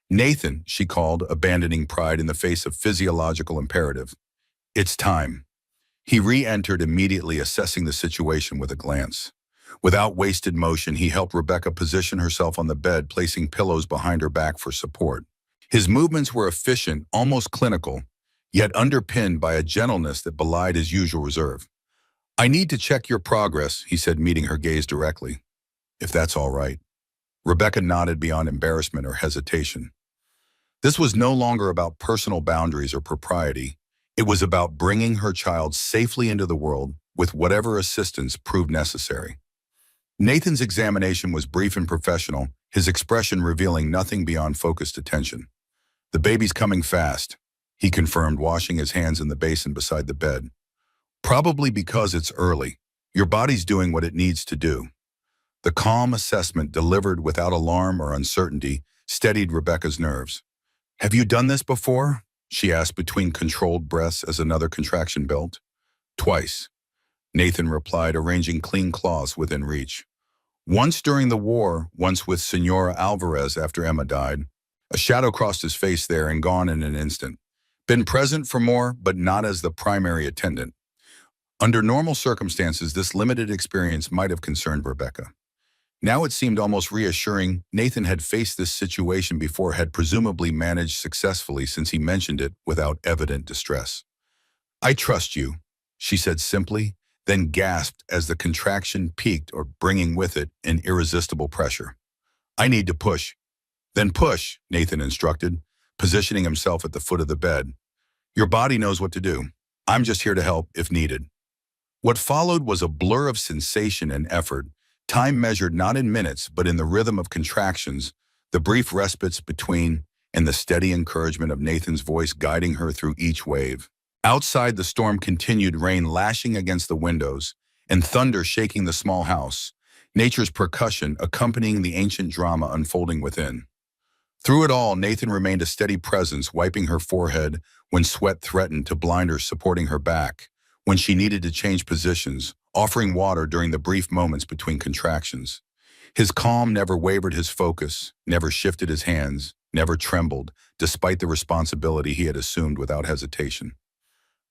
Nathan, she called, abandoning pride in the face of physiological imperative. It's time. He re-entered immediately, assessing the situation with a glance. Without wasted motion, he helped Rebecca position herself on the bed, placing pillows behind her back for support. His movements were efficient, almost clinical, yet underpinned by a gentleness that belied his usual reserve. I need to check your progress, he said, meeting her gaze directly. If that's all right. Rebecca nodded beyond embarrassment or hesitation. This was no longer about personal boundaries or propriety. It was about bringing her child safely into the world with whatever assistance proved necessary. Nathan's examination was brief and professional, his expression revealing nothing beyond focused attention. The baby's coming fast, he confirmed, washing his hands in the basin beside the bed. Probably because it's early. Your body's doing what it needs to do. The calm assessment, delivered without alarm or uncertainty, steadied Rebecca's nerves. Have you done this before? She asked between controlled breaths as another contraction built. Twice, Nathan replied, arranging clean cloths within reach. Once during the war, once with Senora Alvarez after Emma died. A shadow crossed his face there and gone in an instant. Been present for more, but not as the primary attendant. Under normal circumstances, this limited experience might have concerned Rebecca. Now it seemed almost reassuring. Nathan had faced this situation before, had presumably managed successfully since he mentioned it without evident distress. I trust you, she said simply, then gasped as the contraction peaked, or bringing with it an irresistible pressure. I need to push. Then push, Nathan instructed, positioning himself at the foot of the bed. Your body knows what to do. I'm just here to help if needed. What followed was a blur of sensation and effort, time measured not in minutes but in the rhythm of contractions, the brief respites between, and the steady encouragement of Nathan's voice guiding her through each wave. Outside, the storm continued, rain lashing against the windows and thunder shaking the small house, nature's percussion accompanying the ancient drama unfolding within. Through it all, Nathan remained a steady presence, wiping her forehead when sweat threatened to blind her, supporting her back when she needed to change positions, offering water during the brief moments between contractions. His calm never wavered, his focus never shifted, his hands never trembled, despite the responsibility he had assumed without hesitation.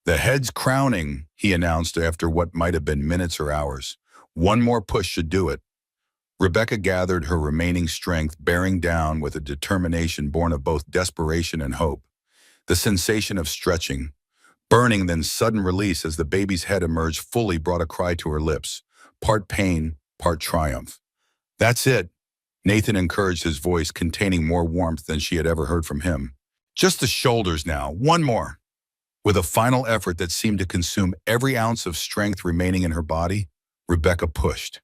The head's crowning, he announced after what might have been minutes or hours. One more push should do it. Rebecca gathered her remaining strength, bearing down with a determination born of both desperation and hope. The sensation of stretching, burning, then sudden release as the baby's head emerged fully brought a cry to her lips, part pain, part triumph. That's it, Nathan encouraged, his voice containing more warmth than she had ever heard from him. Just the shoulders now, one more. With a final effort that seemed to consume every ounce of strength remaining in her body, Rebecca pushed.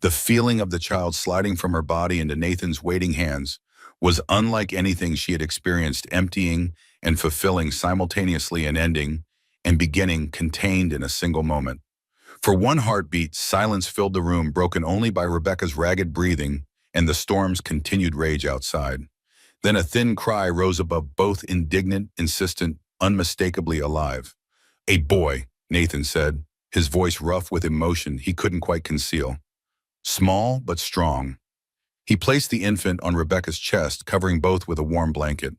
The feeling of the child sliding from her body into Nathan's waiting hands was unlike anything she had experienced, emptying and fulfilling simultaneously, and ending and beginning contained in a single moment. For one heartbeat, silence filled the room, broken only by Rebecca's ragged breathing and the storm's continued rage outside. Then a thin cry rose above both, indignant, insistent, unmistakably alive. A boy, Nathan said, his voice rough with emotion he couldn't quite conceal. Small but strong. He placed the infant on Rebecca's chest, covering both with a warm blanket.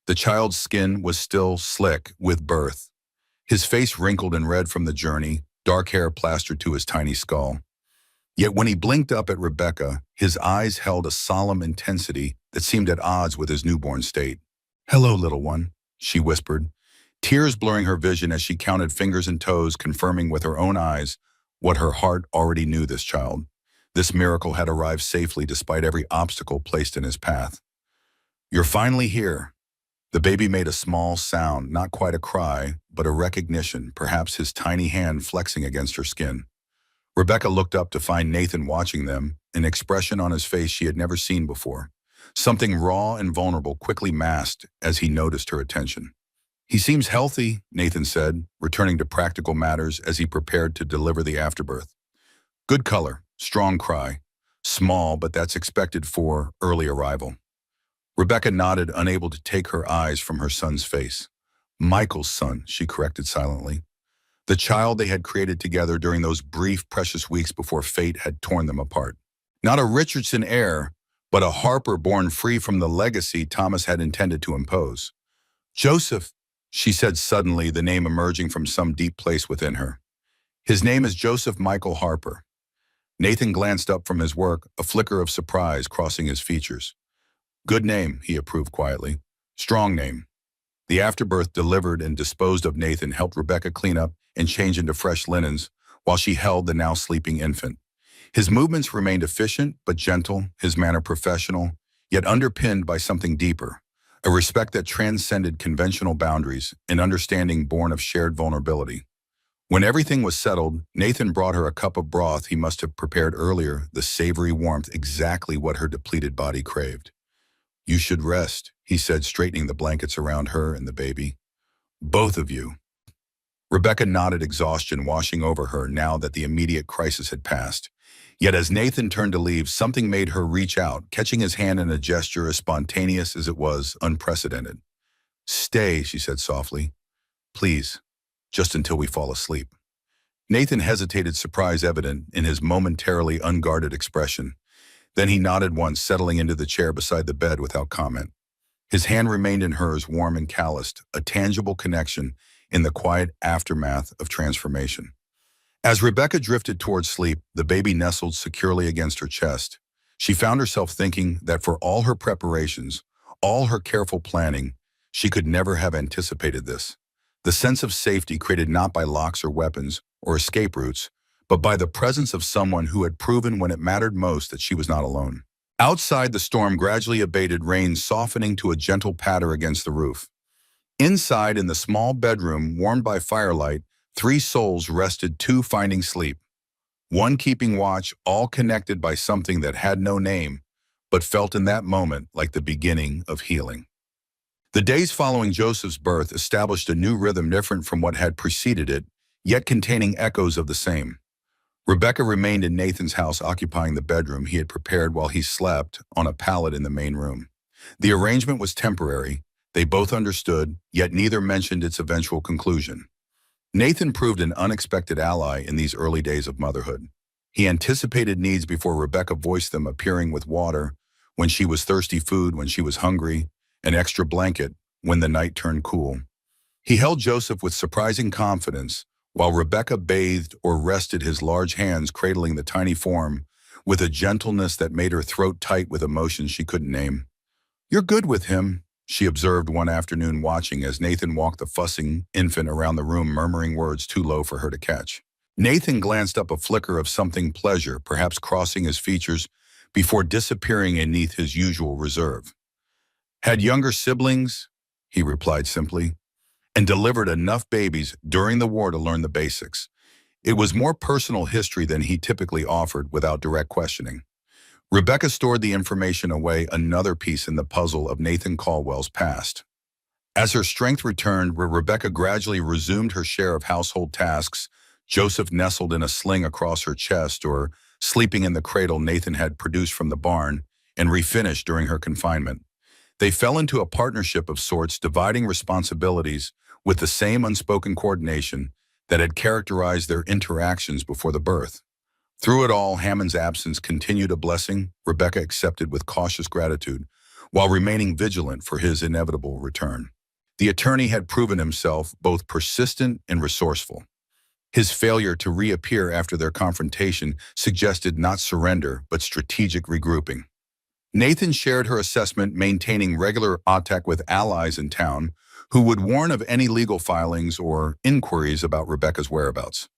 The child's skin was still slick with birth. His face wrinkled and red from the journey, dark hair plastered to his tiny skull. Yet when he blinked up at Rebecca, his eyes held a solemn intensity that seemed at odds with his newborn state. Hello, little one, she whispered, tears blurring her vision as she counted fingers and toes, confirming with her own eyes what her heart already knew: this child. This miracle had arrived safely despite every obstacle placed in his path. You're finally here. The baby made a small sound, not quite a cry, but a recognition, perhaps his tiny hand flexing against her skin. Rebecca looked up to find Nathan watching them, an expression on his face she had never seen before. Something raw and vulnerable quickly masked as he noticed her attention. "He seems healthy," Nathan said, returning to practical matters as he prepared to deliver the afterbirth. "Good color, strong cry. Small, but that's expected for early arrival." Rebecca nodded, unable to take her eyes from her son's face. "Michael's son," she corrected silently. The child they had created together during those brief, precious weeks before fate had torn them apart. Not a Richardson heir, but a Harper born free from the legacy Thomas had intended to impose. "Joseph," she said suddenly, the name emerging from some deep place within her. "His name is Joseph Michael Harper." Nathan glanced up from his work, a flicker of surprise crossing his features. "Good name," he approved quietly. "Strong name." The afterbirth delivered and disposed of Nathan helped Rebecca clean up and change into fresh linens while she held the now sleeping infant. His movements remained efficient but gentle, his manner professional, yet underpinned by something deeper, a respect that transcended conventional boundaries, an understanding born of shared vulnerability. When everything was settled, Nathan brought her a cup of broth he must have prepared earlier, the savory warmth exactly what her depleted body craved. "You should rest," he said, straightening the blankets around her and the baby. "Both of you." Rebecca nodded, exhaustion washing over her now that the immediate crisis had passed. Yet as Nathan turned to leave, something made her reach out, catching his hand in a gesture as spontaneous as it was unprecedented. "Stay," she said softly. "Please, just until we fall asleep." Nathan hesitated, surprise evident in his momentarily unguarded expression. Then he nodded once, settling into the chair beside the bed without comment. His hand remained in hers, warm and calloused, a tangible connection in the quiet aftermath of transformation. As Rebecca drifted towards sleep, the baby nestled securely against her chest. She found herself thinking that for all her preparations, all her careful planning, she could never have anticipated this. The sense of safety created not by locks or weapons or escape routes, but by the presence of someone who had proven when it mattered most that she was not alone. Outside, the storm gradually abated, rain softening to a gentle patter against the roof. Inside, in the small bedroom, warmed by firelight, three souls rested, two finding sleep, one keeping watch, all connected by something that had no name, but felt in that moment like the beginning of healing. The days following Joseph's birth established a new rhythm different from what had preceded it, yet containing echoes of the same. Rebecca remained in Nathan's house, occupying the bedroom he had prepared while he slept on a pallet in the main room. The arrangement was temporary. They both understood, yet neither mentioned its eventual conclusion. Nathan proved an unexpected ally in these early days of motherhood. He anticipated needs before Rebecca voiced them, appearing with water when she was thirsty, food when she was hungry, an extra blanket when the night turned cool. He held Joseph with surprising confidence, while Rebecca bathed or rested, his large hands cradling the tiny form with a gentleness that made her throat tight with emotions she couldn't name. "You're good with him," she observed one afternoon, watching as Nathan walked the fussing infant around the room, murmuring words too low for her to catch. Nathan glanced up, a flicker of something pleasure, perhaps crossing his features, before disappearing beneath his usual reserve. "Had younger siblings," he replied simply, "and delivered enough babies during the war to learn the basics." It was more personal history than he typically offered without direct questioning. Rebecca stored the information away, another piece in the puzzle of Nathan Caldwell's past. As her strength returned, where Rebecca gradually resumed her share of household tasks, Joseph nestled in a sling across her chest or sleeping in the cradle Nathan had produced from the barn and refinished during her confinement. They fell into a partnership of sorts, dividing responsibilities with the same unspoken coordination that had characterized their interactions before the birth. Through it all, Hammond's absence continued, a blessing Rebecca accepted with cautious gratitude, while remaining vigilant for his inevitable return. The attorney had proven himself both persistent and resourceful. His failure to reappear after their confrontation suggested not surrender, but strategic regrouping. Nathan shared her assessment, maintaining regular contact with allies in town who would warn of any legal filings or inquiries about Rebecca's whereabouts.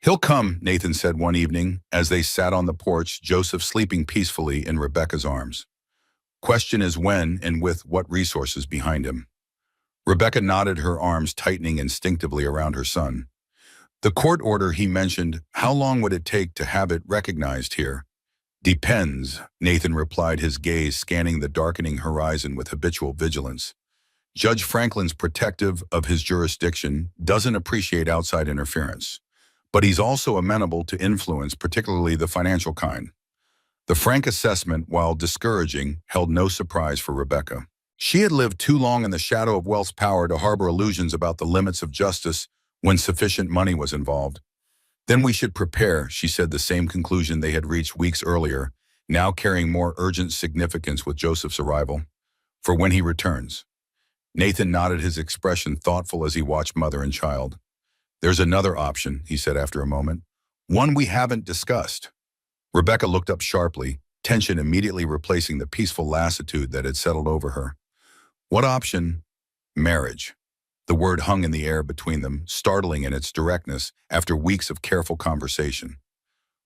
"He'll come," Nathan said one evening as they sat on the porch, Joseph sleeping peacefully in Rebecca's arms. "Question is when and with what resources behind him." Rebecca nodded, her arms tightening instinctively around her son. The court order he mentioned, how long would it take to have it recognized here? Depends, Nathan replied, his gaze scanning the darkening horizon with habitual vigilance. Judge Franklin's protective of his jurisdiction, doesn't appreciate outside interference. But he's also amenable to influence, particularly the financial kind. The frank assessment, while discouraging, held no surprise for Rebecca. She had lived too long in the shadow of wealth's power to harbor illusions about the limits of justice when sufficient money was involved. Then we should prepare, she said, the same conclusion they had reached weeks earlier, now carrying more urgent significance with Joseph's arrival, for when he returns. Nathan nodded, his expression thoughtful as he watched mother and child. There's another option, he said after a moment. One we haven't discussed. Rebecca looked up sharply, tension immediately replacing the peaceful lassitude that had settled over her. What option? Marriage. The word hung in the air between them, startling in its directness after weeks of careful conversation.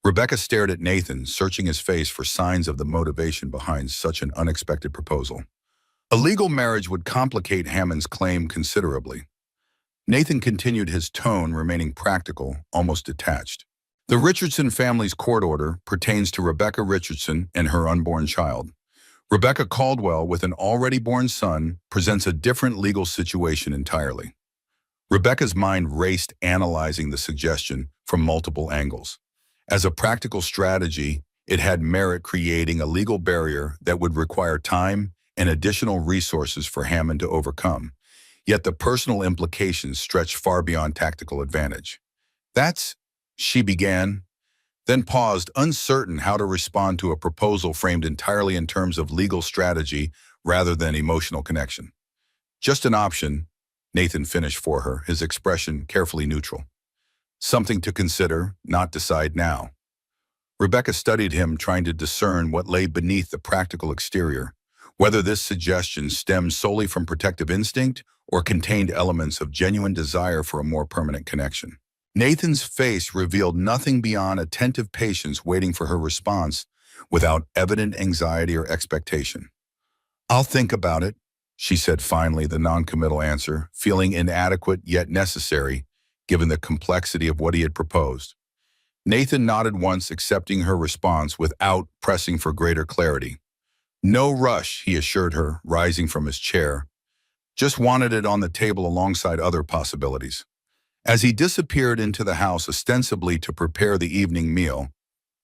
Rebecca stared at Nathan, searching his face for signs of the motivation behind such an unexpected proposal. A legal marriage would complicate Hammond's claim considerably. Nathan continued, his tone remaining practical, almost detached. The Richardson family's court order pertains to Rebecca Richardson and her unborn child. Rebecca Caldwell, with an already born son, presents a different legal situation entirely. Rebecca's mind raced, analyzing the suggestion from multiple angles. As a practical strategy, it had merit, creating a legal barrier that would require time and additional resources for Hammond to overcome. Yet the personal implications stretched far beyond tactical advantage. She began, then paused, uncertain how to respond to a proposal framed entirely in terms of legal strategy rather than emotional connection. Just an option, Nathan finished for her, his expression carefully neutral. Something to consider, not decide now. Rebecca studied him, trying to discern what lay beneath the practical exterior, whether this suggestion stemmed solely from protective instinct or contained elements of genuine desire for a more permanent connection. Nathan's face revealed nothing beyond attentive patience, waiting for her response without evident anxiety or expectation. I'll think about it, she said finally, the non-committal answer, feeling inadequate yet necessary, given the complexity of what he had proposed. Nathan nodded once, accepting her response without pressing for greater clarity. No rush, he assured her, rising from his chair. Just wanted it on the table alongside other possibilities. As he disappeared into the house ostensibly to prepare the evening meal,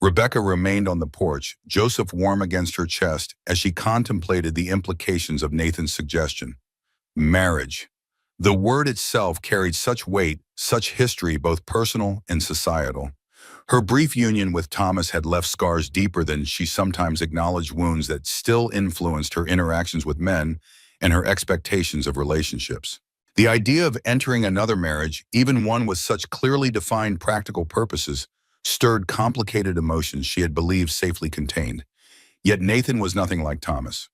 Rebecca remained on the porch, Joseph warm against her chest as she contemplated the implications of Nathan's suggestion. Marriage. The word itself carried such weight, such history, both personal and societal. Her brief union with Thomas had left scars deeper than she sometimes acknowledged, wounds that still influenced her interactions with men and her expectations of relationships. The idea of entering another marriage, even one with such clearly defined practical purposes, stirred complicated emotions she had believed safely contained. Yet Nathan was nothing like Thomas.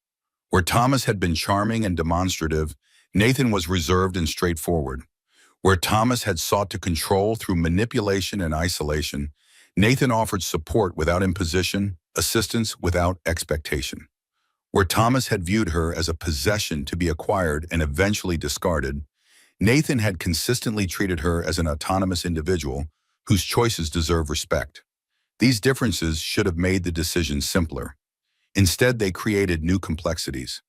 Where Thomas had been charming and demonstrative, Nathan was reserved and straightforward. Where Thomas had sought to control through manipulation and isolation, Nathan offered support without imposition, assistance without expectation. Where Thomas had viewed her as a possession to be acquired and eventually discarded, Nathan had consistently treated her as an autonomous individual whose choices deserve respect. These differences should have made the decision simpler. Instead, they created new complexities.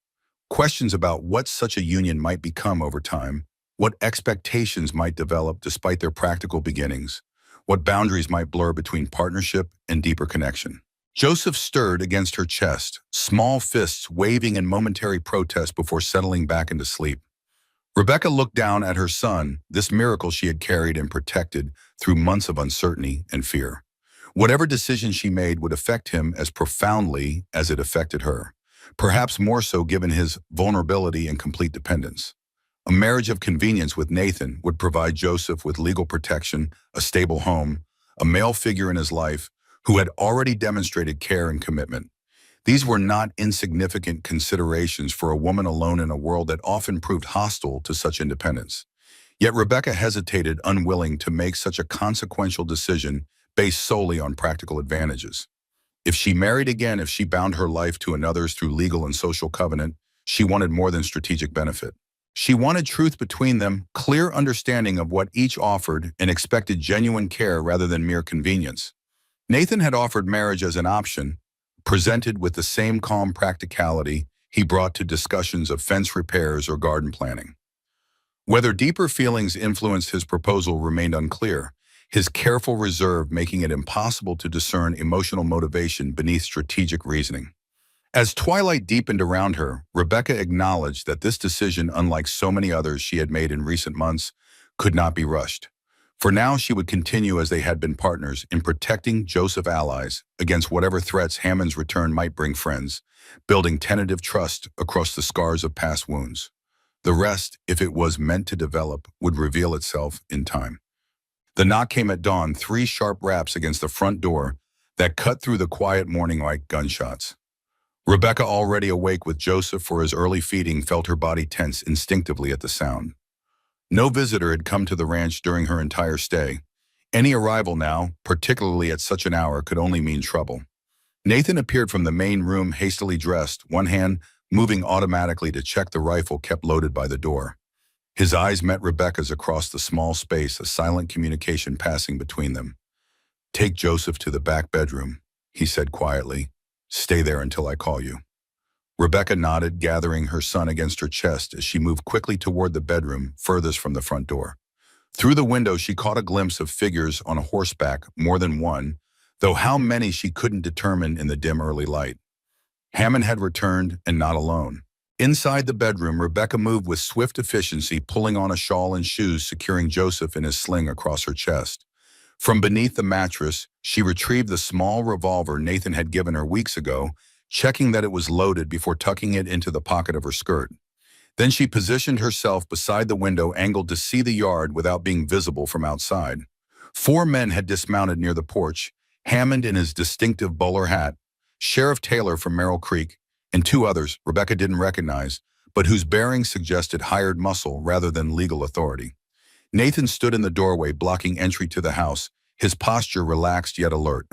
Questions about what such a union might become over time, what expectations might develop despite their practical beginnings, what boundaries might blur between partnership and deeper connection. Joseph stirred against her chest, small fists waving in momentary protest before settling back into sleep. Rebecca looked down at her son, this miracle she had carried and protected through months of uncertainty and fear. Whatever decision she made would affect him as profoundly as it affected her, perhaps more so given his vulnerability and complete dependence. A marriage of convenience with Nathan would provide Joseph with legal protection, a stable home, a male figure in his life who had already demonstrated care and commitment. These were not insignificant considerations for a woman alone in a world that often proved hostile to such independence. Yet Rebecca hesitated, unwilling to make such a consequential decision based solely on practical advantages. If she married again, if she bound her life to another's through legal and social covenant, she wanted more than strategic benefit. She wanted truth between them, clear understanding of what each offered, and expected genuine care rather than mere convenience. Nathan had offered marriage as an option, presented with the same calm practicality he brought to discussions of fence repairs or garden planning. Whether deeper feelings influenced his proposal remained unclear, his careful reserve making it impossible to discern emotional motivation beneath strategic reasoning. As twilight deepened around her, Rebecca acknowledged that this decision, unlike so many others she had made in recent months, could not be rushed. For now, she would continue as they had been partners in protecting Joseph's allies against whatever threats Hammond's return might bring friends, building tentative trust across the scars of past wounds. The rest, if it was meant to develop, would reveal itself in time. The knock came at dawn, 3 sharp raps against the front door that cut through the quiet morning like gunshots. Rebecca, already awake with Joseph for his early feeding, felt her body tense instinctively at the sound. No visitor had come to the ranch during her entire stay. Any arrival now, particularly at such an hour, could only mean trouble. Nathan appeared from the main room hastily dressed, one hand moving automatically to check the rifle kept loaded by the door. His eyes met Rebecca's across the small space, a silent communication passing between them. "Take Joseph to the back bedroom," he said quietly. "Stay there until I call you." Rebecca nodded, gathering her son against her chest as she moved quickly toward the bedroom furthest from the front door. Through the window, she caught a glimpse of figures on a horseback, more than one, though how many she couldn't determine in the dim early light. Hammond had returned, and not alone. Inside the bedroom, Rebecca moved with swift efficiency, pulling on a shawl and shoes, securing Joseph in his sling across her chest. From beneath the mattress, she retrieved the small revolver Nathan had given her weeks ago, checking that it was loaded before tucking it into the pocket of her skirt. Then she positioned herself beside the window, angled to see the yard without being visible from outside. 4 men had dismounted near the porch, Hammond in his distinctive bowler hat, Sheriff Taylor from Merrill Creek, and 2 others Rebecca didn't recognize, but whose bearings suggested hired muscle rather than legal authority. Nathan stood in the doorway, blocking entry to the house, his posture relaxed yet alert.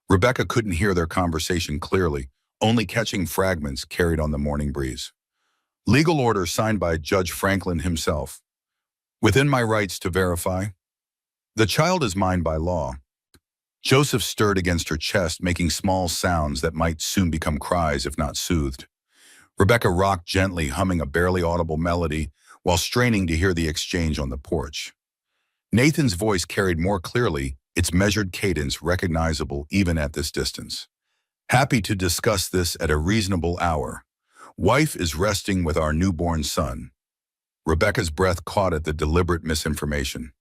Rebecca couldn't hear their conversation clearly, only catching fragments carried on the morning breeze. "Legal order signed by Judge Franklin himself. Within my rights to verify. The child is mine by law." Joseph stirred against her chest, making small sounds that might soon become cries if not soothed. Rebecca rocked gently, humming a barely audible melody while straining to hear the exchange on the porch. Nathan's voice carried more clearly, its measured cadence recognizable even at this distance. "Happy to discuss this at a reasonable hour. Wife is resting with our newborn son." Rebecca's breath caught at the deliberate misinformation.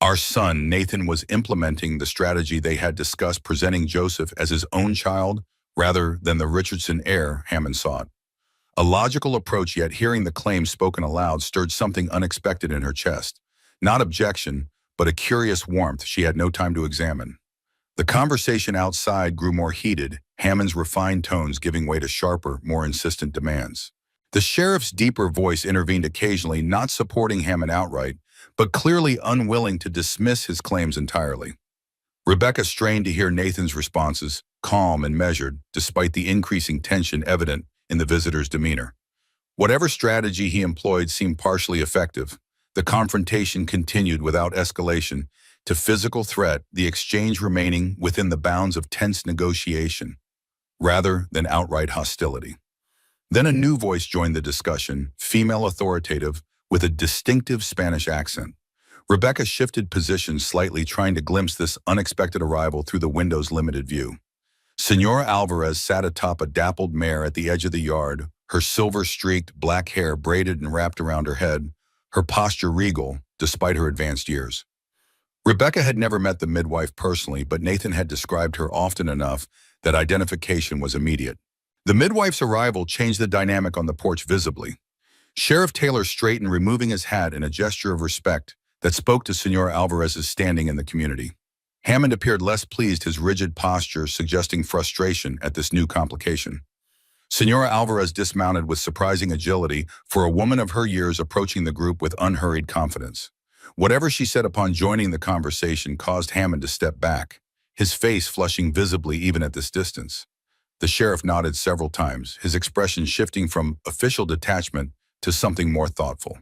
Our son, Nathan, was implementing the strategy they had discussed, presenting Joseph as his own child rather than the Richardson heir Hammond sought. A logical approach, yet hearing the claim spoken aloud stirred something unexpected in her chest. Not objection, but a curious warmth she had no time to examine. The conversation outside grew more heated, Hammond's refined tones giving way to sharper, more insistent demands. The sheriff's deeper voice intervened occasionally, not supporting Hammond outright, but clearly unwilling to dismiss his claims entirely. Rebecca strained to hear Nathan's responses, calm and measured, despite the increasing tension evident in the visitor's demeanor. Whatever strategy he employed seemed partially effective. The confrontation continued without escalation to physical threat, the exchange remaining within the bounds of tense negotiation, rather than outright hostility. Then a new voice joined the discussion, female authoritative, with a distinctive Spanish accent. Rebecca shifted positions slightly, trying to glimpse this unexpected arrival through the window's limited view. Senora Alvarez sat atop a dappled mare at the edge of the yard, her silver-streaked black hair braided and wrapped around her head, her posture regal, despite her advanced years. Rebecca had never met the midwife personally, but Nathan had described her often enough that identification was immediate. The midwife's arrival changed the dynamic on the porch visibly. Sheriff Taylor straightened, removing his hat in a gesture of respect that spoke to Senora Alvarez's standing in the community. Hammond appeared less pleased, his rigid posture suggesting frustration at this new complication. Senora Alvarez dismounted with surprising agility for a woman of her years, approaching the group with unhurried confidence. Whatever she said upon joining the conversation caused Hammond to step back, his face flushing visibly even at this distance. The sheriff nodded several times, his expression shifting from official detachment to something more thoughtful.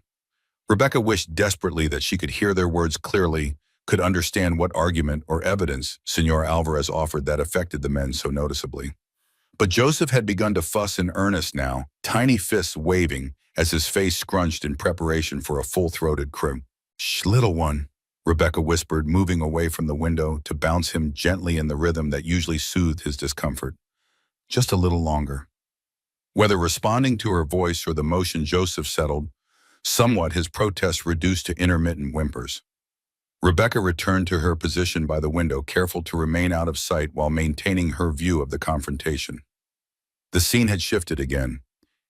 Rebecca wished desperately that she could hear their words clearly, could understand what argument or evidence Senor Alvarez offered that affected the men so noticeably. But Joseph had begun to fuss in earnest now, tiny fists waving as his face scrunched in preparation for a full-throated cry. "Shh, little one," Rebecca whispered, moving away from the window to bounce him gently in the rhythm that usually soothed his discomfort. "Just a little longer." Whether responding to her voice or the motion, Joseph settled, somewhat, his protest reduced to intermittent whimpers. Rebecca returned to her position by the window, careful to remain out of sight while maintaining her view of the confrontation. The scene had shifted again.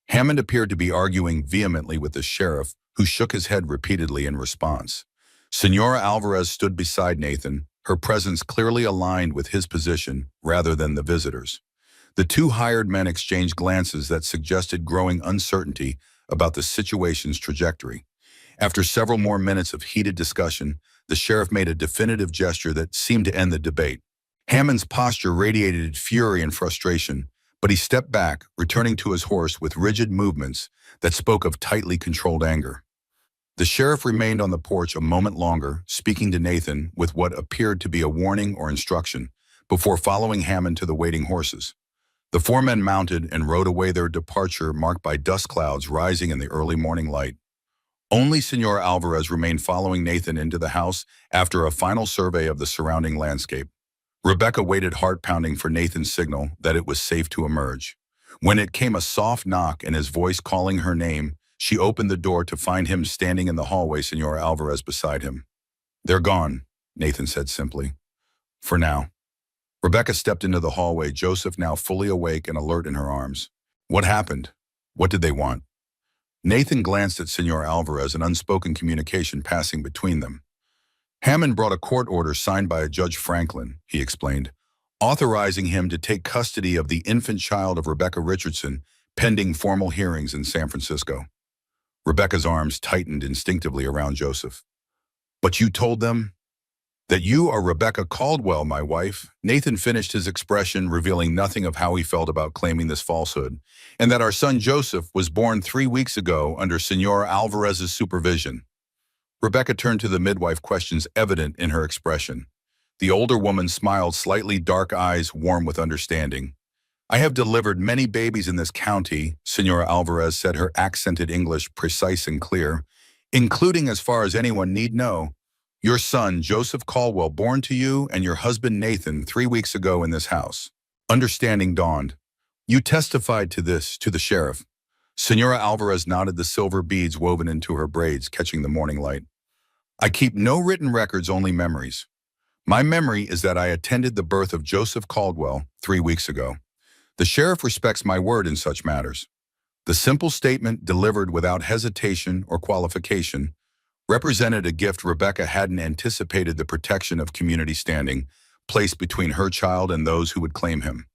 Hammond appeared to be arguing vehemently with the sheriff, who shook his head repeatedly in response. Senora Alvarez stood beside Nathan, her presence clearly aligned with his position rather than the visitors. The two hired men exchanged glances that suggested growing uncertainty about the situation's trajectory. After several more minutes of heated discussion, the sheriff made a definitive gesture that seemed to end the debate. Hammond's posture radiated fury and frustration, but he stepped back, returning to his horse with rigid movements that spoke of tightly controlled anger. The sheriff remained on the porch a moment longer, speaking to Nathan with what appeared to be a warning or instruction, before following Hammond to the waiting horses. The four men mounted and rode away, their departure marked by dust clouds rising in the early morning light. Only Senor Alvarez remained, following Nathan into the house after a final survey of the surrounding landscape. Rebecca waited, heart-pounding, for Nathan's signal that it was safe to emerge. When it came, a soft knock and his voice calling her name, she opened the door to find him standing in the hallway, Senor Alvarez beside him. "They're gone," Nathan said simply. "For now." Rebecca stepped into the hallway, Joseph now fully awake and alert in her arms. "What happened? What did they want?" Nathan glanced at Senor Alvarez, an unspoken communication passing between them. "Hammond brought a court order signed by a Judge Franklin," he explained, authorizing him to take custody of the infant child of Rebecca Richardson, pending formal hearings in San Francisco. Rebecca's arms tightened instinctively around Joseph. "But you told them that you are Rebecca Caldwell, my wife." Nathan finished his expression, revealing nothing of how he felt about claiming this falsehood, "and that our son Joseph was born 3 weeks ago under Senor Alvarez's supervision." Rebecca turned to the midwife, questions evident in her expression. The older woman smiled, slightly, dark eyes warm with understanding. "I have delivered many babies in this county," Senora Alvarez said, her accented English precise and clear, "including, as far as anyone need know, your son, Joseph Caldwell, born to you, and your husband, Nathan, 3 weeks ago in this house." Understanding dawned. "You testified to this, to the sheriff." Senora Alvarez nodded, the silver beads woven into her braids catching the morning light. "I keep no written records, only memories. My memory is that I attended the birth of Joseph Caldwell 3 weeks ago. The sheriff respects my word in such matters." The simple statement, delivered without hesitation or qualification, represented a gift Rebecca hadn't anticipated: the protection of community standing placed between her child and those who would claim him.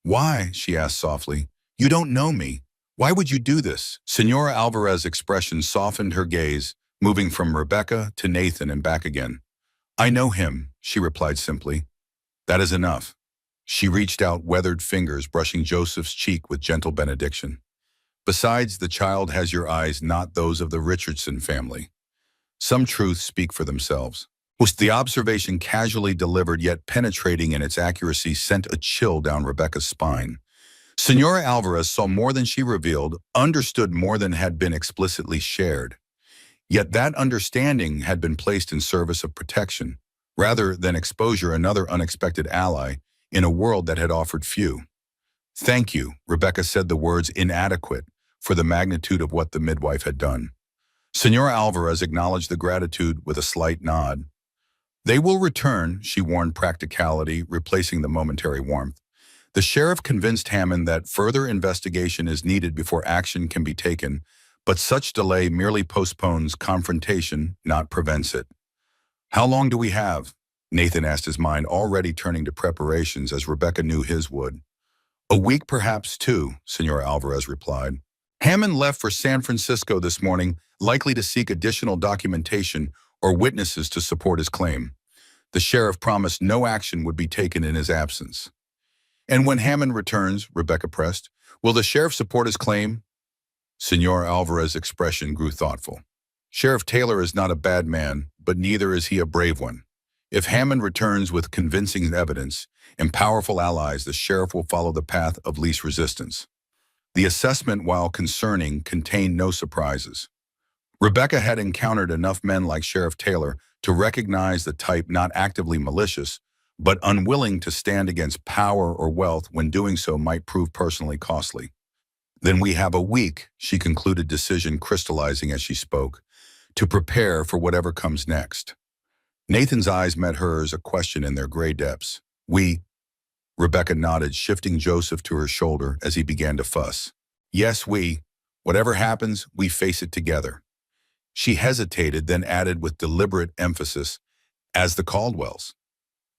"Why?" she asked softly. "You don't know me. Why would you do this?" Senora Alvarez's expression softened, her gaze moving from Rebecca to Nathan and back again. "I know him," she replied simply. "That is enough." She reached out, weathered fingers brushing Joseph's cheek with gentle benediction. "Besides, the child has your eyes, not those of the Richardson family. Some truths speak for themselves." The observation, casually delivered yet penetrating in its accuracy, sent a chill down Rebecca's spine. Senora Alvarez saw more than she revealed, understood more than had been explicitly shared. Yet that understanding had been placed in service of protection, rather than exposure, another unexpected ally in a world that had offered few. "Thank you," Rebecca said, the words inadequate for the magnitude of what the midwife had done. Senora Alvarez acknowledged the gratitude with a slight nod. "They will return," she warned, practicality replacing the momentary warmth. The sheriff convinced Hammond that further investigation is needed before action can be taken, but such delay merely postpones confrontation, not prevents it. "How long do we have?" Nathan asked, his mind already turning to preparations as Rebecca knew his would. "A week, perhaps 2, Senora Alvarez replied. Hammond left for San Francisco this morning, likely to seek additional documentation or witnesses to support his claim. The sheriff promised no action would be taken in his absence." "And when Hammond returns," Rebecca pressed, "will the sheriff support his claim?" Senor Alvarez's expression grew thoughtful. Sheriff Taylor is not a bad man, but neither is he a brave one. If Hammond returns with convincing evidence and powerful allies, the sheriff will follow the path of least resistance. The assessment, while concerning, contained no surprises. Rebecca had encountered enough men like Sheriff Taylor to recognize the type not actively malicious, but unwilling to stand against power or wealth when doing so might prove personally costly. Then we have a week, she concluded, decision crystallizing as she spoke, to prepare for whatever comes next. Nathan's eyes met hers, a question in their gray depths. We, Rebecca nodded, shifting Joseph to her shoulder as he began to fuss. Yes, we. Whatever happens, we face it together. She hesitated, then added with deliberate emphasis, as the Caldwells.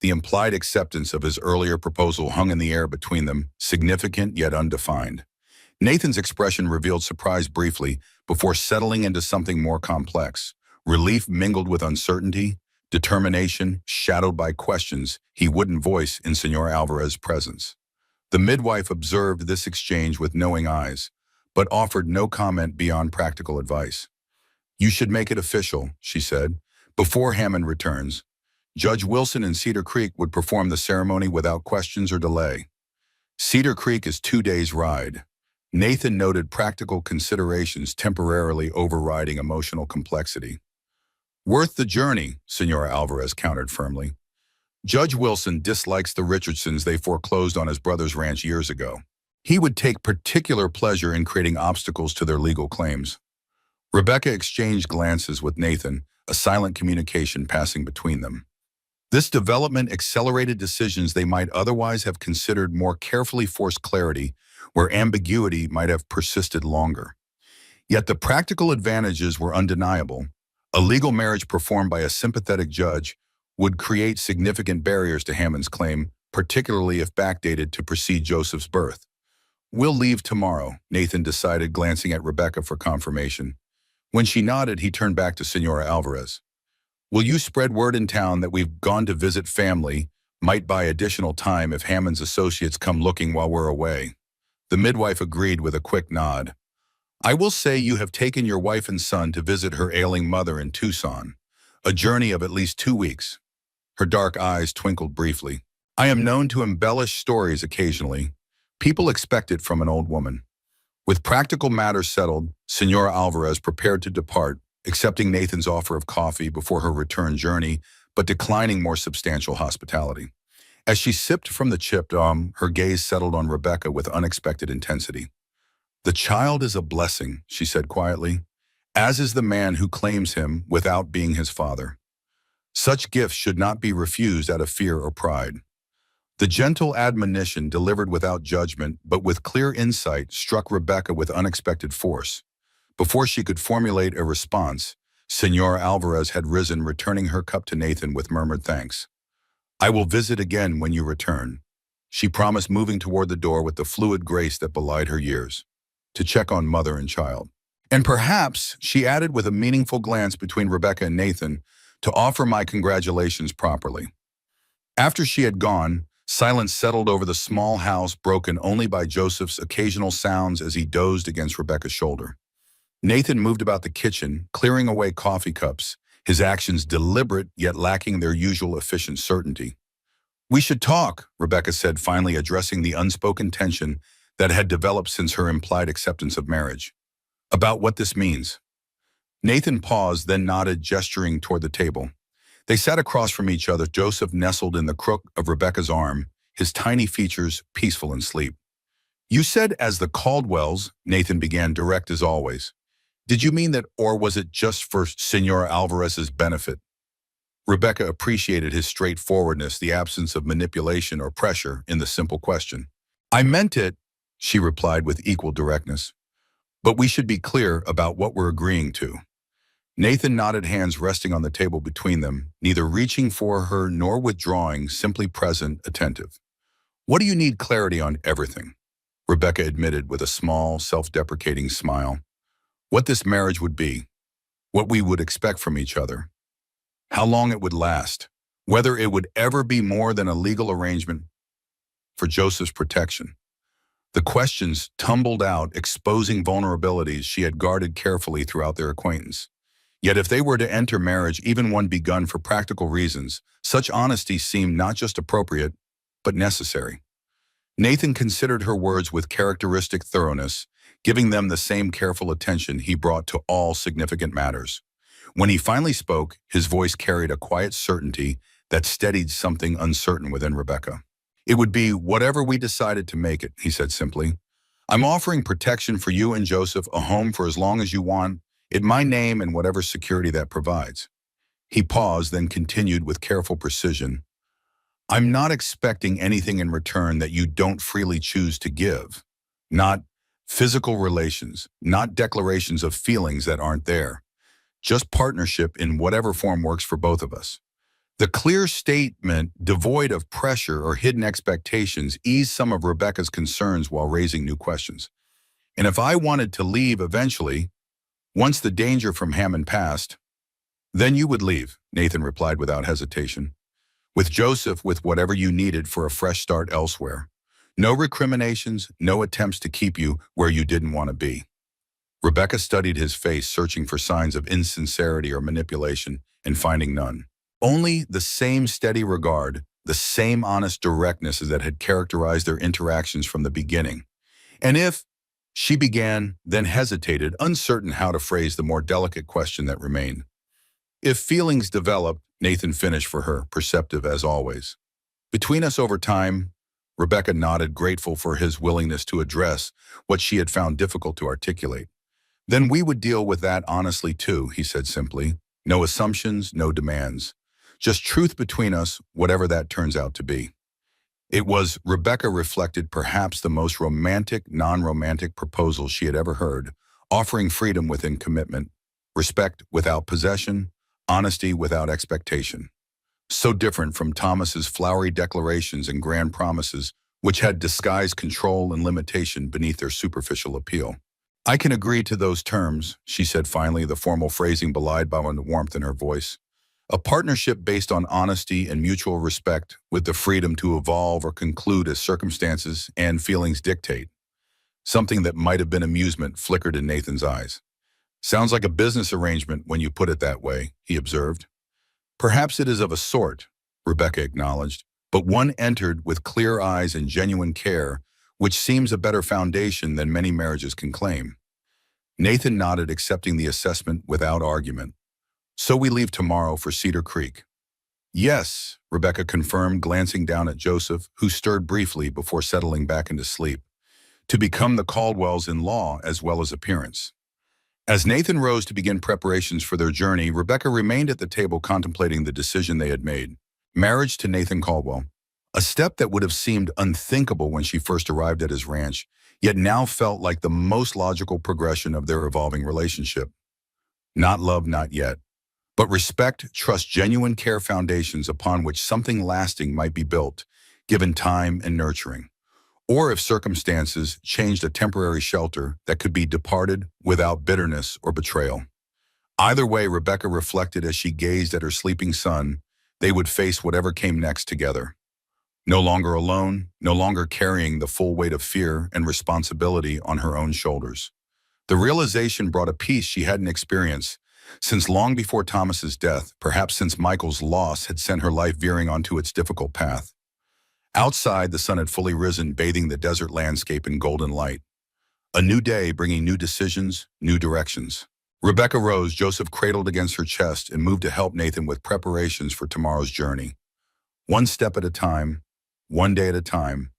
The implied acceptance of his earlier proposal hung in the air between them, significant yet undefined. Nathan's expression revealed surprise briefly before settling into something more complex. Relief mingled with uncertainty, determination shadowed by questions he wouldn't voice in Senor Alvarez's presence. The midwife observed this exchange with knowing eyes, but offered no comment beyond practical advice. You should make it official, she said. Before Hammond returns, Judge Wilson in Cedar Creek would perform the ceremony without questions or delay. Cedar Creek is 2 days' ride. Nathan noted practical considerations temporarily overriding emotional complexity. Worth the journey, Senor Alvarez countered firmly. Judge Wilson dislikes the Richardsons. They foreclosed on his brother's ranch years ago. He would take particular pleasure in creating obstacles to their legal claims. Rebecca exchanged glances with Nathan, a silent communication passing between them. This development accelerated decisions they might otherwise have considered more carefully, forced clarity where ambiguity might have persisted longer. Yet the practical advantages were undeniable. A legal marriage performed by a sympathetic judge would create significant barriers to Hammond's claim, particularly if backdated to precede Joseph's birth. We'll leave tomorrow, Nathan decided, glancing at Rebecca for confirmation. When she nodded, he turned back to Senora Alvarez. Will you spread word in town that we've gone to visit family, might buy additional time if Hammond's associates come looking while we're away? The midwife agreed with a quick nod. I will say you have taken your wife and son to visit her ailing mother in Tucson, a journey of at least 2 weeks. Her dark eyes twinkled briefly. I am known to embellish stories occasionally. People expect it from an old woman. With practical matters settled, Senora Alvarez prepared to depart, accepting Nathan's offer of coffee before her return journey, but declining more substantial hospitality. As she sipped from the chipped her gaze settled on Rebecca with unexpected intensity. The child is a blessing, she said quietly, as is the man who claims him without being his father. Such gifts should not be refused out of fear or pride. The gentle admonition, delivered without judgment but with clear insight, struck Rebecca with unexpected force. Before she could formulate a response, Senora Alvarez had risen, returning her cup to Nathan with murmured thanks. I will visit again when you return, she promised, moving toward the door with the fluid grace that belied her years, to check on mother and child. And perhaps, she added with a meaningful glance between Rebecca and Nathan, to offer my congratulations properly. After she had gone, silence settled over the small house, broken only by Joseph's occasional sounds as he dozed against Rebecca's shoulder. Nathan moved about the kitchen, clearing away coffee cups, his actions deliberate yet lacking their usual efficient certainty. We should talk, Rebecca said, finally addressing the unspoken tension that had developed since her implied acceptance of marriage. About what this means. Nathan paused, then nodded, gesturing toward the table. They sat across from each other, Joseph nestled in the crook of Rebecca's arm, his tiny features peaceful in sleep. You said as the Caldwells, Nathan began, direct as always. Did you mean that, or was it just for Senora Alvarez's benefit? Rebecca appreciated his straightforwardness, the absence of manipulation or pressure in the simple question. I meant it, she replied with equal directness. But we should be clear about what we're agreeing to. Nathan nodded, hands resting on the table between them, neither reaching for her nor withdrawing, simply present, attentive. What do you need clarity on? Everything, Rebecca admitted with a small, self-deprecating smile. What this marriage would be, what we would expect from each other, how long it would last, whether it would ever be more than a legal arrangement for Joseph's protection. The questions tumbled out, exposing vulnerabilities she had guarded carefully throughout their acquaintance. Yet if they were to enter marriage, even one begun for practical reasons, such honesty seemed not just appropriate, but necessary. Nathan considered her words with characteristic thoroughness, giving them the same careful attention he brought to all significant matters. When he finally spoke, his voice carried a quiet certainty that steadied something uncertain within Rebecca. It would be whatever we decided to make it, he said simply. I'm offering protection for you and Joseph, a home for as long as you want, in my name and whatever security that provides. He paused, then continued with careful precision. I'm not expecting anything in return that you don't freely choose to give. Not physical relations, not declarations of feelings that aren't there. Just partnership in whatever form works for both of us. The clear statement, devoid of pressure or hidden expectations, eased some of Rebecca's concerns while raising new questions. And if I wanted to leave eventually, once the danger from Hammond passed, then you would leave, Nathan replied without hesitation. With Joseph, with whatever you needed for a fresh start elsewhere. No recriminations, no attempts to keep you where you didn't want to be. Rebecca studied his face, searching for signs of insincerity or manipulation, and finding none. Only the same steady regard, the same honest directness that had characterized their interactions from the beginning. And if she began, then hesitated, uncertain how to phrase the more delicate question that remained. If feelings developed, Nathan finished for her, perceptive as always. Between us over time, Rebecca nodded, grateful for his willingness to address what she had found difficult to articulate. Then we would deal with that honestly too, he said simply. No assumptions, no demands. Just truth between us, whatever that turns out to be. It was, Rebecca reflected, perhaps the most romantic, non-romantic proposal she had ever heard, offering freedom within commitment, respect without possession, honesty without expectation. So different from Thomas's flowery declarations and grand promises, which had disguised control and limitation beneath their superficial appeal. I can agree to those terms, she said finally, the formal phrasing belied by the warmth in her voice. A partnership based on honesty and mutual respect, with the freedom to evolve or conclude as circumstances and feelings dictate. Something that might have been amusement flickered in Nathan's eyes. Sounds like a business arrangement when you put it that way, he observed. Perhaps it is of a sort, Rebecca acknowledged, but one entered with clear eyes and genuine care, which seems a better foundation than many marriages can claim. Nathan nodded, accepting the assessment without argument. So we leave tomorrow for Cedar Creek. Yes, Rebecca confirmed, glancing down at Joseph, who stirred briefly before settling back into sleep, to become the Caldwells in law as well as appearance. As Nathan rose to begin preparations for their journey, Rebecca remained at the table contemplating the decision they had made. Marriage to Nathan Caldwell. A step that would have seemed unthinkable when she first arrived at his ranch, yet now felt like the most logical progression of their evolving relationship. Not love, not yet. But respect, trust, genuine care, foundations upon which something lasting might be built, given time and nurturing. Or if circumstances changed, a temporary shelter that could be departed without bitterness or betrayal. Either way, Rebecca reflected as she gazed at her sleeping son, they would face whatever came next together. No longer alone, no longer carrying the full weight of fear and responsibility on her own shoulders. The realization brought a peace she hadn't experienced since long before Thomas's death, perhaps since Michael's loss had sent her life veering onto its difficult path. Outside, the sun had fully risen, bathing the desert landscape in golden light. A new day bringing new decisions, new directions. Rebecca rose, Joseph cradled against her chest, and moved to help Nathan with preparations for tomorrow's journey. One step at a time, one day at a time,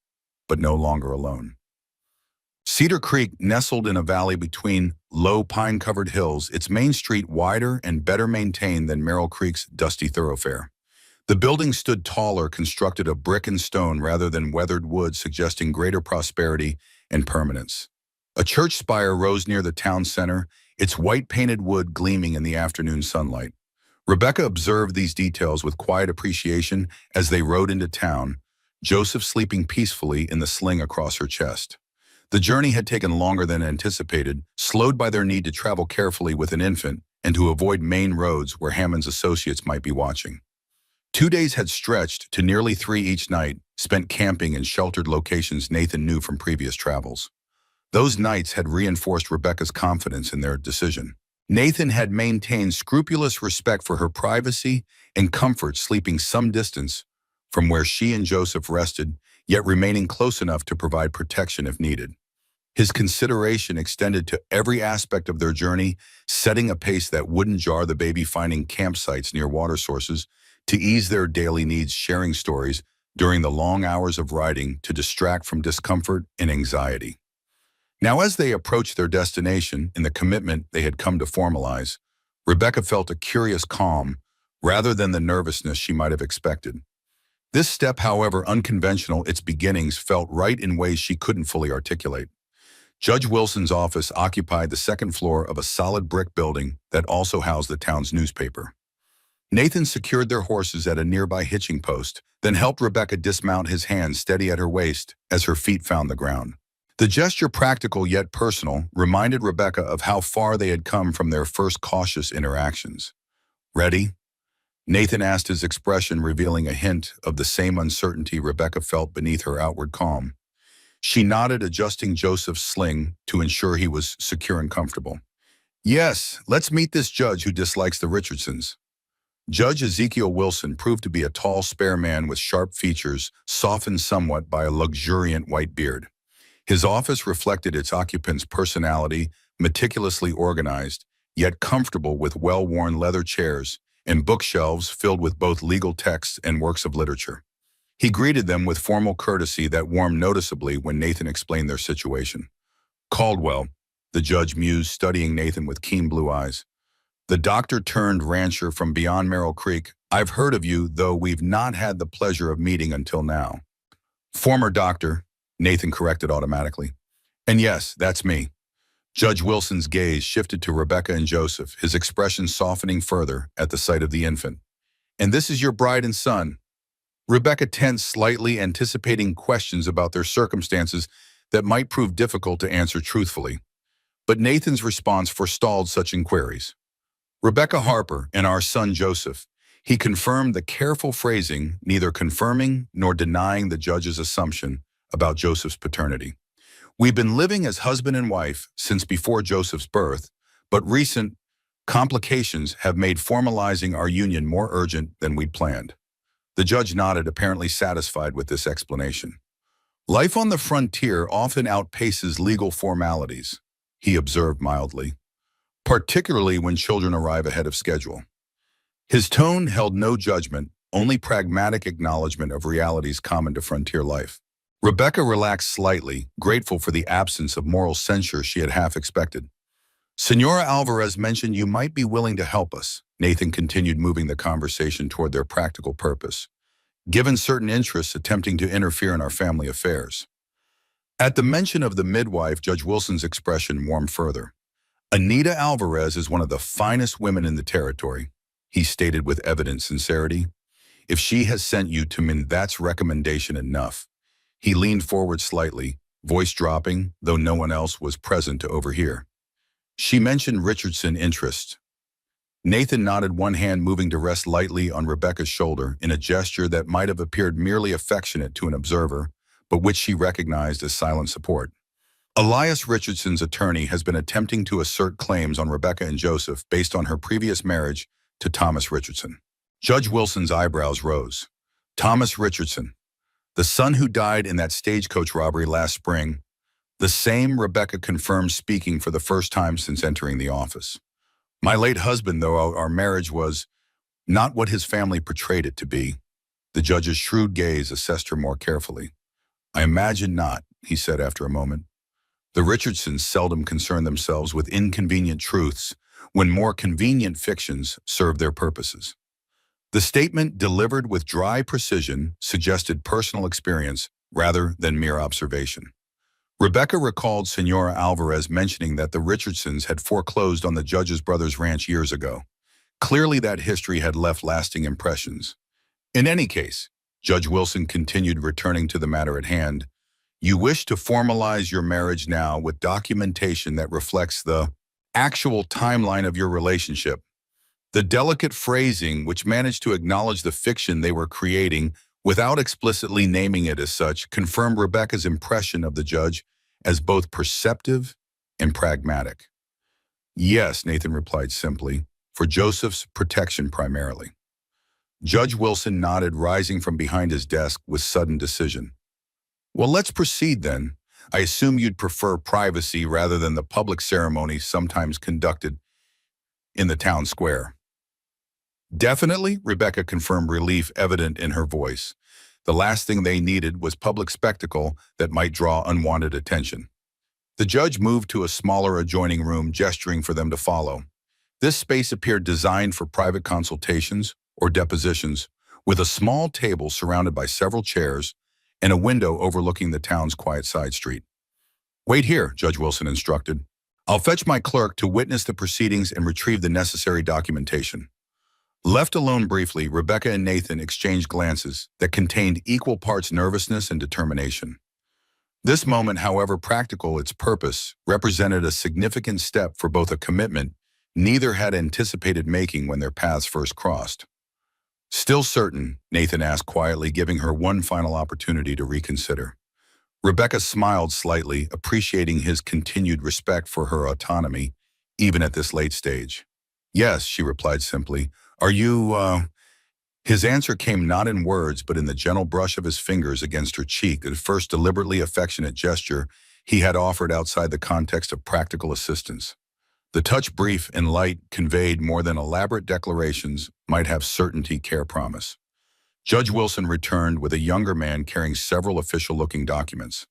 but no longer alone. Cedar Creek nestled in a valley between low pine-covered hills, its main street wider and better maintained than Merrill Creek's dusty thoroughfare. The building stood taller, constructed of brick and stone rather than weathered wood, suggesting greater prosperity and permanence. A church spire rose near the town center, its white-painted wood gleaming in the afternoon sunlight. Rebecca observed these details with quiet appreciation as they rode into town, Joseph sleeping peacefully in the sling across her chest. The journey had taken longer than anticipated, slowed by their need to travel carefully with an infant and to avoid main roads where Hammond's associates might be watching. 2 days had stretched to nearly 3 each night, spent camping in sheltered locations Nathan knew from previous travels. Those nights had reinforced Rebecca's confidence in their decision. Nathan had maintained scrupulous respect for her privacy and comfort, sleeping some distance from where she and Joseph rested, yet remaining close enough to provide protection if needed. His consideration extended to every aspect of their journey, setting a pace that wouldn't jar the baby, finding campsites near water sources to ease their daily needs, sharing stories during the long hours of riding to distract from discomfort and anxiety. Now, as they approached their destination and the commitment they had come to formalize, Rebecca felt a curious calm rather than the nervousness she might have expected. This step, however unconventional its beginnings, felt right in ways she couldn't fully articulate. Judge Wilson's office occupied the second floor of a solid brick building that also housed the town's newspaper. Nathan secured their horses at a nearby hitching post, then helped Rebecca dismount, his hands steady at her waist as her feet found the ground. The gesture, practical yet personal, reminded Rebecca of how far they had come from their first cautious interactions. "Ready?" Nathan asked, his expression revealing a hint of the same uncertainty Rebecca felt beneath her outward calm. She nodded, adjusting Joseph's sling to ensure he was secure and comfortable. "Yes, let's meet this judge who dislikes the Richardsons." Judge Ezekiel Wilson proved to be a tall, spare man with sharp features, softened somewhat by a luxuriant white beard. His office reflected its occupant's personality, meticulously organized, yet comfortable, with well-worn leather chairs and bookshelves filled with both legal texts and works of literature. He greeted them with formal courtesy that warmed noticeably when Nathan explained their situation. "Caldwell," the judge mused, studying Nathan with keen blue eyes. "The doctor-turned-rancher from beyond Merrill Creek. I've heard of you, though we've not had the pleasure of meeting until now." "Former doctor," Nathan corrected automatically. "And yes, that's me." Judge Wilson's gaze shifted to Rebecca and Joseph, his expression softening further at the sight of the infant. "And this is your bride and son." Rebecca tensed slightly, anticipating questions about their circumstances that might prove difficult to answer truthfully. But Nathan's response forestalled such inquiries. "Rebecca Harper and our son Joseph." He confirmed the careful phrasing, neither confirming nor denying the judge's assumption about Joseph's paternity. "We've been living as husband and wife since before Joseph's birth, but recent complications have made formalizing our union more urgent than we'd planned." The judge nodded, apparently satisfied with this explanation. "Life on the frontier often outpaces legal formalities," he observed mildly, "particularly when children arrive ahead of schedule." His tone held no judgment, only pragmatic acknowledgement of realities common to frontier life. Rebecca relaxed slightly, grateful for the absence of moral censure she had half expected. "Senora Alvarez mentioned you might be willing to help us," Nathan continued, moving the conversation toward their practical purpose, "given certain interests attempting to interfere in our family affairs." At the mention of the midwife, Judge Wilson's expression warmed further. "Anita Alvarez is one of the finest women in the territory," he stated with evident sincerity. "If she has sent you to me, that's recommendation enough." He leaned forward slightly, voice dropping, though no one else was present to overhear. "She mentioned Richardson interest." Nathan nodded, one hand moving to rest lightly on Rebecca's shoulder in a gesture that might have appeared merely affectionate to an observer, but which she recognized as silent support. "Elias Richardson's attorney has been attempting to assert claims on Rebecca and Joseph based on her previous marriage to Thomas Richardson." Judge Wilson's eyebrows rose. "Thomas Richardson, the son who died in that stagecoach robbery last spring." "The same," Rebecca confirmed, speaking for the first time since entering the office. "My late husband, though our marriage was not what his family portrayed it to be." The judge's shrewd gaze assessed her more carefully. "I imagine not," he said after a moment. "The Richardsons seldom concern themselves with inconvenient truths when more convenient fictions serve their purposes." The statement, delivered with dry precision, suggested personal experience rather than mere observation. Rebecca recalled Senora Alvarez mentioning that the Richardsons had foreclosed on the judge's brother's ranch years ago. Clearly that history had left lasting impressions. "In any case," Judge Wilson continued, returning to the matter at hand, "you wish to formalize your marriage now with documentation that reflects the actual timeline of your relationship." The delicate phrasing, which managed to acknowledge the fiction they were creating without explicitly naming it as such, confirmed Rebecca's impression of the judge as both perceptive and pragmatic. Yes, Nathan replied simply, for Joseph's protection primarily. Judge Wilson nodded, rising from behind his desk with sudden decision. Well, let's proceed then. I assume you'd prefer privacy rather than the public ceremonies sometimes conducted in the town square. Definitely, Rebecca confirmed, relief evident in her voice. The last thing they needed was public spectacle that might draw unwanted attention. The judge moved to a smaller adjoining room, gesturing for them to follow. This space appeared designed for private consultations or depositions, with a small table surrounded by several chairs and a window overlooking the town's quiet side street. Wait here, Judge Wilson instructed. I'll fetch my clerk to witness the proceedings and retrieve the necessary documentation. Left alone briefly, Rebecca and Nathan exchanged glances that contained equal parts nervousness and determination. This moment, however practical its purpose, represented a significant step for both, a commitment neither had anticipated making when their paths first crossed. Still certain? Nathan asked quietly, giving her one final opportunity to reconsider. Rebecca smiled slightly, appreciating his continued respect for her autonomy, even at this late stage. Yes, she replied simply. Are you, His answer came not in words, but in the gentle brush of his fingers against her cheek, the first deliberately affectionate gesture he had offered outside the context of practical assistance. The touch, brief and light, conveyed more than elaborate declarations might have certainty, care, promise. Judge Wilson returned with a younger man carrying several official-looking documents.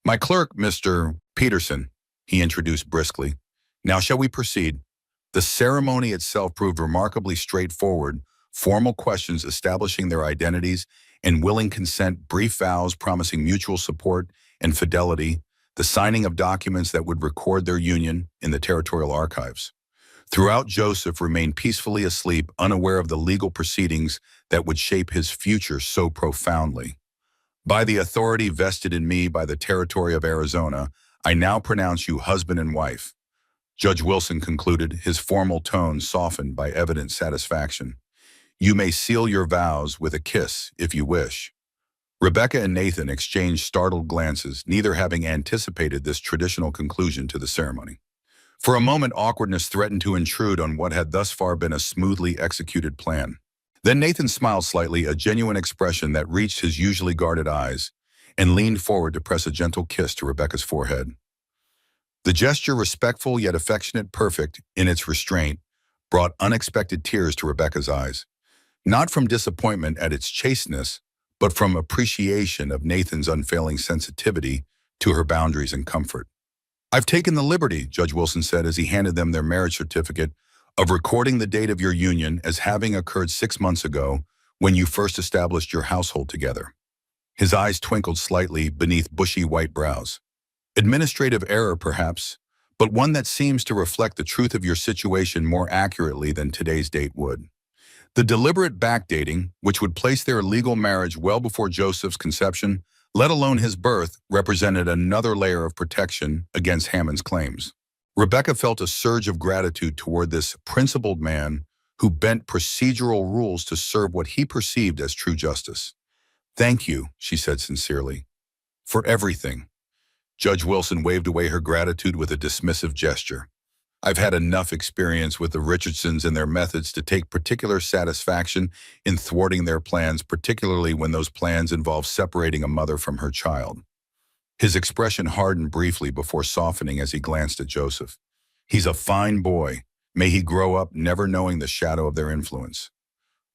My clerk, Mr. Peterson, he introduced briskly. Now shall we proceed? The ceremony itself proved remarkably straightforward, formal questions establishing their identities and willing consent, brief vows promising mutual support and fidelity, the signing of documents that would record their union in the territorial archives. Throughout, Joseph remained peacefully asleep, unaware of the legal proceedings that would shape his future so profoundly. By the authority vested in me by the territory of Arizona, I now pronounce you husband and wife. Judge Wilson concluded, his formal tone softened by evident satisfaction. You may seal your vows with a kiss if you wish. Rebecca and Nathan exchanged startled glances, neither having anticipated this traditional conclusion to the ceremony. For a moment, awkwardness threatened to intrude on what had thus far been a smoothly executed plan. Then Nathan smiled slightly, a genuine expression that reached his usually guarded eyes, and leaned forward to press a gentle kiss to Rebecca's forehead. The gesture, respectful yet affectionate, perfect in its restraint, brought unexpected tears to Rebecca's eyes. Not from disappointment at its chasteness, but from appreciation of Nathan's unfailing sensitivity to her boundaries and comfort. I've taken the liberty, Judge Wilson said as he handed them their marriage certificate, of recording the date of your union as having occurred 6 months ago when you first established your household together. His eyes twinkled slightly beneath bushy white brows. Administrative error, perhaps, but one that seems to reflect the truth of your situation more accurately than today's date would. The deliberate backdating, which would place their legal marriage well before Joseph's conception, let alone his birth, represented another layer of protection against Hammond's claims. Rebecca felt a surge of gratitude toward this principled man who bent procedural rules to serve what he perceived as true justice. Thank you, she said sincerely, for everything. Judge Wilson waved away her gratitude with a dismissive gesture. I've had enough experience with the Richardsons and their methods to take particular satisfaction in thwarting their plans, particularly when those plans involve separating a mother from her child. His expression hardened briefly before softening as he glanced at Joseph. He's a fine boy. May he grow up never knowing the shadow of their influence.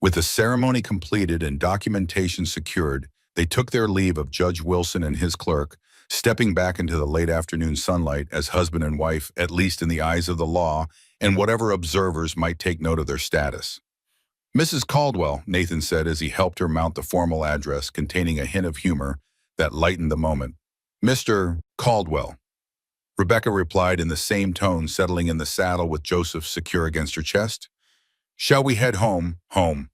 With the ceremony completed and documentation secured, they took their leave of Judge Wilson and his clerk, stepping back into the late afternoon sunlight as husband and wife, at least in the eyes of the law and whatever observers might take note of their status. Mrs. Caldwell, Nathan said as he helped her mount the formal address containing a hint of humor that lightened the moment. Mr. Caldwell. Rebecca replied in the same tone, settling in the saddle with Joseph secure against her chest. Shall we head home? Home.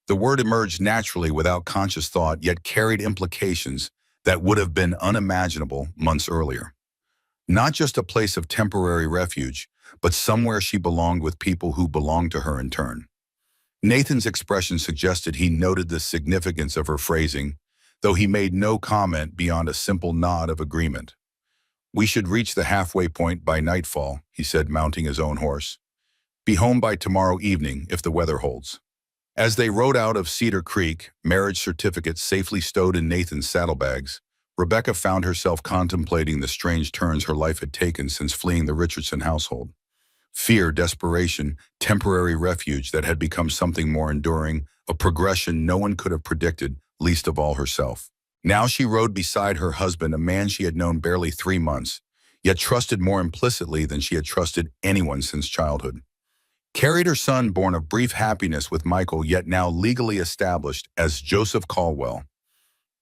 The word emerged naturally without conscious thought, yet carried implications that would have been unimaginable months earlier. Not just a place of temporary refuge, but somewhere she belonged with people who belonged to her in turn. Nathan's expression suggested he noted the significance of her phrasing, though he made no comment beyond a simple nod of agreement. "We should reach the halfway point by nightfall," he said, mounting his own horse. "Be home by tomorrow evening if the weather holds." As they rode out of Cedar Creek, marriage certificates safely stowed in Nathan's saddlebags, Rebecca found herself contemplating the strange turns her life had taken since fleeing the Richardson household. Fear, desperation, temporary refuge that had become something more enduring, a progression no one could have predicted, least of all herself. Now she rode beside her husband, a man she had known barely 3 months, yet trusted more implicitly than she had trusted anyone since childhood. Carried her son, born of brief happiness with Michael, yet now legally established as Joseph Caldwell.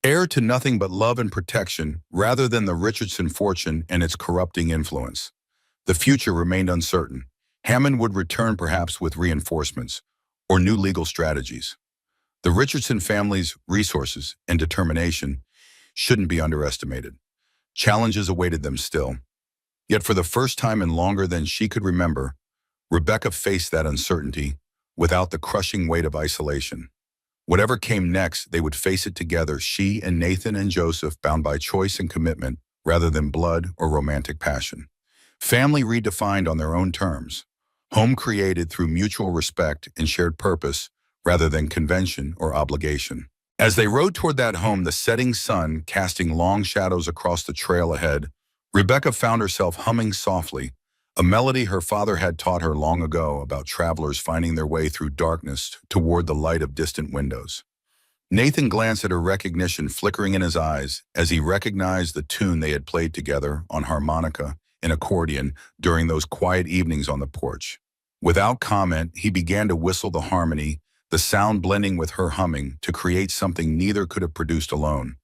Heir to nothing but love and protection, rather than the Richardson fortune and its corrupting influence. The future remained uncertain. Hammond would return perhaps with reinforcements or new legal strategies. The Richardson family's resources and determination shouldn't be underestimated. Challenges awaited them still. Yet for the first time in longer than she could remember, Rebecca faced that uncertainty without the crushing weight of isolation. Whatever came next, they would face it together, she and Nathan and Joseph, bound by choice and commitment rather than blood or romantic passion. Family redefined on their own terms. Home created through mutual respect and shared purpose rather than convention or obligation. As they rode toward that home, the setting sun casting long shadows across the trail ahead, Rebecca found herself humming softly, a melody her father had taught her long ago about travelers finding their way through darkness toward the light of distant windows. Nathan glanced at her, recognition flickering in his eyes as he recognized the tune they had played together on harmonica and accordion during those quiet evenings on the porch. Without comment, he began to whistle the harmony, the sound blending with her humming to create something neither could have produced alone.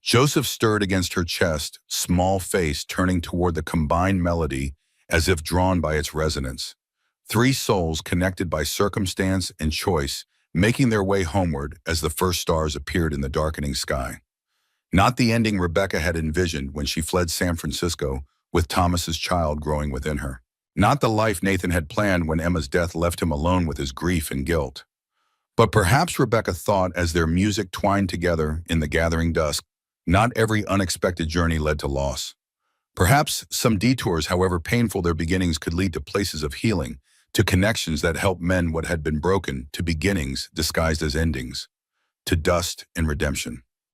Joseph stirred against her chest, small face turning toward the combined melody as if drawn by its resonance. Three souls connected by circumstance and choice, making their way homeward as the first stars appeared in the darkening sky. Not the ending Rebecca had envisioned when she fled San Francisco, with Thomas's child growing within her. Not the life Nathan had planned when Emma's death left him alone with his grief and guilt. But perhaps Rebecca thought, as their music twined together in the gathering dusk, not every unexpected journey led to loss. Perhaps some detours, however painful their beginnings, could lead to places of healing, to connections that helped mend what had been broken, to beginnings disguised as endings, to dust and redemption.